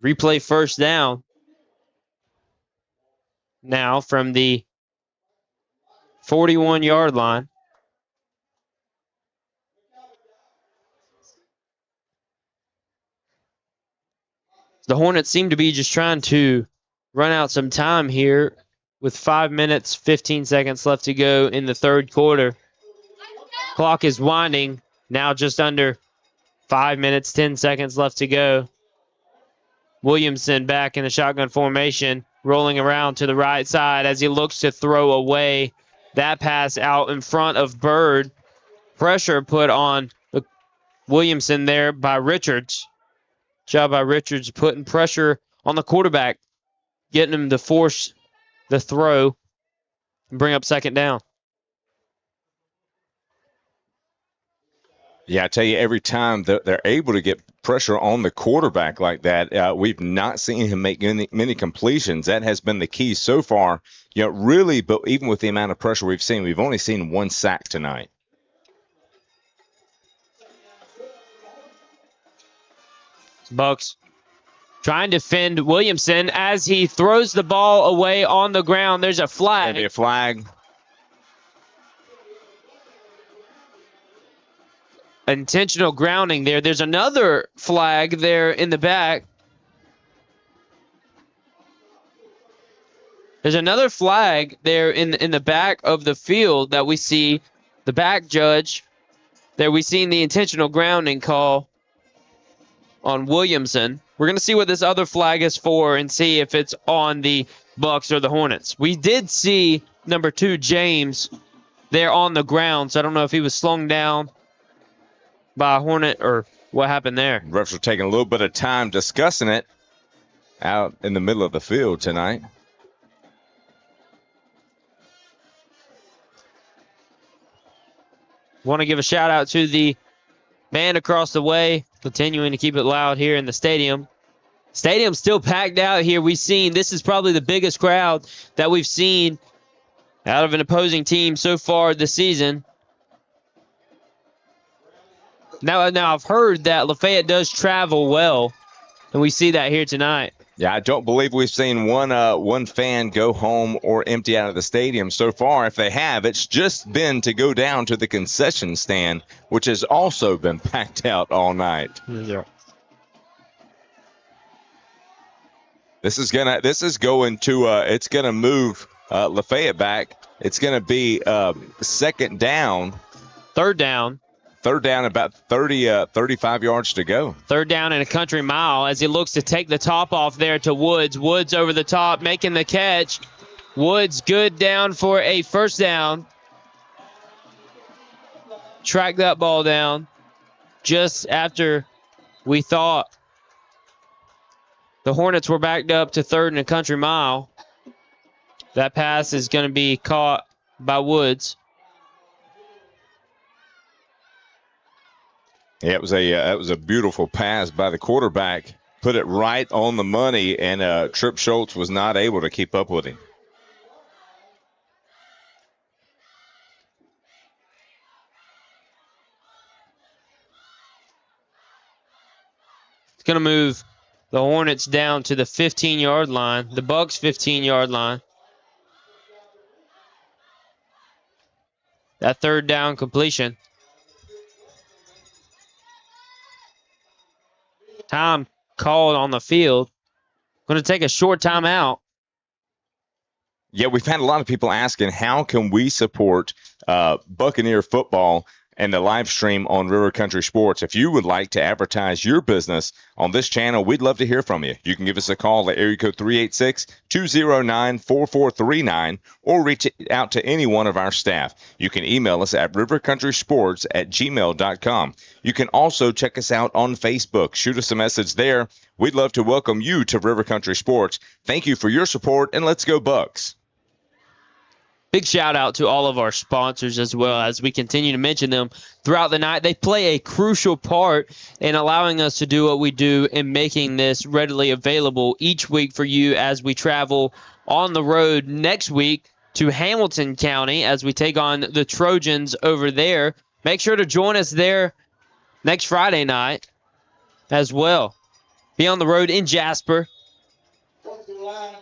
[SPEAKER 5] Replay first down. Now from the 41-yard line. The Hornets seem to be just trying to run out some time here with 5 minutes, 15 seconds left to go in the third quarter. Clock is winding. Now just under 5 minutes, 10 seconds left to go. Williamson back in the shotgun formation, rolling around to the right side as he looks to throw away that pass out in front of Bird. Pressure put on Williamson there by Richards. Job by Richards putting pressure on the quarterback, getting him to force the throw and bring up second down.
[SPEAKER 6] Yeah, I tell you, every time they're able to get pressure on the quarterback like that, we've not seen him make many completions. That has been the key so far. You know, really, but even with the amount of pressure we've seen, we've only seen one sack tonight.
[SPEAKER 5] Bucks trying to defend Williamson as he throws the ball away on the ground. There's a flag.
[SPEAKER 6] Maybe a flag.
[SPEAKER 5] Intentional grounding there. There's another flag there in the back. There's another flag there in the back of the field that we see. The back judge there, we seen the intentional grounding call on Williamson. We're going to see what this other flag is for and see if it's on the Bucs or the Hornets. We did see number 2, James, there on the ground, so I don't know if he was slung down by a Hornet or what happened there.
[SPEAKER 6] Refs are taking a little bit of time discussing it out in the middle of the field tonight.
[SPEAKER 5] Want to give a shout out to the band across the way, continuing to keep it loud here in the stadium. Stadium's still packed out here. We've seen this is probably the biggest crowd that we've seen out of an opposing team so far this season. Now I've heard that Lafayette does travel well, and we see that here tonight.
[SPEAKER 6] Yeah, I don't believe we've seen one fan go home or empty out of the stadium so far. If they have, it's just been to go down to the concession stand, which has also been packed out all night.
[SPEAKER 5] Yeah.
[SPEAKER 6] It's gonna move Lafayette back. It's gonna be second down.
[SPEAKER 5] Third down.
[SPEAKER 6] Third down, about 35 yards to go.
[SPEAKER 5] Third down and a country mile as he looks to take the top off there to Woods. Woods over the top, making the catch. Woods good down for a first down. Track that ball down just after we thought the Hornets were backed up to third and a country mile. That pass is going to be caught by Woods.
[SPEAKER 6] Yeah, it was a beautiful pass by the quarterback. Put it right on the money, and Tripp Schultz was not able to keep up with him.
[SPEAKER 5] It's going to move the Hornets down to the 15-yard line, the Bucs 15-yard line. That third down completion. Time called on the field. Going to take a short timeout.
[SPEAKER 6] Yeah, we've had a lot of people asking, how can we support Buccaneer football and the live stream on River Country Sports? If you would like to advertise your business on this channel, we'd love to hear from you. You can give us a call at area code 386-209-4439 or reach out to any one of our staff. You can email us at rivercountrysports@gmail.com. You can also check us out on Facebook. Shoot us a message there. We'd love to welcome you to River Country Sports. Thank you for your support, and let's go Bucs.
[SPEAKER 5] Big shout out to all of our sponsors as well as we continue to mention them throughout the night. They play a crucial part in allowing us to do what we do and making this readily available each week for you as we travel on the road next week to Hamilton County as we take on the Trojans over there. Make sure to join us there next Friday night as well. Be on the road in Jasper,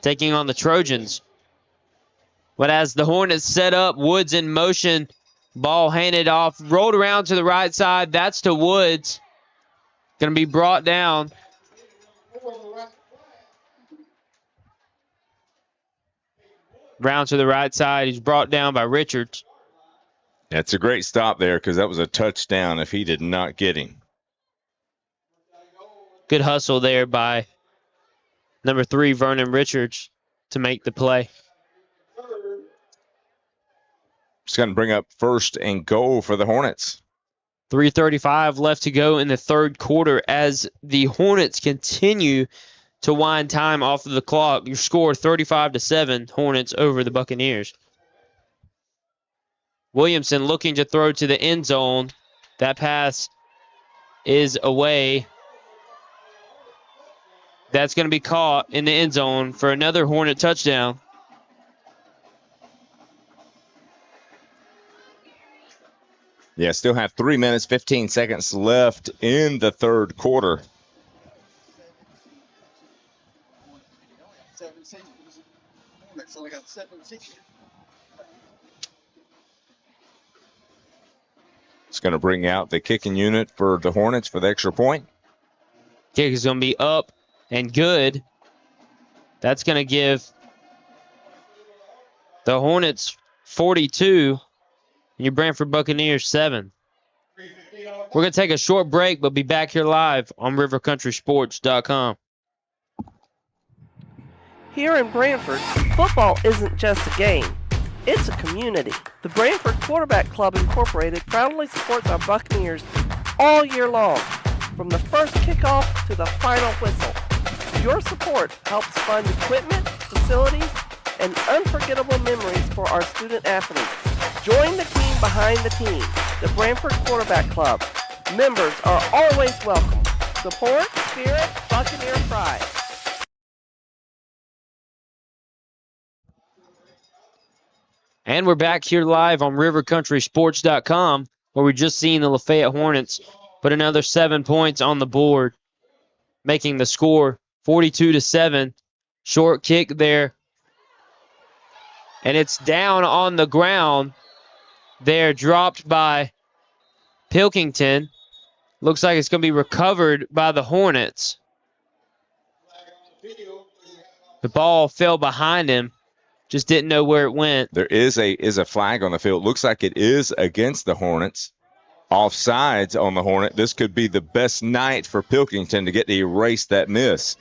[SPEAKER 5] taking on the Trojans. But as the Hornets set up, Woods in motion, ball handed off, rolled around to the right side. That's to Woods. Going to be brought down. Round to the right side. He's brought down by Richards.
[SPEAKER 6] That's a great stop there because that was a touchdown if he did not get him.
[SPEAKER 5] Good hustle there by number 3, Vernon Richards, to make the play.
[SPEAKER 6] It's going to bring up first and goal for the Hornets.
[SPEAKER 5] 3:35 left to go in the third quarter as the Hornets continue to wind time off of the clock. Your score 35-7, Hornets over the Buccaneers. Williamson looking to throw to the end zone. That pass is away. That's going to be caught in the end zone for another Hornet touchdown.
[SPEAKER 6] Yeah, still have 3 minutes, 15 seconds left in the third quarter. It's going to bring out the kicking unit for the Hornets for the extra point.
[SPEAKER 5] Kick is going to be up and good. That's going to give The Hornets 42, and your Branford Buccaneers 7. We're going to take a short break, but be back here live on rivercountrysports.com.
[SPEAKER 9] Here in Branford, football isn't just a game. It's a community. The Branford Quarterback Club Incorporated proudly supports our Buccaneers all year long, from the first kickoff to the final whistle. Your support helps fund equipment, facilities, and unforgettable memories for our student athletes. Join the team behind the team, the Branford Quarterback Club. Members are always welcome. Support, spirit, Buccaneer pride.
[SPEAKER 5] And we're back here live on rivercountrysports.com, where we just seen the Lafayette Hornets put another 7 points on the board, making the score 42-7. Short kick there. And it's down on the ground there, dropped by Pilkington. Looks like it's going to be recovered by the Hornets. The ball fell behind him. Just didn't know where it went.
[SPEAKER 6] There is a flag on the field. Looks like it is against the Hornets. Offsides on the Hornet. This could be the best night for Pilkington to get to erase that miss.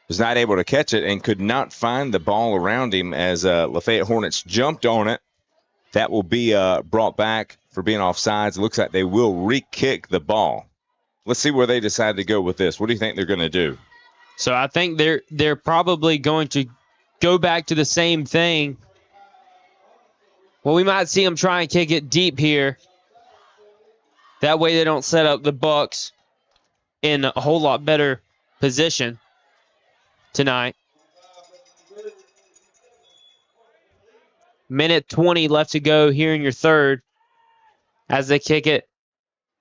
[SPEAKER 6] Was not able to catch it and could not find the ball around him as Lafayette Hornets jumped on it. That will be brought back for being offsides. It looks like they will re-kick the ball. Let's see where they decide to go with this. What do you think they're going to do?
[SPEAKER 5] So I think they're probably going to go back to the same thing. Well, we might see them try and kick it deep here. That way they don't set up the Bucs in a whole lot better position tonight. Minute 20 left to go here in your third as they kick it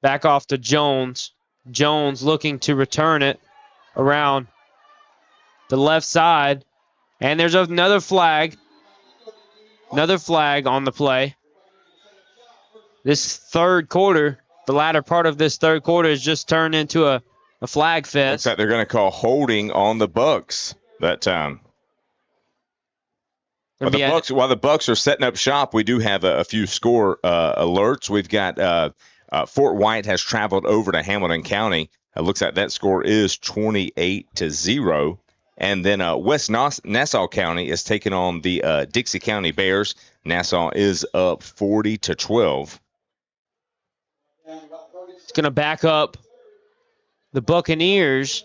[SPEAKER 5] back off to Jones. Jones looking to return it around the left side. And there's another flag. Another flag on the play. This third quarter, the latter part of this third quarter, has just turned into a flag fest.
[SPEAKER 6] Looks like they're going to call holding on the Bucs that time. While the Bucs are setting up shop, we do have a few score alerts. We've got Fort White has traveled over to Hamilton County. It looks like that score is 28-0. And then West Nassau County is taking on the Dixie County Bears. Nassau is up 40-12.
[SPEAKER 5] It's going to back up the Buccaneers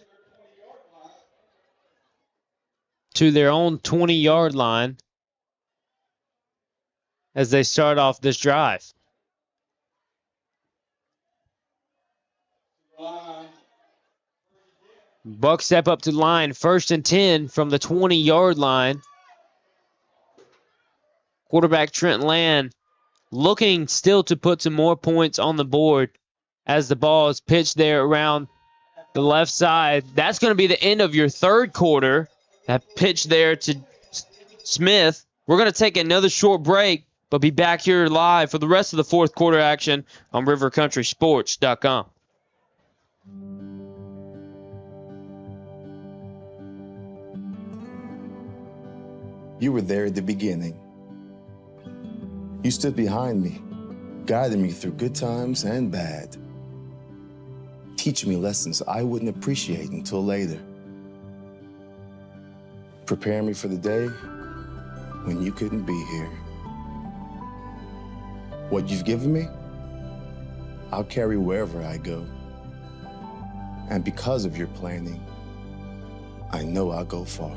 [SPEAKER 5] to their own 20-yard line as they start off this drive. Bucs step up to the line, 1st and 10 from the 20-yard line. Quarterback Trent Land looking still to put some more points on the board as the ball is pitched there around the left side. That's going to be the end of your third quarter. That pitch there to Smith. We're going to take another short break, but be back here live for the rest of the fourth quarter action on rivercountrysports.com.
[SPEAKER 7] You were there at the beginning. You stood behind me, guiding me through good times and bad, teaching me lessons I wouldn't appreciate until later, preparing me for the day when you couldn't be here. What you've given me, I'll carry wherever I go. And because of your planning, I know I'll go far.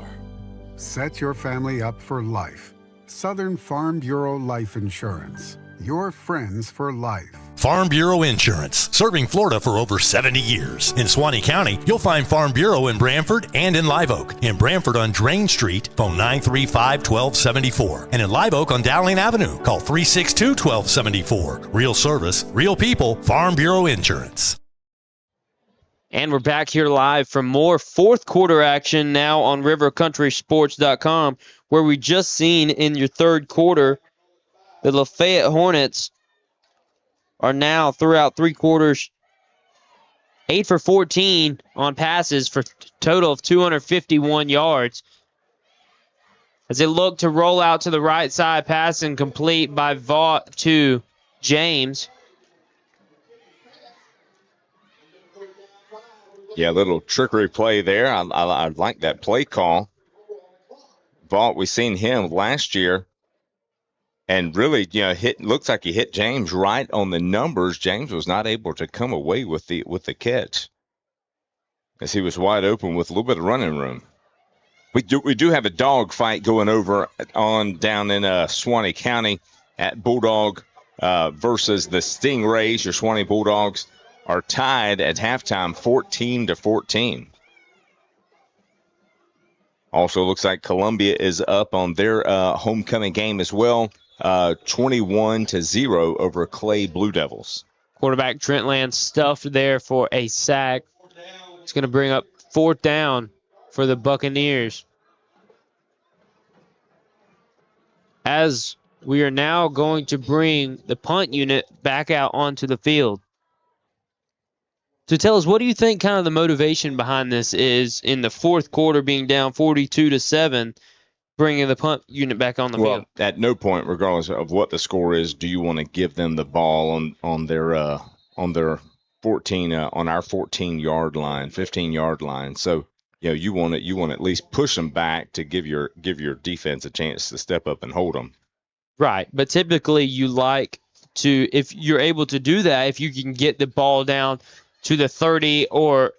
[SPEAKER 8] Set your family up for life. Southern Farm Bureau Life Insurance. Your friends for life.
[SPEAKER 1] Farm Bureau Insurance, serving Florida for over 70 years. In Suwannee County, you'll find Farm Bureau in Branford and in Live Oak. In Branford on Drain Street, phone 935-1274. And in Live Oak on Dowling Avenue, call 362-1274. Real service, real people, Farm Bureau Insurance.
[SPEAKER 5] And we're back here live for more fourth quarter action now on rivercountrysports.com, where we just seen in your third quarter the Lafayette Hornets are now throughout three quarters 8 for 14 on passes for a total of 251 yards. as they look to roll out to the right side, pass incomplete by Vaught to James.
[SPEAKER 6] Yeah, a little trickery play there. I like that play call. Vaught, we seen him last year, and really, looks like he hit James right on the numbers. James was not able to come away with the catch, as he was wide open with a little bit of running room. We do have a dog fight going on down in Suwannee County at Bulldog versus the Stingrays. Your Suwannee Bulldogs are tied at halftime 14-14. Also looks like Columbia is up on their homecoming game as well, 21-0 over Clay Blue Devils.
[SPEAKER 5] Quarterback Trent Land stuffed there for a sack. It's going to bring up 4th down for the Buccaneers, as we are now going to bring the punt unit back out onto the field. So tell us, what do you think kind of the motivation behind this is in the 4th quarter, being down 42-7, bringing the punt unit back on the field?
[SPEAKER 6] At no point, regardless of what the score is, do you want to give them the ball on their 14 on our 14-yard line, 15-yard line. So you want to at least push them back to give your defense a chance to step up and hold them.
[SPEAKER 5] Right, but typically you like to, if you're able to do that, if you can get the ball down to the 30 or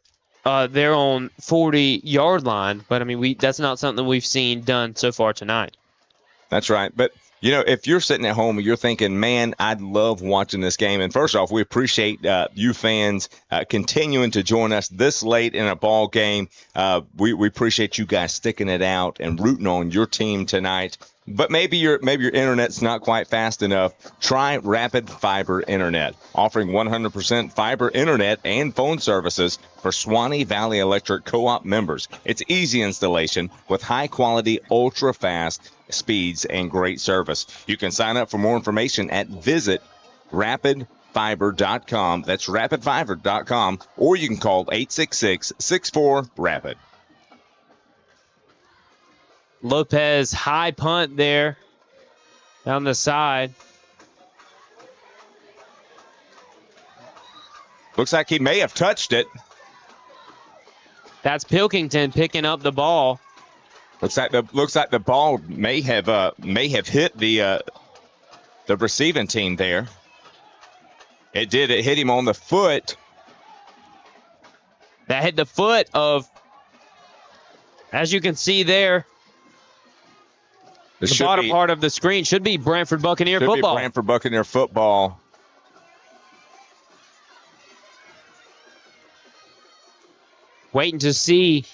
[SPEAKER 5] their own 40-yard line. But, I mean, that's not something we've seen done so far tonight.
[SPEAKER 6] That's right. But, if you're sitting at home and you're thinking, man, I'd love watching this game. And first off, we appreciate you fans continuing to join us this late in a ball game. We appreciate you guys sticking it out and rooting on your team tonight. But maybe your internet's not quite fast enough. Try Rapid Fiber Internet, offering 100% fiber internet and phone services for Suwannee Valley Electric Co-op members. It's easy installation with high-quality, ultra-fast speeds and great service. You can sign up for more information at visit rapidfiber.com. That's rapidfiber.com, or you can call 866-64-RAPID.
[SPEAKER 5] Lopez, high punt there down the side.
[SPEAKER 6] Looks like he may have touched it.
[SPEAKER 5] That's Pilkington picking up the ball.
[SPEAKER 6] Looks like the ball may have hit the receiving team there. It did. It hit him on the foot.
[SPEAKER 5] That hit the foot of, as you can see there, the bottom part of the screen should be Branford Buccaneer football.
[SPEAKER 6] Should be Branford Buccaneer football.
[SPEAKER 5] Waiting to see.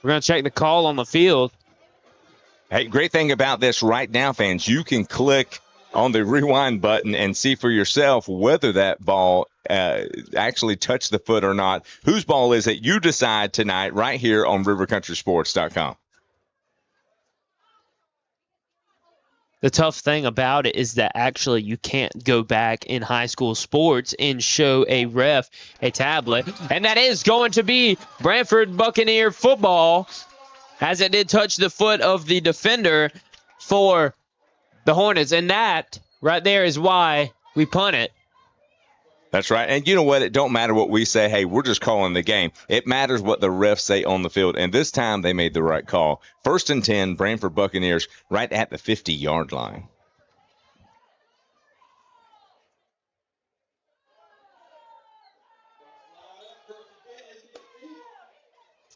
[SPEAKER 5] We're going to check the call on the field.
[SPEAKER 6] Hey, great thing about this right now, fans, you can click on the rewind button and see for yourself whether that ball actually touched the foot or not. Whose ball is it? You decide tonight right here on rivercountrysports.com.
[SPEAKER 5] The tough thing about it is that actually you can't go back in high school sports and show a ref a tablet. And that is going to be Branford Buccaneer football, as it did touch the foot of the defender for the Hornets. And that right there is why we punt it.
[SPEAKER 6] That's right. And you know what? It don't matter what we say. Hey, we're just calling the game. It matters what the refs say on the field. And this time they made the right call. 1st and 10, Branford Buccaneers right at the 50-yard line.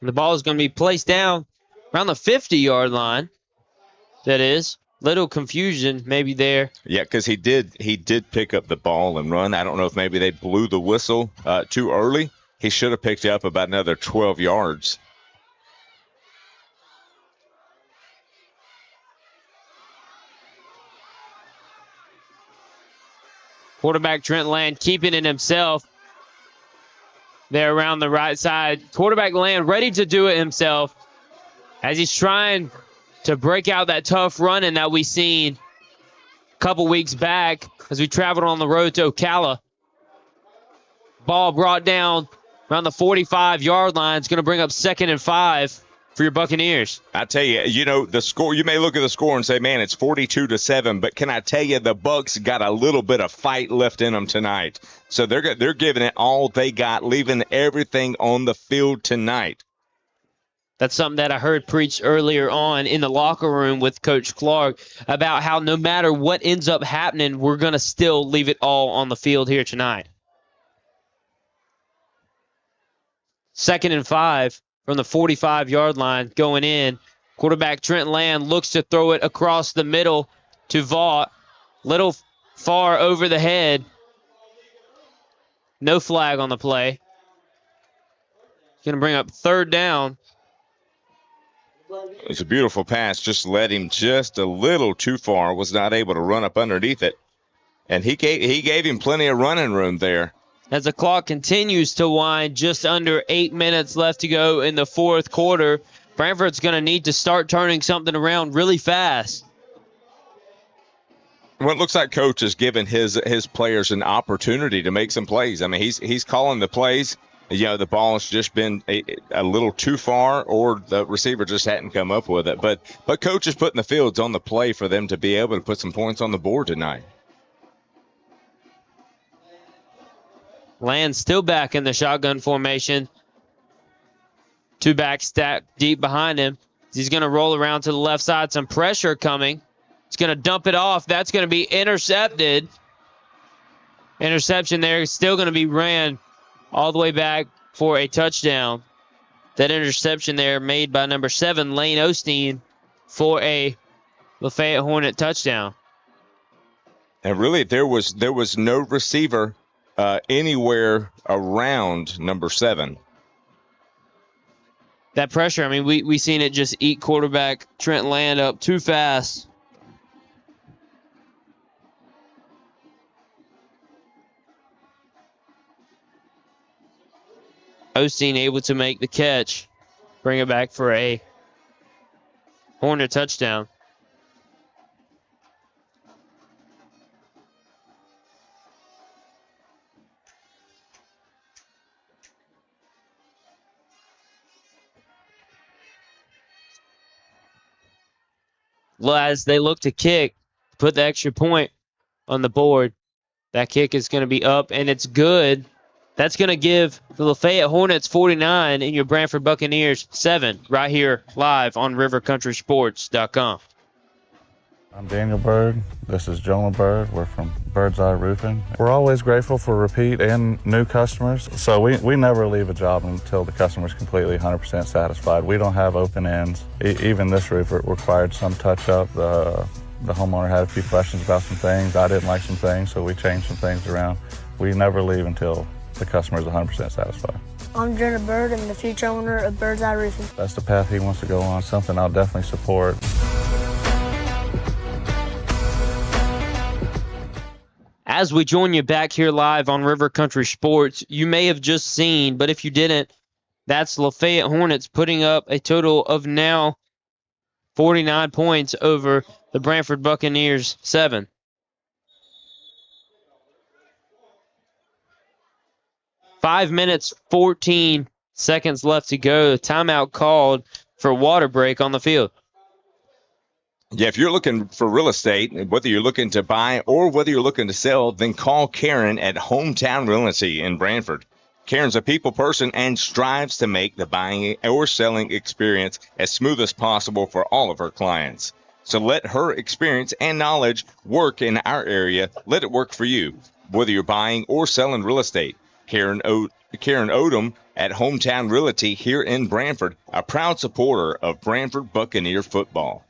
[SPEAKER 5] The ball is going to be placed down around the 50-yard line. That is. Little confusion maybe there.
[SPEAKER 6] Yeah, because he did pick up the ball and run. I don't know if maybe they blew the whistle too early. He should have picked up about another 12 yards.
[SPEAKER 5] Quarterback Trent Land keeping it himself there around the right side. Quarterback Land ready to do it himself as he's trying to break out that tough running that we seen a couple weeks back as we traveled on the road to Ocala. Ball brought down around the 45-yard line. It's going to bring up 2nd and 5 for your Buccaneers.
[SPEAKER 6] I tell you, the score, you may look at the score and say, man, it's 42-7, but can I tell you, the Bucs got a little bit of fight left in them tonight. So they're giving it all they got, leaving everything on the field tonight.
[SPEAKER 5] That's something that I heard preached earlier on in the locker room with Coach Clark about how no matter what ends up happening, we're going to still leave it all on the field here tonight. 2nd and 5 from the 45-yard line going in. Quarterback Trent Land looks to throw it across the middle to Vaught. Little far over the head. No flag on the play. Going to bring up 3rd down.
[SPEAKER 6] It's a beautiful pass. Just led him just a little too far. Was not able to run up underneath it. And he gave him plenty of running room there.
[SPEAKER 5] As the clock continues to wind, just under 8 minutes left to go in the 4th quarter. Branford's going to need to start turning something around really fast.
[SPEAKER 6] Well, it looks like Coach is giving his players an opportunity to make some plays. I mean, he's calling the plays. The ball's just been a little too far, or the receiver just hadn't come up with it. But Coach is putting the fields on the play for them to be able to put some points on the board tonight.
[SPEAKER 5] Land still back in the shotgun formation. 2 backs stacked deep behind him. He's going to roll around to the left side. Some pressure coming. He's going to dump it off. That's going to be intercepted. Interception there. Still going to be ran all the way back for a touchdown. That interception there made by number 7, Lane Osteen, for a Lafayette Hornet touchdown.
[SPEAKER 6] And really, there was no receiver anywhere around number 7.
[SPEAKER 5] That pressure, I mean, we seen it just eat quarterback Trent Land up too fast. Osteen able to make the catch, bring it back for a Hornet touchdown. As they look to kick, put the extra point on the board. That kick is going to be up, and it's good. That's going to give the Lafayette Hornets 49 and your Branford Buccaneers 7 right here live on rivercountrysports.com.
[SPEAKER 12] I'm Daniel Bird. This is Jonah Bird. We're from Bird's Eye Roofing. We're always grateful for repeat and new customers, so we never leave a job until the customer's completely 100% satisfied. We don't have open ends. Even this roof required some touch-up. The homeowner had a few questions about some things. I didn't like some things, so we changed some things around. We never leave until the customer is 100% satisfied.
[SPEAKER 13] I'm Jonah Bird. I'm the future owner of Bird's Eye Roofing.
[SPEAKER 12] That's the path he wants to go on, something I'll definitely support.
[SPEAKER 5] As we join you back here live on River Country Sports, you may have just seen, but if you didn't, that's Lafayette Hornets putting up a total of now 49 points over the Branford Buccaneers 7. Five minutes, 14 seconds left to go. Timeout called for water break on the field.
[SPEAKER 6] Yeah, if you're looking for real estate, whether you're looking to buy or whether you're looking to sell, then call Karen at Hometown Realty in Branford. Karen's a people person and strives to make the buying or selling experience as smooth as possible for all of her clients. So let her experience and knowledge work in our area. Let it work for you, whether you're buying or selling real estate. Karen Odom at Hometown Realty here in Branford, a proud supporter of Branford Buccaneer football.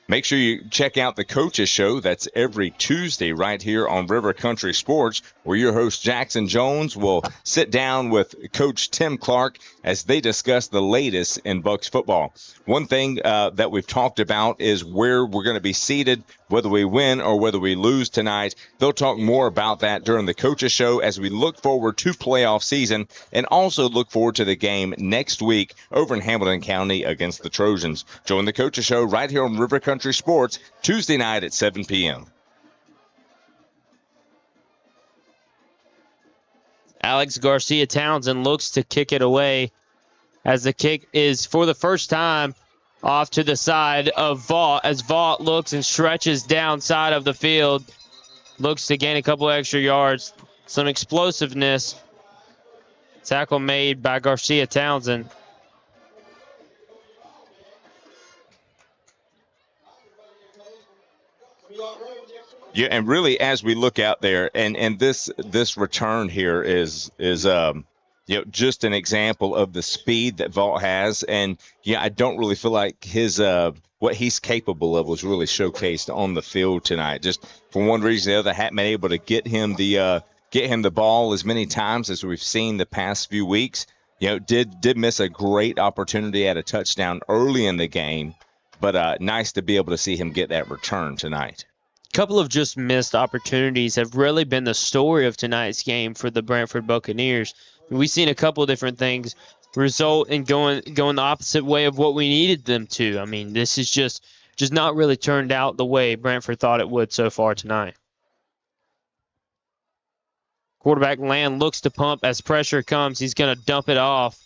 [SPEAKER 6] Make sure you check out the Coaches Show. That's every Tuesday right here on River Country Sports, where your host Jackson Jones will sit down with Coach Tim Clark as they discuss the latest in Bucs football. One thing that we've talked about is where we're going to be seated, whether we win or whether we lose tonight. They'll talk more about that during the Coaches Show as we look forward to playoff season and also look forward to the game next week over in Hamilton County against the Trojans. Join the Coaches Show right here on River Country Sports Tuesday night at 7 p.m.
[SPEAKER 5] Alex Garcia Townsend looks to kick it away as the kick is, for the first time, off to the side of Vaught as Vaught looks and stretches downside of the field. Looks to gain a couple extra yards. Some explosiveness. Tackle made by Garcia Townsend.
[SPEAKER 6] Yeah, and really, as we look out there, and this return here is just an example of the speed that Vaught has, and I don't really feel like his what he's capable of was really showcased on the field tonight. Just for one reason or the other, hadn't been able to get him the ball as many times as we've seen the past few weeks. Did miss a great opportunity at a touchdown early in the game, but nice to be able to see him get that return tonight.
[SPEAKER 5] Couple of just missed opportunities have really been the story of tonight's game for the Branford Buccaneers. We've seen a couple of different things result in going the opposite way of what we needed them to. I mean, this is just not really turned out the way Branford thought it would so far tonight. Quarterback Land looks to pump as pressure comes. He's going to dump it off.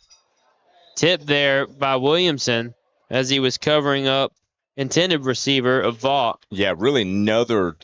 [SPEAKER 5] Tipped there by Williamson as he was covering up intended receiver of Vaught.
[SPEAKER 6] Yeah, really another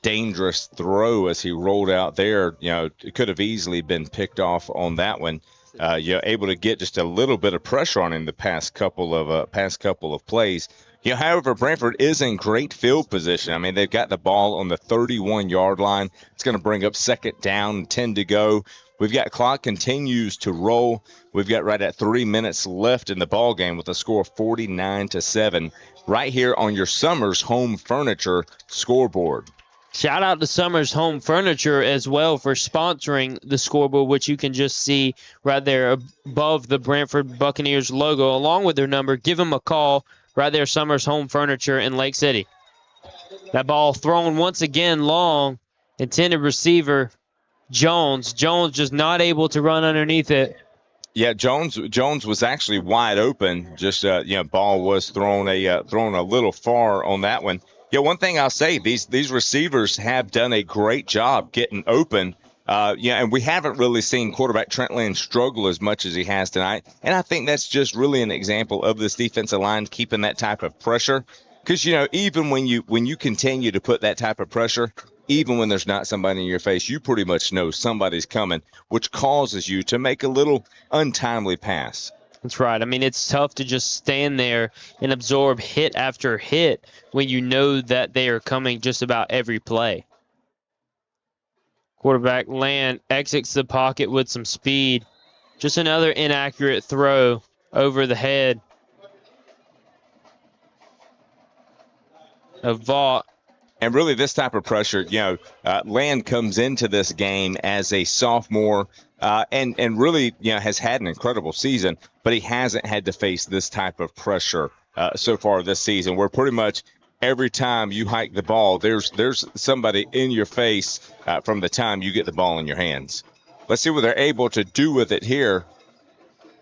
[SPEAKER 6] dangerous throw as he rolled out there. It could have easily been picked off on that one. Able to get just a little bit of pressure on him the past couple of plays. However, Branford is in great field position. I mean, they've got the ball on the 31-yard line. It's going to bring up second down, 10 to go. We've got clock continues to roll. We've got right at 3 minutes left in the ball game with a score of 49-7 right here on your Summers Home Furniture scoreboard.
[SPEAKER 5] Shout out to Summers Home Furniture as well for sponsoring the scoreboard, which you can just see right there above the Branford Buccaneers logo along with their number. Give them a call right there, Summers Home Furniture in Lake City. That ball thrown once again long. Intended receiver Jones. Jones just not able to run underneath it.
[SPEAKER 6] Yeah, Jones was actually wide open. Just ball was thrown a little far on that one. One thing I'll say, these receivers have done a great job getting open. And we haven't really seen quarterback Trent Land struggle as much as he has tonight. And I think that's just really an example of this defensive line keeping that type of pressure. Because even when you continue to put that type of pressure, even when there's not somebody in your face, you pretty much know somebody's coming, which causes you to make a little untimely pass.
[SPEAKER 5] That's right. I mean, it's tough to just stand there and absorb hit after hit when you know that they are coming just about every play. Quarterback Land exits the pocket with some speed. Just another inaccurate throw over the head of Vaught.
[SPEAKER 6] And really this type of pressure, Land comes into this game as a sophomore and really, has had an incredible season, but he hasn't had to face this type of pressure so far this season, where pretty much every time you hike the ball, there's somebody in your face from the time you get the ball in your hands. Let's see what they're able to do with it here.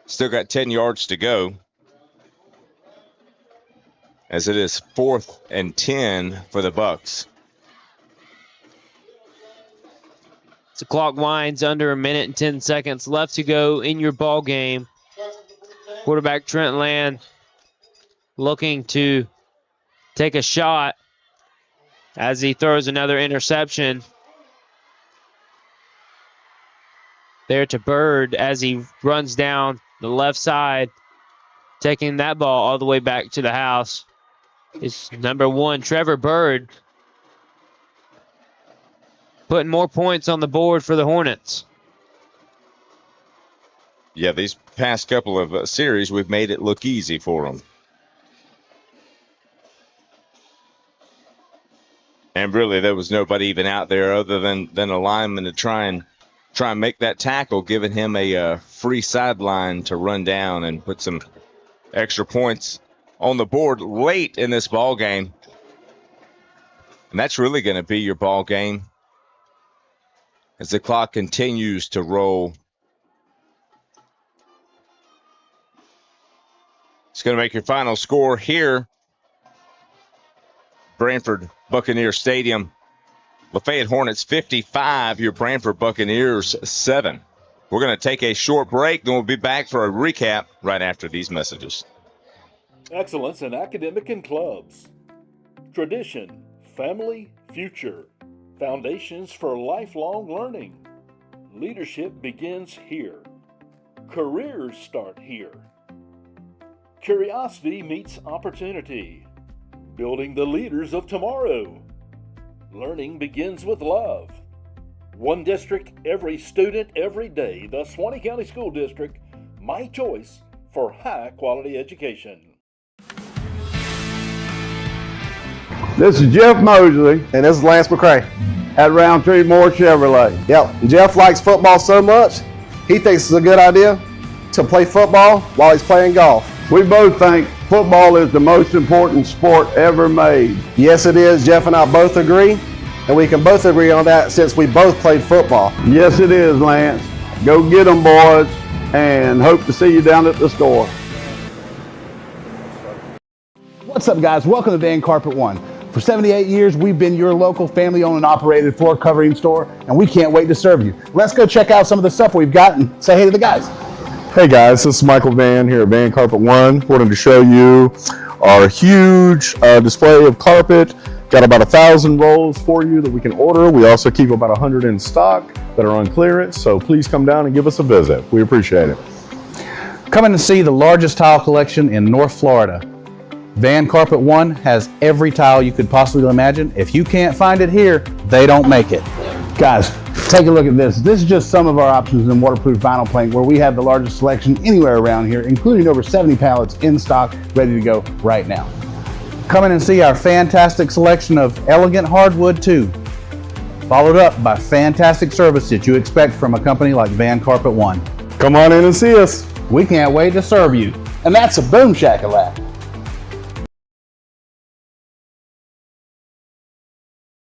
[SPEAKER 6] Still got 10 yards to go, as it is 4th and 10 for the Bucs.
[SPEAKER 5] The clock winds under a minute and 10 seconds left to go in your ball game. Quarterback Trent Land looking to take a shot as he throws another interception. There to Bird as he runs down the left side, taking that ball all the way back to the house. It's number 1, Trevor Bird, putting more points on the board for the Hornets.
[SPEAKER 6] Yeah, these past couple of series, we've made it look easy for them. And really, there was nobody even out there other than a lineman to try and make that tackle, giving him a free sideline to run down and put some extra points on the board late in this ball game. And that's really going to be your ball game as the clock continues to roll. It's going to make your final score here. Branford Buccaneer Stadium. Lafayette Hornets 55, your Branford Buccaneers 7. We're going to take a short break, then we'll be back for a recap right after these messages.
[SPEAKER 4] Excellence in academic and clubs. Tradition, family, future. Foundations for lifelong learning. Leadership begins here. Careers start here. Curiosity meets opportunity. Building the leaders of tomorrow. Learning begins with love. One district, every student, every day. The Suwannee County School District, my choice for high-quality education.
[SPEAKER 10] This is Jeff Mosley.
[SPEAKER 11] And this is Lance McCray.
[SPEAKER 10] At Roundtree Moore Chevrolet.
[SPEAKER 11] Yep, Jeff likes football so much, he thinks it's a good idea to play football while he's playing golf.
[SPEAKER 10] We both think football is the most important sport ever made.
[SPEAKER 11] Yes, it is. Jeff and I both agree, and we can both agree on that since we both played football.
[SPEAKER 10] Yes, it is, Lance. Go get them, boys, and hope to see you down at the store.
[SPEAKER 2] What's up, guys? Welcome to Van Carpet One. For 78 years, we've been your local family-owned and operated floor covering store, and we can't wait to serve you. Let's go check out some of the stuff we've got and say hey to the guys.
[SPEAKER 3] Hey guys, this is Michael Van here at Van Carpet One. Wanted to show you our huge display of carpet. Got about 1,000 rolls for you that we can order. We also keep about 100 in stock that are on clearance, so please come down and give us a visit. We appreciate it.
[SPEAKER 2] Come in and see the largest tile collection in North Florida. Van Carpet One has every tile you could possibly imagine. If you can't find it here, they don't make it. Guys, take a look at this. This is just some of our options in waterproof vinyl plank, where we have the largest selection anywhere around here, including over 70 pallets in stock, ready to go right now. Come in and see our fantastic selection of elegant hardwood too, followed up by fantastic service that you expect from a company like Van Carpet One.
[SPEAKER 3] Come on in and see us.
[SPEAKER 2] We can't wait to serve you. And that's a boom shakalaka.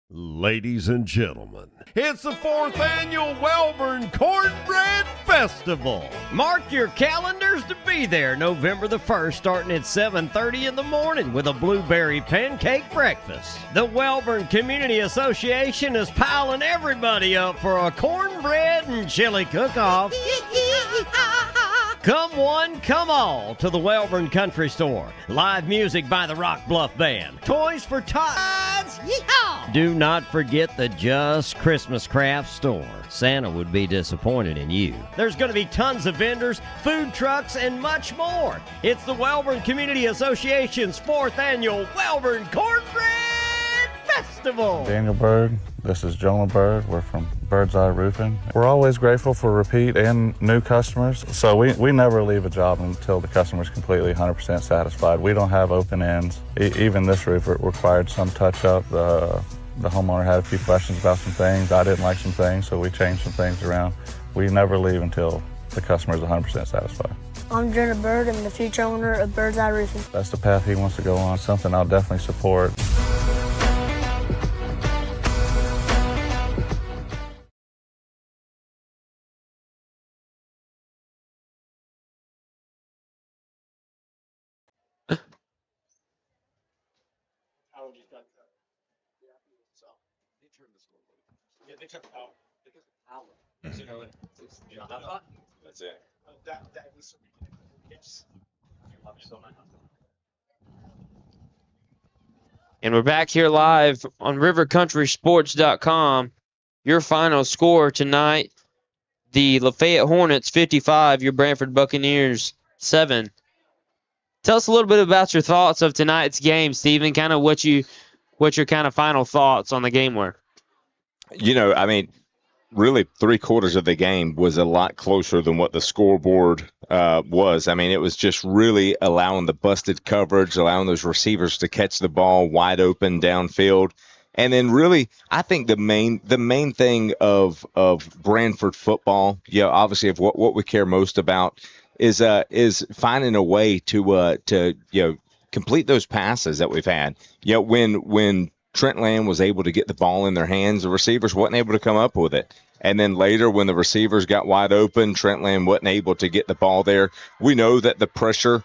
[SPEAKER 16] Ladies and gentlemen, it's the 4th annual Welborn Cornbread Festival.
[SPEAKER 15] Mark your calendars to be there November the 1st, starting at 7:30 in the morning with a blueberry pancake breakfast. The Welborn Community Association is piling everybody up for a cornbread and chili cook-off. Come one, come all to the Welborn Country Store. Live music by the Rock Bluff Band. Toys for tots. Yeehaw! Do not forget the Just Christmas Craft Store. Santa would be disappointed in you. There's going to be tons of vendors, food trucks, and much more. It's the Welborn Community Association's 4th annual Welborn Cornbread Festival.
[SPEAKER 12] Daniel Bird. This is Jonah Bird. We're from Bird's Eye Roofing. We're always grateful for repeat and new customers, so we never leave a job until the customer's completely 100% satisfied. We don't have open ends. Even this roof required some touch-up. The homeowner had a few questions about some things. I didn't like some things, so we changed some things around. We never leave until the customer is 100% satisfied.
[SPEAKER 13] I'm Jonah Bird. I'm the future owner of Bird's Eye Roofing.
[SPEAKER 12] That's the path he wants to go on, something I'll definitely support.
[SPEAKER 6] That's it.
[SPEAKER 5] And we're back here live on rivercountrysports.com. Your final score tonight, the Lafayette Hornets 55, your Branford Buccaneers 7. Tell us a little bit about your thoughts of tonight's game, Stephen, kind of what your kind of final thoughts on the game were.
[SPEAKER 6] You know, I mean, really 3/4 of the game was a lot closer than what the scoreboard was. I mean, it was just really allowing the busted coverage, allowing those receivers to catch the ball wide open downfield. And then really, I think the main thing of Branford football, you know, obviously of what we care most about is finding a way to you know, complete those passes that we've had. You know, when Trent Land was able to get the ball in their hands, the receivers wasn't able to come up with it. And then later, when the receivers got wide open, Trent Land wasn't able to get the ball there. We know that the pressure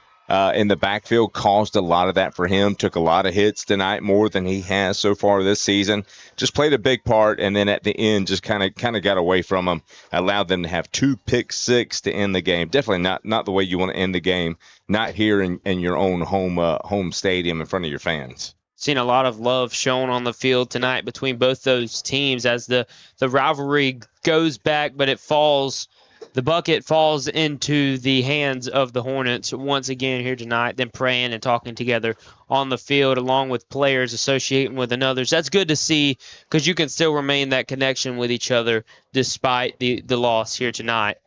[SPEAKER 6] in the backfield caused a lot of that for him. Took a lot of hits tonight, more than he has so far this season. Just played a big part, and then at the end just kind of got away from them. Allowed them to have 2 pick six to end the game. Definitely not the way you want to end the game. Not here in your own home stadium in front of your fans.
[SPEAKER 5] Seen a lot of love shown on the field tonight between both those teams as the rivalry goes back, but the bucket falls into the hands of the Hornets once again here tonight, them praying and talking together on the field along with players associating with another. That's good to see because you can still remain that connection with each other despite the loss here tonight.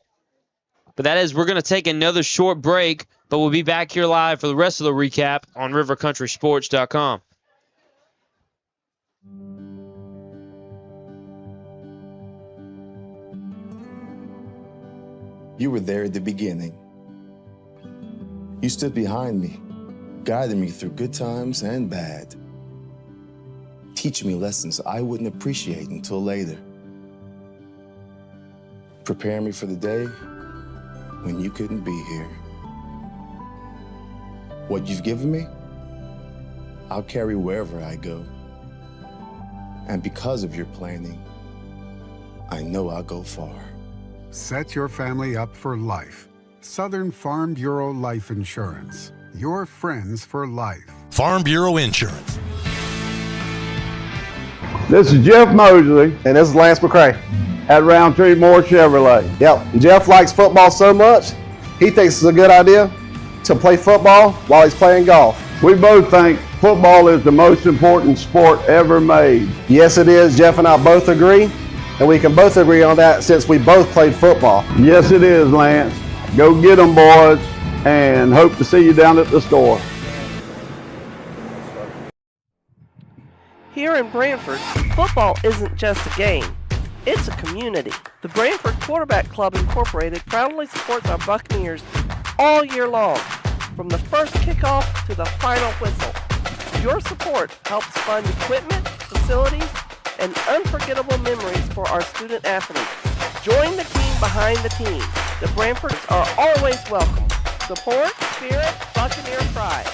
[SPEAKER 5] But that is, we're going to take another short break, but we'll be back here live for the rest of the recap on rivercountrysports.com.
[SPEAKER 7] You were there at the beginning. You stood behind me, guiding me through good times and bad, teaching me lessons I wouldn't appreciate until later, preparing me for the day when you couldn't be here. What you've given me, I'll carry wherever I go. And because of your planning, I know I'll go far.
[SPEAKER 8] Set your family up for life. Southern Farm Bureau Life Insurance. Your friends for life.
[SPEAKER 1] Farm Bureau Insurance.
[SPEAKER 10] This is Jeff Mosley.
[SPEAKER 11] And this is Lance McCray.
[SPEAKER 10] At Roundtree Moore Chevrolet.
[SPEAKER 11] Yep, Jeff likes football so much, he thinks it's a good idea to play football while he's playing golf.
[SPEAKER 10] We both think football is the most important sport ever made.
[SPEAKER 11] Yes, it is. Jeff and I both agree, and we can both agree on that since we both played football.
[SPEAKER 10] Yes, it is, Lance. Go get them, boys, and hope to see you down at the store.
[SPEAKER 9] Here in Branford, football isn't just a game. It's a community. The Branford Quarterback Club Incorporated proudly supports our Buccaneers all year long, from the first kickoff to the final whistle. Your support helps fund equipment, facilities, and unforgettable memories for our student athletes. Join the team behind the team. The Branfords are always welcome. Support, spirit, Buccaneer pride.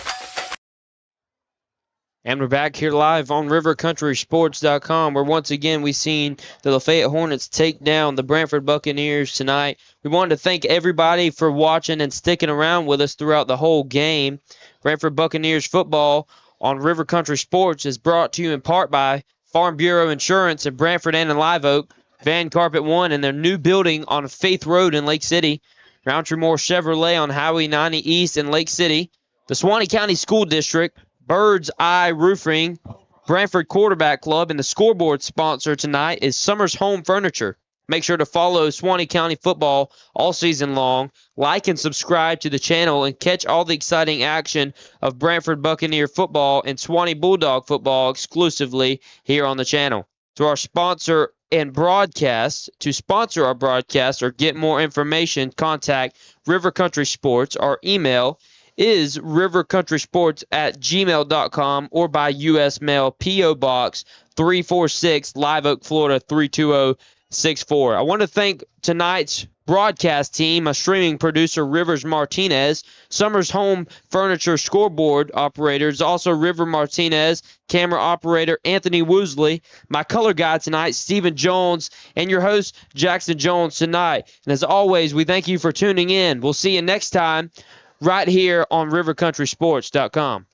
[SPEAKER 5] And we're back here live on rivercountrysports.com, where once again we've seen the Lafayette Hornets take down the Branford Buccaneers tonight. We wanted to thank everybody for watching and sticking around with us throughout the whole game. Branford Buccaneers football on River Country Sports is brought to you in part by Farm Bureau Insurance in Branford and in Live Oak, Van Carpet One and their new building on Faith Road in Lake City, Roundtree Moore Chevrolet on Highway 90 East in Lake City, the Suwannee County School District, Bird's Eye Roofing, Branford Quarterback Club, and the scoreboard sponsor tonight is Summers Home Furniture. Make sure to follow Suwannee County football all season long, like and subscribe to the channel, and catch all the exciting action of Branford Buccaneer football and Suwannee Bulldog football exclusively here on the channel. To our sponsor and broadcast, to sponsor our broadcast or get more information, contact River Country Sports. Our email is rivercountrysports@gmail.com or by U.S. mail, P.O. Box 346, Live Oak, Florida 32064. I want to thank tonight's broadcast team, my streaming producer, Rivers Martinez, Summers Home Furniture scoreboard operators, also River Martinez, camera operator Anthony Woosley, my color guy tonight, Stephen Jones, and your host, Jackson Jones tonight. And as always, we thank you for tuning in. We'll see you next time right here on rivercountrysports.com.